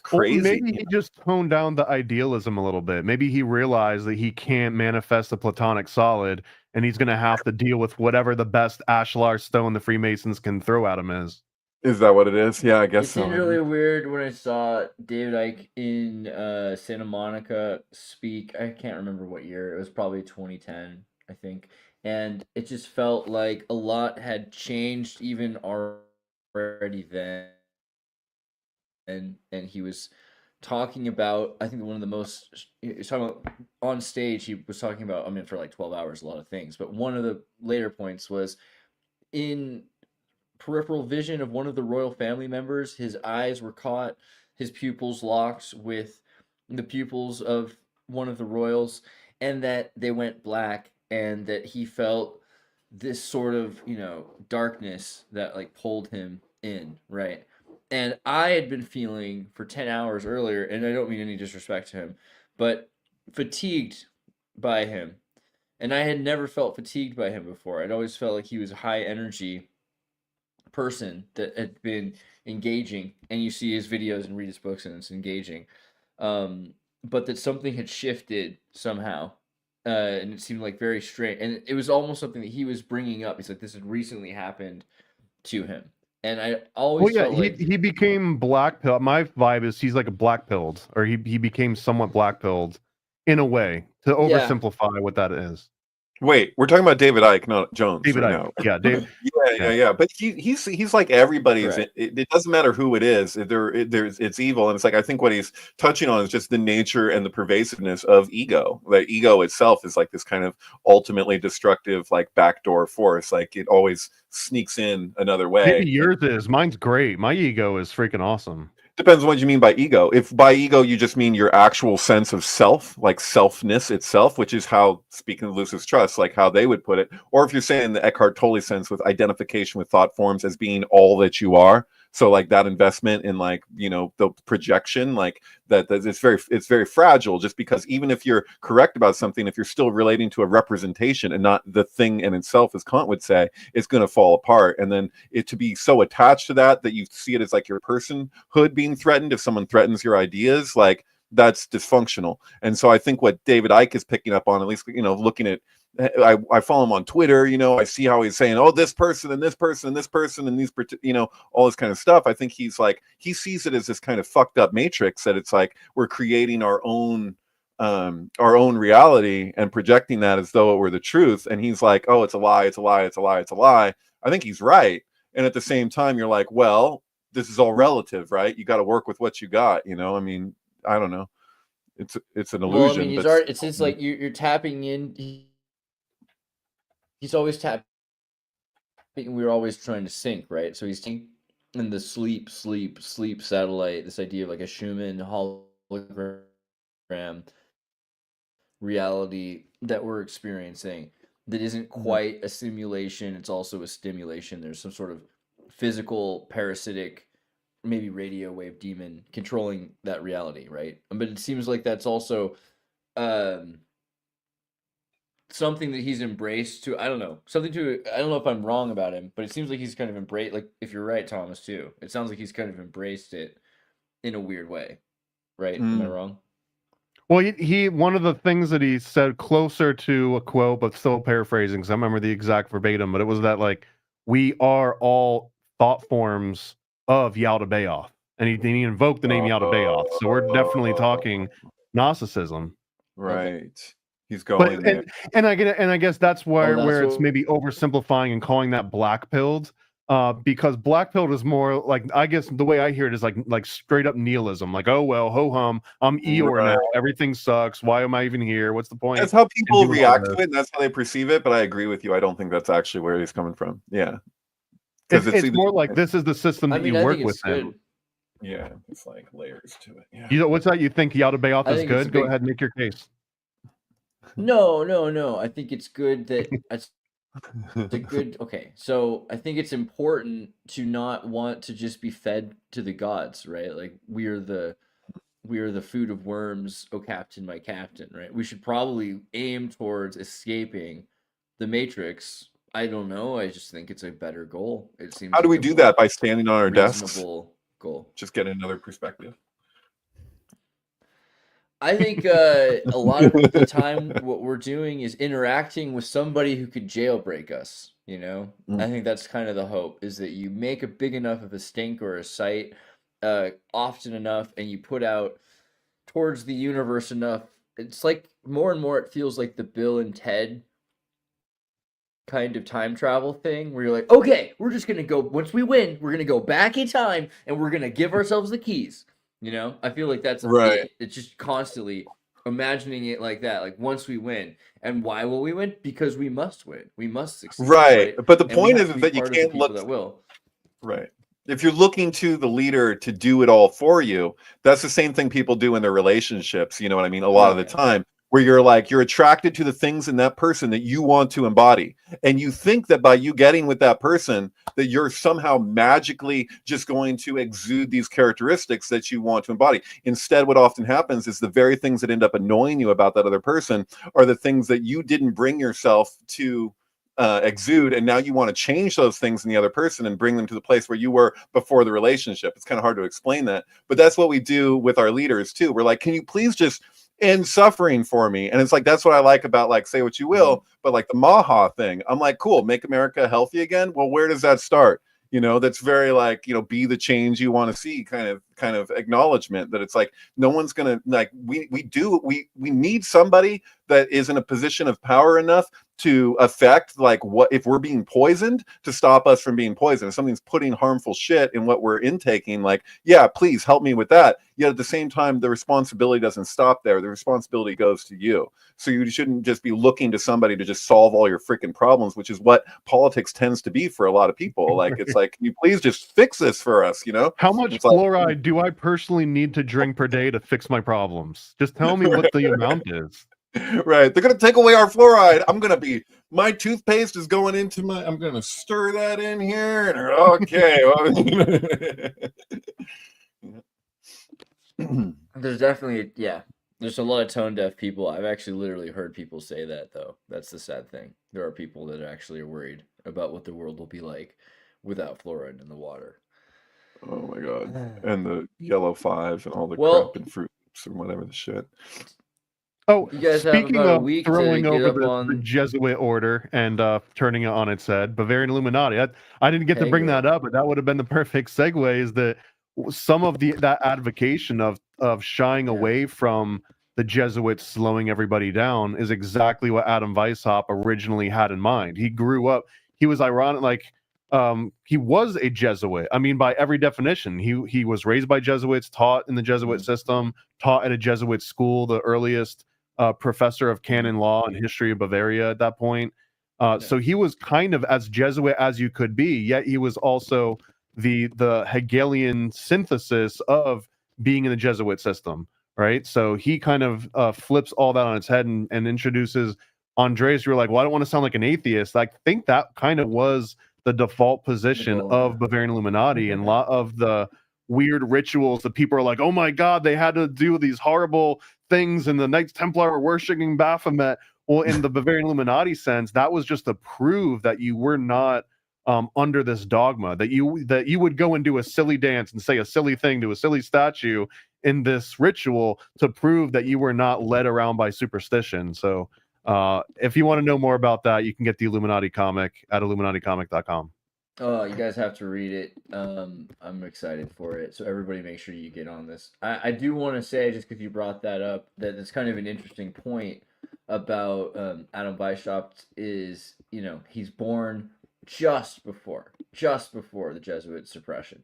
crazy. Well, maybe he just toned down the idealism a little bit. Maybe he realized that he can't manifest a platonic solid, and he's going to have to deal with whatever the best ashlar stone the Freemasons can throw at him is. Is that what it is? Yeah, I guess so. It seemed really weird when I saw David Icke in Santa Monica speak. I can't remember what year. It was probably 2010, I think. And it just felt like a lot had changed even already then. And he was talking about, I think one of the most, he was talking about on stage, he was talking about, I mean, for like 12 hours, a lot of things. But one of the later points was in peripheral vision of one of the royal family members, his eyes were caught, his pupils locked with the pupils of one of the royals, and that they went black. and that he felt this sort of, you know, darkness that like pulled him in, right? And I had been feeling for 10 hours earlier, and I don't mean any disrespect to him, but fatigued by him. And I had never felt fatigued by him before. I'd always felt like he was a high energy person that had been engaging, and you see his videos and read his books and it's engaging. But that something had shifted somehow. And it seemed like very strange. And it was almost something that he was bringing up. He's like, this had recently happened to him. And I always Well, felt like he became black pill. My vibe is he's like a black pilled, or he became somewhat black pilled in a way, to oversimplify what that is. Wait, we're talking about David Icke, not Jones. David right Icke, now. yeah, Dave. Yeah. But he's like everybody's. Correct. It doesn't matter who it is. It's evil, and it's like I think what he's touching on is just the nature and the pervasiveness of ego. Like ego itself is like this kind of ultimately destructive, like backdoor force. Like it always sneaks in another way. Maybe yours is. Mine's great. My ego is freaking awesome. Depends on what you mean by ego. If by ego you just mean your actual sense of self, like selfness itself, which is how, speaking of Lucis Trust, like how they would put it, or if you're saying the Eckhart Tolle sense with identification with thought forms as being all that you are, so like that investment in like, you know, the projection, like that it's very fragile, just because even if you're correct about something, if you're still relating to a representation and not the thing in itself, as Kant would say, it's going to fall apart. And then it to be so attached to that you see it as like your personhood being threatened. If someone threatens your ideas, like that's dysfunctional. And so I think what David Icke is picking up on, at least, you know, looking at, I follow him on Twitter, you know, I see how he's saying, oh, this person and this person and this person and these, you know, all this kind of stuff. I think he's like, he sees it as this kind of fucked up matrix that it's like we're creating our own reality and projecting that as though it were the truth. And he's like, oh, it's a lie, it's a lie, it's a lie, it's a lie. I think he's right. And at the same time, you're like, well, this is all relative, right? You got to work with what you got, you know? I mean, I don't know. It's an illusion. Well, I mean, it's like you're tapping in. He's always tapping. We're always trying to sync, right? So he's in the sleep satellite. This idea of like a Schumann hologram reality that we're experiencing that isn't quite a simulation. It's also a stimulation. There's some sort of physical, parasitic, maybe radio wave demon controlling that reality, right? But it seems like that's also something that he's embraced to, I don't know if I'm wrong about him, but it seems like he's kind of embraced, like, if you're right, Thomas, too, it sounds like he's kind of embraced it in a weird way, right? Am I wrong? Well, he one of the things that he said, closer to a quote, but still paraphrasing, because I remember the exact verbatim, but it was that, like, we are all thought forms of Yaldabaoth. And he invoked the name Yaldabaoth. So we're definitely talking Gnosticism. Right. He's going there. And I guess that's where it's maybe oversimplifying and calling that black pilled. Because black pilled is more like, I guess the way I hear it is like straight up nihilism. Like, oh well, ho hum, I'm Eeyore now. Everything sucks. Why am I even here? What's the point? That's how people react to it, and that's how they perceive it. But I agree with you. I don't think that's actually where he's coming from. Yeah. It's more like this is the system that you work with him. Yeah, it's like layers to it. Yeah. You know, what's that? You think Yaldabaoth is good? Go ahead and make your case. No. I think it's good that it's a good. Okay, so I think it's important to not want to just be fed to the gods, right? Like we are the food of worms, oh captain, my captain, right? We should probably aim towards escaping the matrix. I don't know. I just think it's a better goal. It seems. How do we do that? By standing on our desks? Goal. Just get another perspective. I think a lot of the time what we're doing is interacting with somebody who could jailbreak us, you know? I think that's kind of the hope, is that you make a big enough of a stink or a site often enough, and you put out towards the universe enough. It's like more and more it feels like the Bill and Ted kind of time travel thing, where you're like, okay, we're just going to go, once we win, we're going to go back in time, and we're going to give ourselves the keys. You know, I feel like that's right. It's just constantly imagining it like that. Like once we win, and why will we win? Because we must win. We must succeed. Right. But the point is that you can't look. That will. Right. If you're looking to the leader to do it all for you, that's the same thing people do in their relationships. You know what I mean? A lot of the time, where you're attracted to the things in that person that you want to embody, and you think that by you getting with that person that you're somehow magically just going to exude these characteristics that you want to embody. Instead, what often happens is the very things that end up annoying you about that other person are the things that you didn't bring yourself to exude, and now you want to change those things in the other person and bring them to the place where you were before the relationship. It's kind of hard to explain that, but that's what we do with our leaders too. We're like, can you please just end suffering for me? And it's like, that's what I like about like Say What You Will, but like the Maha thing, I'm like, cool, make America healthy again. Well, where does that start? You know, that's very like, you know, be the change you want to see kind of acknowledgement that it's like, no one's gonna like, we need somebody that is in a position of power enough to affect like what if we're being poisoned, to stop us from being poisoned. If something's putting harmful shit in what we're intaking, like, yeah, please help me with that. Yet at the same time, the responsibility doesn't stop there. The responsibility goes to you. So you shouldn't just be looking to somebody to just solve all your freaking problems, which is what politics tends to be for a lot of people. Like, it's like, can you please just fix this for us, you know? How much It's like, fluoride do I personally need to drink per day to fix my problems? Just tell me what the amount is. right, they're gonna take away our fluoride. My toothpaste is going into I'm gonna stir that in here, and okay. There's definitely, yeah. There's a lot of tone deaf people. I've actually literally heard people say that, though. That's the sad thing. There are people that actually are worried about what the world will be like without fluoride in the water. Oh my god! And the yellow 5 and all the Well, crap and fruit loops and whatever the shit. Oh, you guys have speaking about a of week to throwing get over up the on. Jesuit order and turning it on its head, Bavarian Illuminati. I didn't get to bring that up, but that would have been the perfect segue. Is that some of that advocation of shying away from the Jesuits slowing everybody down is exactly what Adam Weishaupt originally had in mind. He grew up. He was ironic, like he was a Jesuit. I mean, by every definition, he was raised by Jesuits, taught in the Jesuit system, taught at a Jesuit school, the earliest professor of canon law and history of Bavaria at that point. So he was kind of as Jesuit as you could be, yet he was also the Hegelian synthesis of being in the Jesuit system, right? So he kind of flips all that on its head and introduces Andreas. You're like, well, I don't want to sound like an atheist. I think that kind of was the default position of Bavarian Illuminati, and a lot of the weird rituals that people are like, oh my God, they had to do these horrible things, and the Knights Templar were worshiping Baphomet. Well, in the Bavarian Illuminati sense, that was just to prove that you were not under this dogma, that you would go and do a silly dance and say a silly thing to a silly statue in this ritual to prove that you were not led around by superstition. So if you want to know more about that, you can get the Illuminati comic at illuminaticomic.com. Oh, you guys have to read it. I'm excited for it. So everybody make sure you get on this. I do want to say, just because you brought that up, that it's kind of an interesting point about Adam Weishaupt is, you know, he's born just before the Jesuit suppression.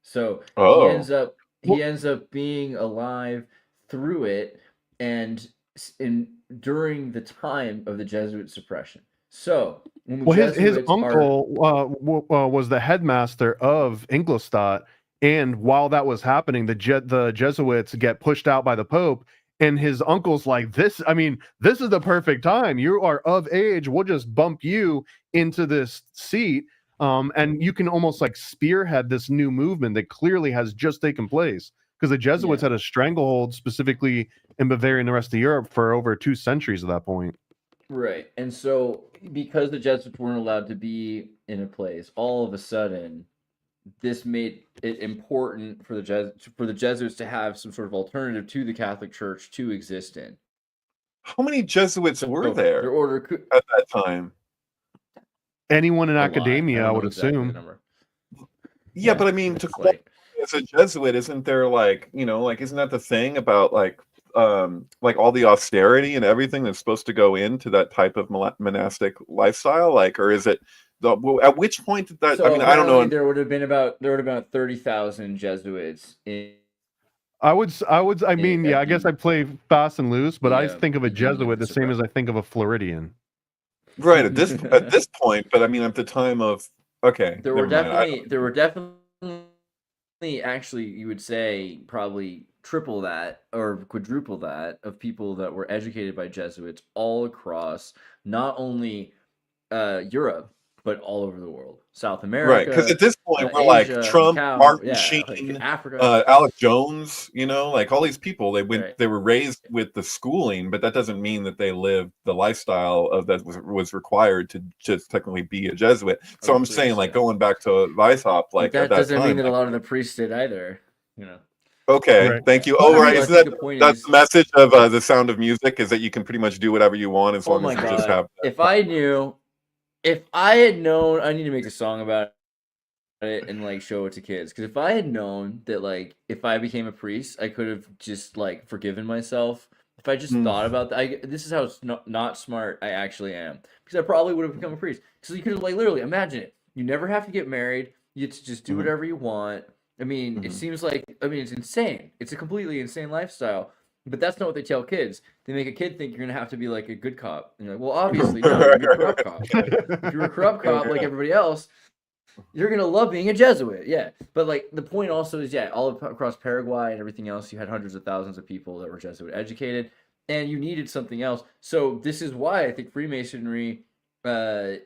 So he ends up being alive through it and during the time of the Jesuit suppression. So his uncle was the headmaster of Ingolstadt, and while that was happening, the Jesuits get pushed out by the Pope, and his uncle's like, this is the perfect time. You are of age. We'll just bump you into this seat, and you can almost like spearhead this new movement that clearly has just taken place, because the Jesuits had a stranglehold specifically in Bavaria and the rest of Europe for over 2 centuries at that point. Right. And so because the Jesuits weren't allowed to be in a place, all of a sudden this made it important for the Jesuits to have some sort of alternative to the Catholic Church to exist in. How many Jesuits were there their order could, at that time? Anyone in academia, I would assume. Yeah, but I mean, to qualify as a Jesuit, isn't there like, you know, like, isn't that the thing about like all the austerity and everything that's supposed to go into that type of monastic lifestyle? Like, or is it at which point did that? So I mean, I don't know. There would have been about 30,000 Jesuits in. I guess I play fast and loose, but I think of a Jesuit the same as I think of a Floridian. Right at this point, but I mean, at the time of there were definitely actually, you would say, probably triple that or quadruple that of people that were educated by Jesuits all across not only Europe but all over the world, South Right, because America, at this point we're like Asia, Trump, Macau, Martin yeah, like Sheen, Africa, Alec Jones, you know, like all these people. right? They were raised with the schooling, but that doesn't mean that they lived the lifestyle of that was required to just technically be a Jesuit. So I'm saying, like, going back to Weishaupt, like that at that doesn't mean time, that a like, lot of the priests did either, you know. okay, Right. thank you. But Oh, I right, mean, I isn't think that the point that's is, the message of The Sound of Music, is that you can pretty much do whatever you want as oh long my as you just god, have. if I had known, I need to make a song about it and like show it to kids, because if I had known that like if I became a priest I could have just like forgiven myself, if I just thought about that, this is how not smart I actually am, because I probably would have become a priest. So you could have, like, literally imagine it, you never have to get married, you get to just do whatever you want. I mean, it seems like, I mean, it's insane, it's a completely insane lifestyle, but that's not what they tell kids. They make a kid think you're gonna have to be like a good cop, and you're like, well, obviously no, you're gonna be a corrupt cop. If you're a corrupt cop like everybody else, you're gonna love being a Jesuit, yeah. But like the point also is, yeah, all across Paraguay and everything else, you had hundreds of thousands of people that were Jesuit educated, and you needed something else. So this is why I think Freemasonry, through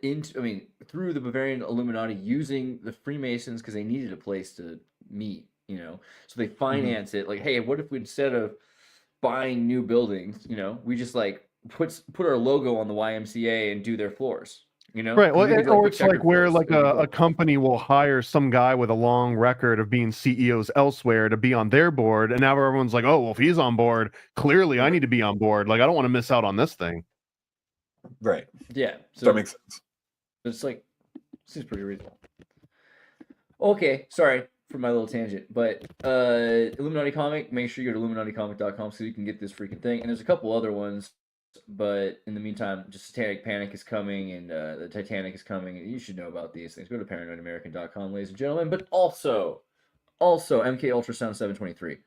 the Bavarian Illuminati, using the Freemasons because they needed a place to meet, you know. So they finance it. Like, hey, what if we, instead of buying new buildings, you know, we just like put our logo on the YMCA and do their floors. You know, Right. Well, we could, or put it's like checkered where floors. like It'd be a cool. company will hire some guy with a long record of being CEOs elsewhere to be on their board, and now everyone's like, oh, well, if he's on board, clearly I need to be on board. Like, I don't want to miss out on this thing. Right. Yeah. So That makes sense. it's like, seems pretty reasonable. Okay, sorry for my little tangent, but Illuminati comic, make sure you go to illuminaticomic.com so you can get this freaking thing. And there's a couple other ones, but in the meantime, just Satanic Panic is coming, and the Titanic is coming, and you should know about these things. Go to paranoidamerican.com, ladies and gentlemen. But also MK Ultrasound 723.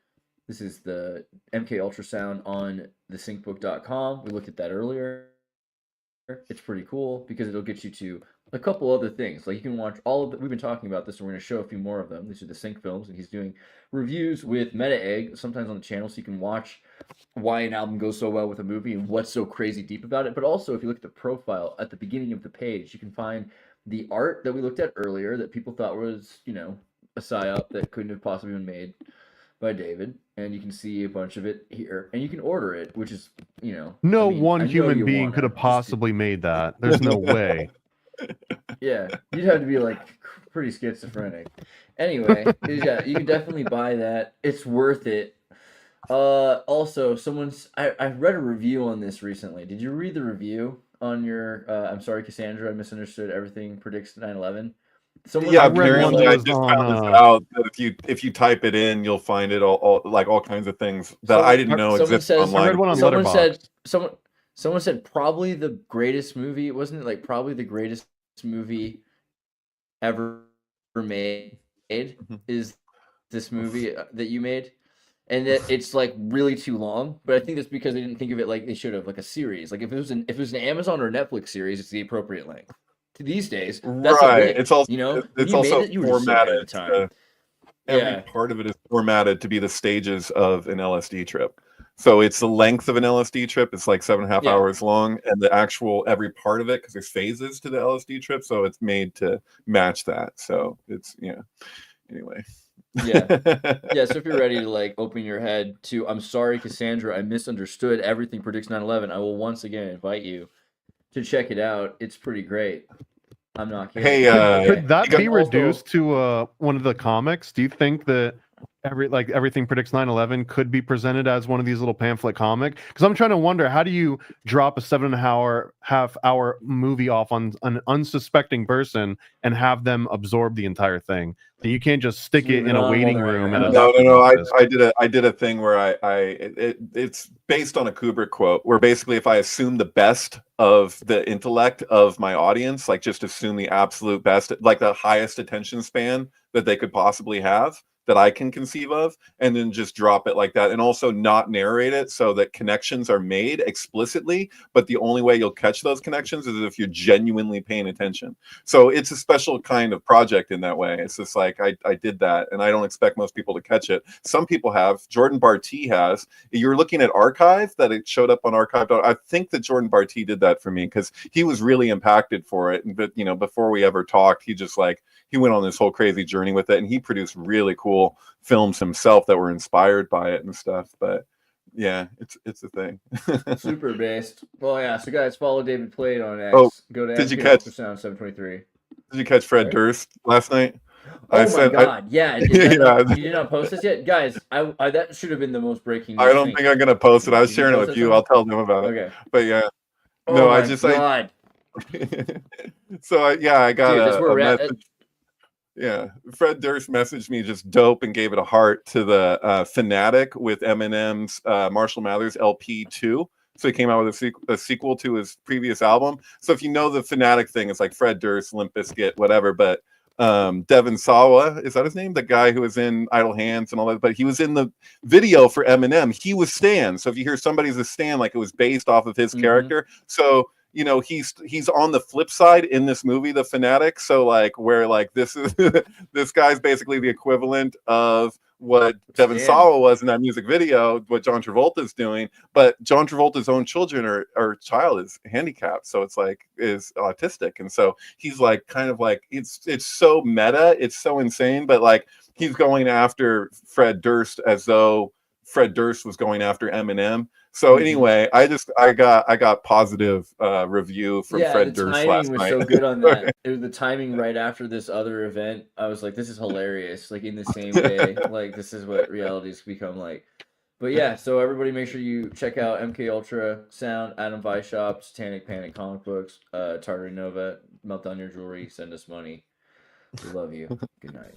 This is the MK Ultrasound on the syncbook.com. We looked at that earlier. It's pretty cool because it'll get you to a couple other things. Like, you can watch all of the, we've been talking about this, and we're going to show a few more of them. These are the sync films, and he's doing reviews with Meta Egg sometimes on the channel, so you can watch why an album goes so well with a movie and what's so crazy deep about it. But also, if you look at the profile at the beginning of the page, you can find the art that we looked at earlier that people thought was, you know, a psyop that couldn't have possibly been made by David, and you can see a bunch of it here, and you can order it, which is, you know, No I mean, I one know human you being want could it. have possibly made that. There's no way. Yeah, you'd have to be like pretty schizophrenic. Anyway, yeah, you can definitely buy that. It's worth it. Also, I read a review on this recently. Did you read the review on your I'm sorry, Cassandra, I misunderstood everything predicts 9/11? Yeah, I read one apparently that I was just on, found this out that if you type it in, you'll find it all kinds of things that I didn't know someone existed says, I online. read one on someone Letterboxd. said someone said probably the greatest movie, wasn't it, like probably the greatest movie ever made is this movie that you made, and that it's like really too long. But I think that's because they didn't think of it like they should have, like a series. Like if it was an Amazon or Netflix series, it's the appropriate length. These days, that's a Right. win. It's also You know, when it's you made also it, you were just so ahead of the formatted. time. Every Yeah. part of it is formatted to be the stages of an LSD trip. So it's the length of an LSD trip. It's like 7.5 Yeah. hours long, and the actual every part of it, because there's phases to the LSD trip, so it's made to match that. So it's anyway. Yeah. Yeah, so if you're ready to like open your head to, I'm sorry, Cassandra, I misunderstood everything predicts 9/11, I will once again invite you to check it out. It's pretty great. I'm not kidding. Hey, Could that you be got- reduced to one of the comics? Do you think that everything predicts 9/11 could be presented as one of these little pamphlet comic? Because I'm trying to wonder, how do you drop a 7.5 hour movie off on an unsuspecting person and have them absorb the entire thing? You can't just stick Leave it it in a on waiting while they're at room your in a house. No. doctor's office. I did a thing where it's based on a Kubrick quote, where basically if I assume the best of the intellect of my audience, like just assume the absolute best, like the highest attention span that they could possibly have, that I can conceive of, and then just drop it like that, and also not narrate it so that connections are made explicitly, but the only way you'll catch those connections is if you're genuinely paying attention. So it's a special kind of project in that way. It's just like I did that, and I don't expect most people to catch it. Some people have. Jordan Barty has. You're looking at Archive, that it showed up on Archive. I think that Jordan Barty did that for me because he was really impacted for it. But you know, before we ever talked, he just like he went on this whole crazy journey with it, and he produced really cool films himself that were inspired by it and stuff. But yeah, it's a thing. Super based. Well, yeah. So guys, follow David Plate on X. Oh, Go to did you catch Sound 723. Did you catch Fred Durst last night? Oh I my said, god! Yeah, yeah. You did not post this yet, guys. I that should have been the most breaking news. I don't think I'm gonna post it. I was Did you sharing it post with it you. somewhere? I'll tell them about it. Okay. But yeah, Oh no, my I just god. So I got Dude, that's where a we're at. message. Yeah, Fred Durst messaged me just dope and gave it a heart to the Fanatic with Eminem's Marshall Mathers LP2. So he came out with a sequel to his previous album. So if you know the Fanatic thing, it's like Fred Durst, Limp Bizkit, whatever. But Devin Sawa, is that his name? The guy who was in Idle Hands and all that. But he was in the video for Eminem. He was Stan. So if you hear somebody's a Stan, like it was based off of his character. So you know, he's on the flip side in this movie, The Fanatic. So like where like this is this guy's basically the equivalent of what Devin Sawa was in that music video, what John Travolta's doing, but John Travolta's own children or child is handicapped, so it's like is autistic, and so he's like kind of like it's so meta, it's so insane, but like he's going after Fred Durst as though Fred Durst was going after Eminem. So anyway, I got positive review from Fred Durst last night. The timing was so good on that. It was the timing right after this other event. I was like, this is hilarious. Like in the same day, like this is what reality's become like. But yeah, so everybody make sure you check out MK Ultra Sound, Adam Weishaupt, Satanic Panic Comic Books, Tartary Nova, Melt Down Your Jewelry, send us money. We love you. Good night.